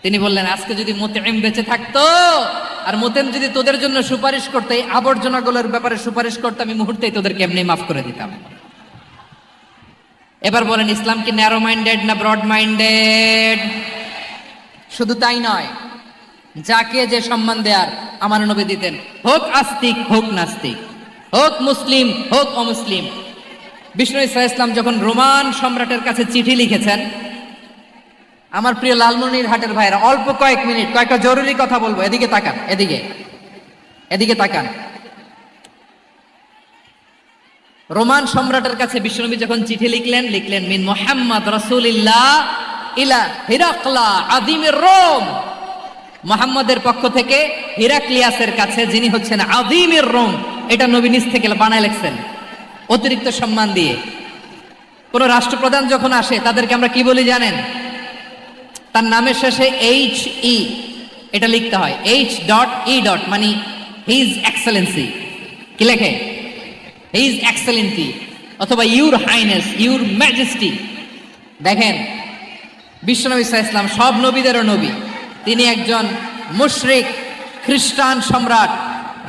Speaker 4: তিনি বললেন, আজকে যদি মুতঈম বেঁচে থাকতো আর মুতঈম যদি তোদের জন্য সুপারিশ করতে, এই আবর্জনাগুলোর ব্যাপারে সুপারিশ করতে, আমি মুহূর্তেই তোদেরকে এমনি মাফ করে দিতাম। এবার বলেন, ইসলাম কি ন্যারো মাইন্ডেড না ব্রড মাইন্ডেড? শুধু তাই নয়, যাকে যে সম্মান দেয়ার আমার নবী দিতেন, হোক আস্তিক হোক নাস্তিক, হোক মুসলিম হোক অমুসলিম। বিষ্ণু ইসা ইসলাম যখন রোমান সম্রাটের কাছে চিঠি লিখেছেন, আমার প্রিয় লালমনিরহাটের ভাইরা, অল্প কয়েক মিনিট কয়েকটা জরুরি কথা বলবো, এদিকে তাকান, এদিকে তাকান। রোমান সম্রাটের কাছে বিশ্বনবী যখন চিঠি লিখলেন মিন মুহাম্মদ রাসূলিল্লাহ ইলা হিরাকলা আযীমির রোম, মুহাম্মদের পক্ষ থেকে হিরাক্লিয়াসের কাছে, যিনি হচ্ছেন আযীমির রোম। এটা নবী নিজ থেকে বানায় লিখছেন, অতিরিক্ত সম্মান দিয়ে। কোন রাষ্ট্রপ্রধান যখন আসে তাদেরকে আমরা কি বলি জানেন? তার নামের শেষে HE এটা লিখতে হয়, H.E. মানে হিজ এক্সেলেন্সি। কি লেখে? হিজ এক্সেলেন্সি, অথবা ইউর হাইনেস, ইউর ম্যাজেস্টি। দেখেন, বিশ্বনবী সাল্লাল্লাহু আলাইহি ওয়াসাল্লাম সব নবীদেরও নবী। তিনি একজন মুশরিক খ্রিস্টান সম্রাট,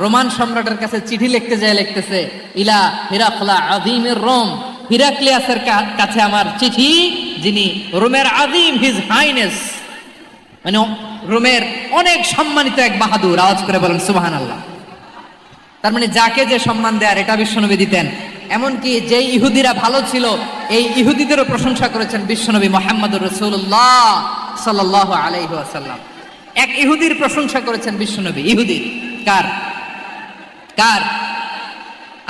Speaker 4: রোমান সম্রাটের কাছে চিঠি লিখতে যায়, লিখতেছে, ইলা হিরাকলা আযীমির রোম, হিরাক্লিয়াসের কাছে আমার চিঠি, যিনি রোমের আযীম, হিজ হাইনেস, মানে রোমের অনেক সম্মানিত এক বাহাদুর। আওয়াজ করে বলেন সুবহানাল্লাহ। তার মানে যাকে যে সম্মান দেয়ার, এটা বিশ্বনবী দিতেন। এমনকি যে ইহুদিরা ভালো ছিল, এই ইহুদিদেরও প্রশংসা করেছেন বিশ্বনবী মুহাম্মদুর রাসূলুল্লাহ সাল্লাল্লাহু আলাইহি ওয়াসাল্লাম। এক ইহুদির প্রশংসা করেছেন বিশ্বনবী। ইহুদি কার?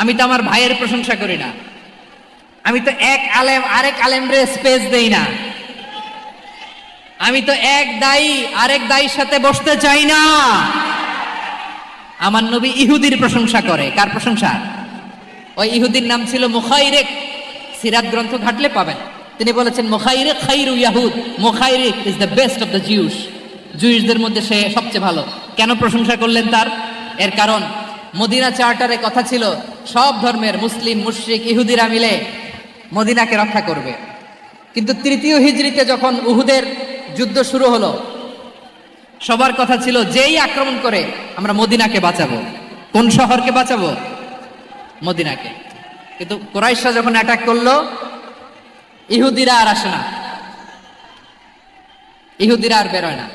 Speaker 4: আমি তো আমার ভাইয়ের প্রশংসা করি না, আমি তো এক আলেম আরেক আলেমরে স্পেস দেই না, আমি তো এক দায়ী আরেক দায়ীর সাথে বসতে চাই না। আমার নবী ইহুদির প্রশংসা করে। কার প্রশংসা? ওই ইহুদির নাম ছিল মুখাইরিক। সিরাত গ্রন্থ ঘাটলে পাবেন। তিনি বলেছেন, মুখাইরিক খাইরু ইয়াহুদ, Mukhayriq is the best of the Jews. জুইশদের মধ্যে সে সবচেয়ে ভালো। কেন প্রশংসা করলেন তার? এর কারণ, মদিনা চার্টারে কথা ছিল সব ধর্মের মুসলিম, মুশরিক, ইহুদিরা মিলে মদিনাকে রক্ষা করবে। কিন্তু 3য় হিজরিতে যখন উহুদের যুদ্ধ শুরু হলো, সবার কথা ছিল যেই আক্রমণ করে আমরা মদিনাকে বাঁচাবো। কোন শহরকে বাঁচাবো? মদিনাকে। কিন্তু কুরাইশরা যখন অ্যাটাক করলো, ইহুদিরা আর আসে না, ইহুদিরা আর বেরোয় না।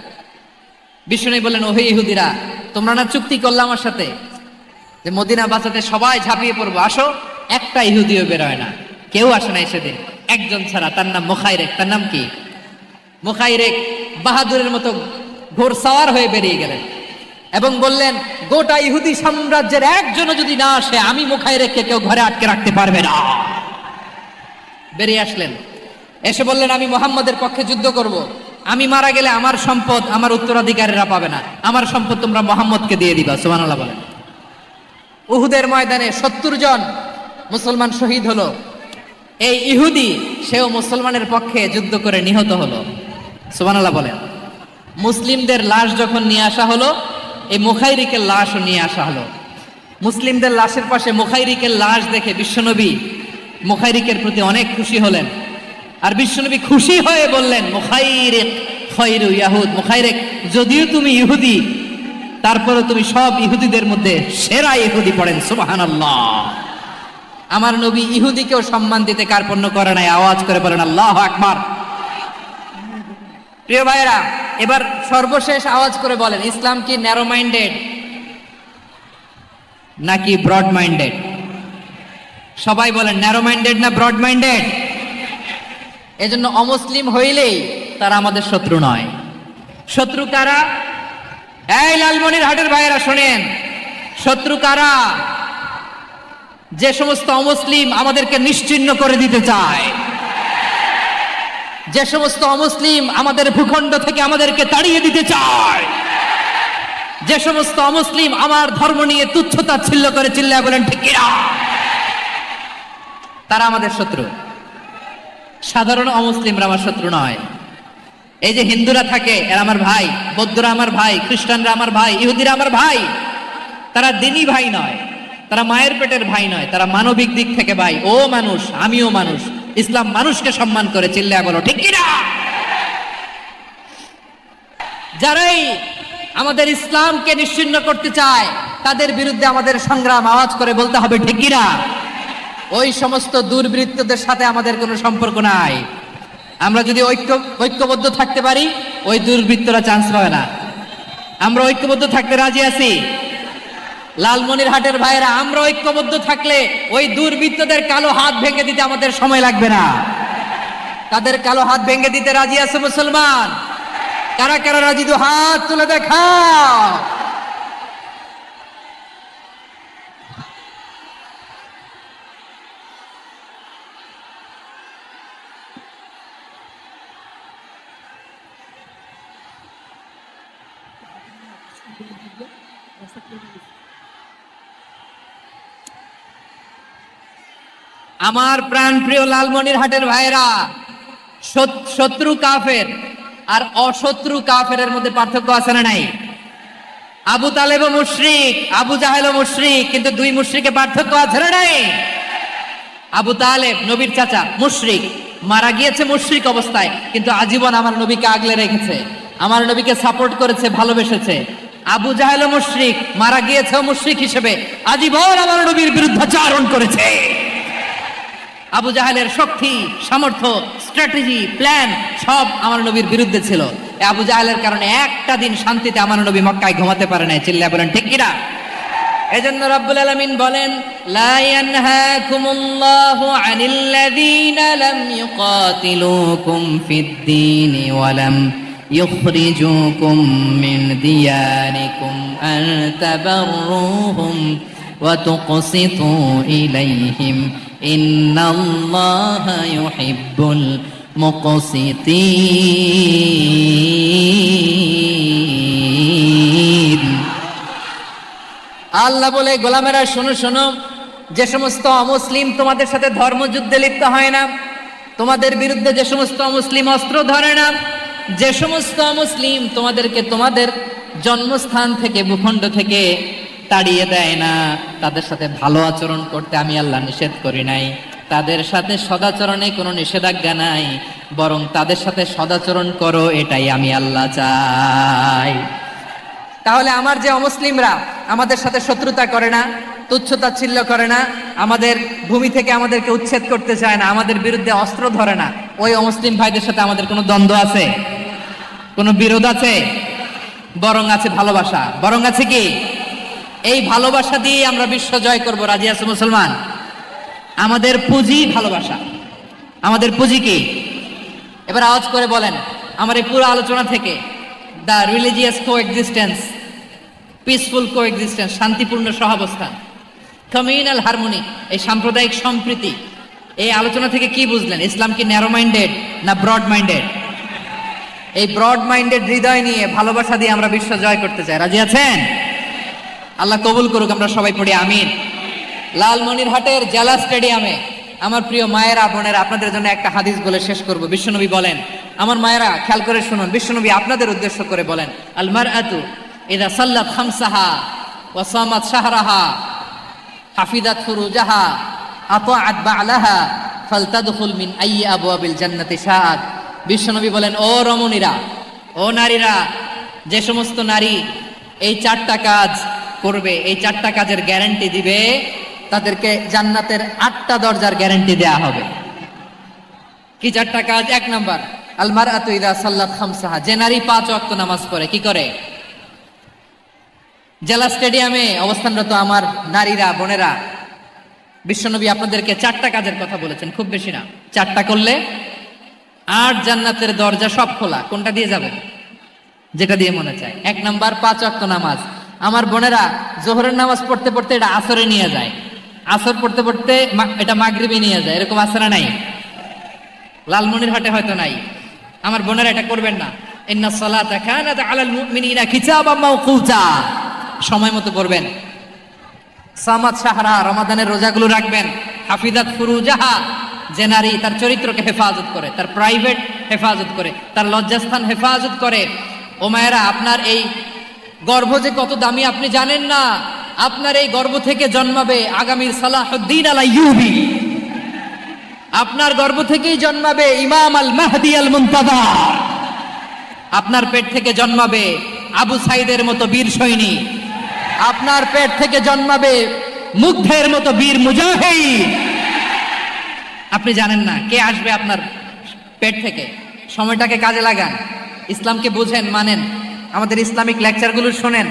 Speaker 4: বিষ্ণু বললেন, ওহে ইহুদিরা, তোমরা না চুক্তি করলে আমার সাথে যে মদিনা বাঁচাতে সবাই ঝাঁপিয়ে পড়বো, আসো। একটা ইহুদিও বেরোয় না, কেউ আসে নাই সেদিন, একজন ছাড়া। তার নাম মুখাইরেক। তার নাম কি? মুখাইরেক বাহাদুরের মতো ঘোড়সাওয়ার হয়ে বেরিয়ে গেলেন এবং বললেন, গোটা ইহুদি সাম্রাজ্যের একজনও যদি না আসে, আমি মুখাইরেককে কেউ ঘরে আটকে রাখতে পারবে না। বেরিয়ে আসলেন, এসে বললেন, আমি মুহাম্মদের পক্ষে যুদ্ধ করব। আমি মারা গেলে আমার সম্পদ আমার উত্তরাধিকারীরা পাবে না, আমার সম্পদ তোমরা মুহাম্মদকে দিয়ে দিবা। সুবহানাল্লাহ বলেন। উহুদের ময়দানে 70 জন মুসলমান শহীদ হলো। এই ইহুদি, সেও মুসলমানের পক্ষে যুদ্ধ করে নিহত হলো। সুবহানাল্লাহ বলেন। মুসলিমদের লাশ যখন নিয়ে আসা হলো, এই মুখাইরিকের লাশও নিয়ে আসা হলো। মুসলিমদের লাশের পাশে মুখাইরিকের লাশ দেখে বিশ্বনবী মুখাইরিকের প্রতি অনেক খুশি হলেন। আর বিশ্বনবী খুশি হয়ে বললেন, মুখাইরিক খায়রু ইয়াহুদ, মুখাইরিক যদিও তুমি ইহুদি, তারপরে তুমি সব ইহুদিদের মধ্যে সেরা ইহুদি। পড়েন সুবহানাল্লাহ। আমার নবী ইহুদিকেও সম্মান দিতে কার্পণ্য করে নাই। আওয়াজ করে বলেন আল্লাহু আকবার। প্রিয় ভাইরা, এবার সর্বশেষ আওয়াজ করে বলেন, ইসলাম কি ন্যারো মাইন্ডেড নাকি ব্রড মাইন্ডেড? সবাই বলেন ন্যারো মাইন্ডেড না ব্রড মাইন্ডেড? এজন্য অমুসলিম হইলেই তারা আমাদের শত্রু নয়। শত্রু কারা? এই লালমনিরহাটের ভাইয়েরা শোনেন, শত্রু কারা? যে সমস্ত অমুসলিম আমাদেরকে নিশ্চিহ্ন করে দিতে চায়, যে সমস্ত অমুসলিম আমাদের ভূখণ্ড থেকে আমাদেরকে তাড়িয়ে দিতে চায়, যে সমস্ত অমুসলিম আমার ধর্ম নিয়ে তুচ্ছতাচ্ছিল্য করে চিল্লায় বলেন ঠিক কিনা, তারা আমাদের শত্রু। সাধারণ অমুসলিমরা আমার শত্রু নয়। এই যে হিন্দুরা থাকে এরা আমার ভাই, বৌদ্ধরা আমার ভাই, খ্রিস্টানরা আমার ভাই, ইহুদিরা আমার ভাই। তারা দিনই ভাই নয়, তারা মায়ের পেটের ভাই নয়, তারা মানবিক দিক থেকে ভাই। ও মানুষ, আমিও মানুষ। ইসলাম মানুষকে সম্মান করে, চিল্লায় বলো ঠিক কিনা। যারাই আমাদের ইসলামকে নিশ্চিহ্ন করতে চায় তাদের বিরুদ্ধে আমাদের সংগ্রাম, আওয়াজ করে বলতে হবে ঠিক কিনা। ওই সমস্ত দুর্বৃত্তদের সাথে আমাদের কোনো সম্পর্ক নাই। আমরা যদি ঐক্যবদ্ধ থাকতে পারি, ওই দুর্বৃত্তরা চান্স পাবে না। আমরা ঐক্যবদ্ধ থাকতে রাজি আছি। লালমনিরহাটের ভাইয়েরা, আমরা ঐক্যবদ্ধ থাকলে ওই দুর্বৃত্তদের কালো হাত ভেঙে দিতে আমাদের সময় লাগবে না। তাদের কালো হাত ভেঙে দিতে রাজি আছে মুসলমান? কারা কারা রাজি? দু হাত তুলে দেখাও। আমার প্রাণ প্রিয় লালমনিরহাটের ভাইয়েরা, শত্রু কাফের আর অশত্রু কাফেরের মধ্যে পার্থক্য আছে না নাই? আবু তালেবও মুশরিক, আবু জাহেলও মুশরিক, কিন্তু দুই মুশরিকে পার্থক্য আছে না নাই? আবু তালেব নবীর চাচা, মুশরিক, মারা গিয়েছে মুশরিক অবস্থায়, কিন্তু আজীবন আমার নবীকে আগলে রেখেছে, আমার নবীকে সাপোর্ট করেছে, ভালোবেসেছে। আবু জাহেলও মুশরিক, মারা গিয়েছেও মুশরিক হিসেবে, আজীবন আমার নবীর বিরুদ্ধাচারণ করেছে। আবু জাহেলের শক্তি, সামর্থ্য, স্ট্র্যাটেজি, প্ল্যান সব আমার নবীর বিরুদ্ধে ছিল। আবু জাহেলের কারণে একটা দিন শান্তিতে আমার নবী মক্কায় ঘুমাতে পারে নাই, চিল্লায় বলেন ঠিক কিনা। এজন্য রব্বুল আলামিন বলেন, লা ইয়ানহাকুমুল্লাহু আনিল্লাযীনা লাম ইউকাতিলুকুম ফিদ-দীনি ওয়া লাম ইখরিজুকুম মিন দিয়ারিকুম আন তাবাররুহুম ওয়া তুকসিতু ইলাইহিম ইন্নাল্লাহা ইউহিব্বুল মুকসিতিন। আল্লাহ বলে, গোলামেরা শোনো শোনো, যে সমস্ত অমুসলিম তোমাদের সাথে ধর্মযুদ্ধে লিপ্ত হয় না, তোমাদের বিরুদ্ধে যে সমস্ত অমুসলিম অস্ত্র ধরে না, যে সমস্ত অমুসলিম তোমাদেরকে তোমাদের জন্মস্থান থেকে, ভূখণ্ড থেকে তাড়িয়ে দেয় না, তাদের সাথে ভালো আচরণ করতে আমি আল্লাহ নিষেধ করি নাই। তাদের সাথে সদাচরণে কোনো নিষেধাজ্ঞা নাই, বরং তাদের সাথে সদাচরণ করো, এটাই আমি আল্লাহ চাই। তাহলে আমার যে অমুসলিমরা আমাদের সাথে শত্রুতা করে না, তুচ্ছতাচ্ছিল্য করে না, আমাদের ভূমি থেকে আমাদেরকে উচ্ছেদ করতে চায় না, আমাদের বিরুদ্ধে অস্ত্র ধরে না, ওই অমুসলিম ভাইদের সাথে আমাদের কোনো দ্বন্দ্ব আছে? কোনো বিরোধ আছে? বরং আছে ভালোবাসা। বরং আছে কি? এই ভালোবাসা দিয়ে আমরা বিশ্ব জয় করব। রাজি আছে মুসলমান? আমাদের পুঁজি ভালোবাসা। আমাদের পুঁজি কি? এবার আওয়াজ করে বলেন, আমার এই পুরো আলোচনা থেকে the religious coexistence, peaceful coexistence, শান্তিপূর্ণ সহাবস্থান, কমিউনাল হারমোনি, এই সাম্প্রদায়িক সম্প্রীতি, এই আলোচনা থেকে কি বুঝলেন? ইসলাম কি ন্যারো মাইন্ডেড না ব্রড মাইন্ডেড? এই ব্রড মাইন্ডেড হৃদয় নিয়ে, ভালোবাসা দিয়ে আমরা বিশ্ব জয় করতে চাই। রাজি আছেন? আল্লাহ কবুল করুক, আমরা সবাই পড়ি আমিন। লালমনিরহাটের জেলা স্টেডিয়ামে আমার প্রিয় মায়েরা, বোনেরা, আপনাদের জন্য একটা হাদিস বলে শেষ করব। বিশ্বনবী বলেন, আমার মায়েরা খেয়াল করে শুনুন, বিশ্বনবী আপনাদের উদ্দেশ্য করে বলেন, আল মারআতু ইযা সাল্লাত খামসাহা ওয়া সামাত শাহরাহা হাফিজাত ফুরুজাহা আতাআত বা'লাহা ফালতাদখুল মিন আইয়ি আবওয়াবিল জান্নাতি শাআত। বিশ্বনবী বলেন, ও রমণীরা, ও নারীরা, যে সমস্ত নারী এই চারটা কাজ করবে, এই চারটা কাজের গ্যারান্টি দিবে, তাদেরকে জান্নাতের 8টা দরজার গ্যারান্টি দেয়া হবে। কি 4টা কাজ? 1 নাম্বার, আল মারআতু ইযা সাল্লাত খামসাহা, যে নারী 5 ওয়াক্ত নামাজ পড়ে কি করে? জেলা স্টেডিয়ামে অবস্থানরত আমার নারীরা, বোনেরা, বিশ্বনবী আপনাদেরকে 4টা কাজের কথা বলেছেন, খুব বেশি না। 4টা করলে 8 জান্নাতের দরজা সব খোলা। কোনটা দিয়ে যাবে? যেটা দিয়ে মনে চায়। 1 নাম্বার 5 ওয়াক্ত নামাজ। আমার বোনেরা জোহরের নামাজ পড়তে পড়তে এটা আসরে নিয়ে যায়, আসর পড়তে পড়তে এটা মাগরিবে নিয়ে যায়, এরকম আসরা নাই? লালমনিরহাটে হয়তো নাই। আমার বোনেরা এটা করবেন না। ইন্নাস সালাতা কানাত আলাল মুমিনিনা কিতাবাম মাওকুতা, সময় মতো করবেন। সামাত শাহরা, রমাদানের রোজাগুলো রাখবেন। হাফিজাত ফুরুজাহা, যে নারী তার চরিত্রকে হেফাজত করে, তার প্রাইভেট হেফাজত করে, তার লজ্জাস্থান হেফাজত করে। ও মায়েরা, আপনার এই গর্ভ যে কত দামি আপনি জানেন না। আপনার এই গর্ভ থেকে জন্মাবে আগামীর সালাহুদ্দিন আল আইয়ুবী। আপনার গর্ভ থেকেই জন্মাবে ইমাম আল মাহদি আল মুনতাযর। আপনার পেট থেকে জন্মাবে আবু সাইদের মতো বীর সৈনিক। আপনার পেট থেকে জন্মাবে মুগ্ধের মতো বীর মুজাহিদ। আপনি জানেন না কে আসবে আপনার পেট থেকে। সময়টাকে কাজে লাগান, ইসলামকে বুঝেন, মানেন, আমাদের ইসলামিক লেকচারগুলো শোনেন।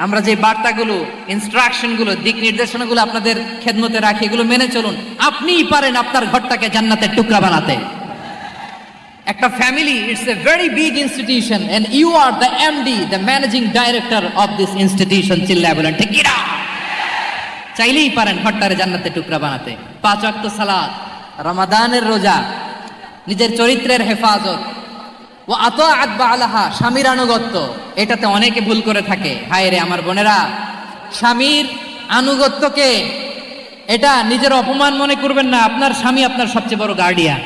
Speaker 4: আমরা যে বার্তাগুলো, ইনস্ট্রাকশনগুলো, দিক নির্দেশনাগুলো আপনাদের খেদমতে রাখি, এগুলো মেনে চলুন। আপনিই পারেন আপনার ঘরটাকে জান্নাতের টুকরা বানাতে। একটা family, it's a very big institution and you are the MD, the managing director of this institution. চিল্লায় বলেন ঠিক কিনা? চাইলেই পারেন ঘরটারে জান্নাতের টুকরা বানাতে। 5 ওয়াক্ত সালাত, রমাদানের রোজা, নিজের চরিত্রের হেফাজত, ও আতাআত বালাহা, স্বামীর আনুগত্য। এটাতে অনেকে ভুল করে থাকে। হায় রে আমার বোনেরা, স্বামীর আনুগত্যকে এটা নিজের অপমান মনে করবেন না। আপনার স্বামী আপনার সবচেয়ে বড় গার্ডিয়ান,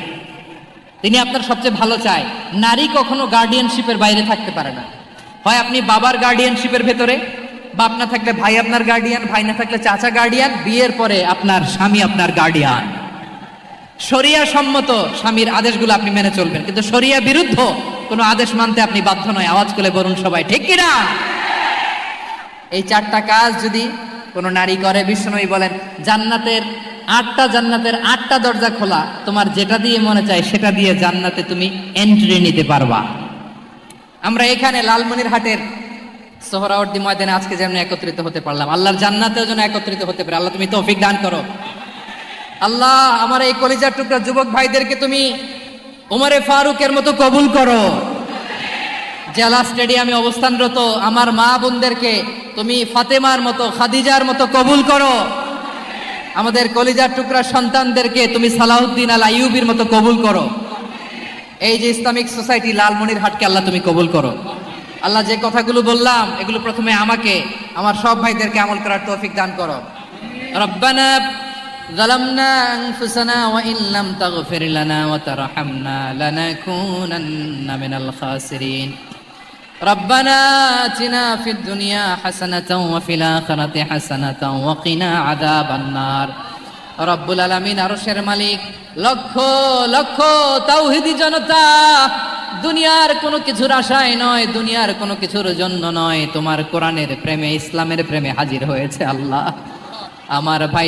Speaker 4: তিনি আপনার সবচেয়ে ভালো চায়। নারী কখনো গার্ডিয়ানশিপের বাইরে থাকতে পারে না। হয় আপনি বাবার গার্ডিয়ানশিপের ভেতরে, বাপ না থাকলে ভাই আপনার গার্ডিয়ান, ভাই না থাকলে চাচা গার্ডিয়ান, বিয়ের পরে আপনার স্বামী আপনার গার্ডিয়ান। শরিয়া সম্মত স্বামীর আদেশগুলো আপনি মেনে চলবেন, কিন্তু শরিয়া বিরুদ্ধ কোনো আদেশ মানতে আপনি বাধ্য নয়। আওয়াজ করে বলুন সবাই ঠিক কিনা? এই 4টা কাজ যদি কোনো নারী করে, বিশ্বনবী বলেন জান্নাতের 8টা দরজা খোলা। তোমার যেটা দিয়ে মনে চায় সেটা দিয়ে জান্নাতে তুমি এন্ট্রি নিতে পারবা। আমরা এখানে লালমনিরহাটের সোহরাওয়ার্দী ময়দানে আজকে যেমন একত্রিত হতে পারলাম, আল্লাহর জান্নাতেও যেন একত্রিত হতে পারে। আল্লাহ তুমি তৌফিক দান করো। আল্লাহ আমার এই কলিজার টুকরা যুবক ভাইদেরকে তুমি ওমরে ফারুকের মতো কবুল করো। জেলা স্টেডিয়ামে অবস্থানরত আমার মা বোনদেরকে তুমি ফাতেমার মতো, খাদিজার মতো কবুল করো। আমাদের কলিজার টুকরা সন্তানদেরকে তুমি সালাহুদ্দিন আল আইয়ুবীর মতো কবুল করো। এই যে ইসলামিক সোসাইটি লালমনিরহাটকে আল্লাহ তুমি কবুল করো। আল্লাহ যে কথাগুলো বললাম এগুলো প্রথমে আমাকে, আমার সব ভাইদেরকে আমল করার তৌফিক দান করো। রব্বানা যালামনা আনফুসানা ওয়া ইন লাম তাগফির লানা ওয়া তারহামনা লানাকুনান্না মিনাল খাসিরিন। রব্বানা আতিনা ফিদ দুনিয়া হাসানাতাও ওয়া ফিল আখিরাতি হাসানাতাও ওয়া কিনা আযাবান নার। রব্বুল আলামিন, আরশের মালিক, লক্ষ লক্ষ তাওহীদি জনতা দুনিয়ার কোনো কিছুর আশায় নয়, দুনিয়ার কোনো কিছুর জন্য নয়, তোমার কোরআনের প্রেমে, ইসলামের প্রেমে হাজির হয়েছে। আল্লাহ আমার ভাই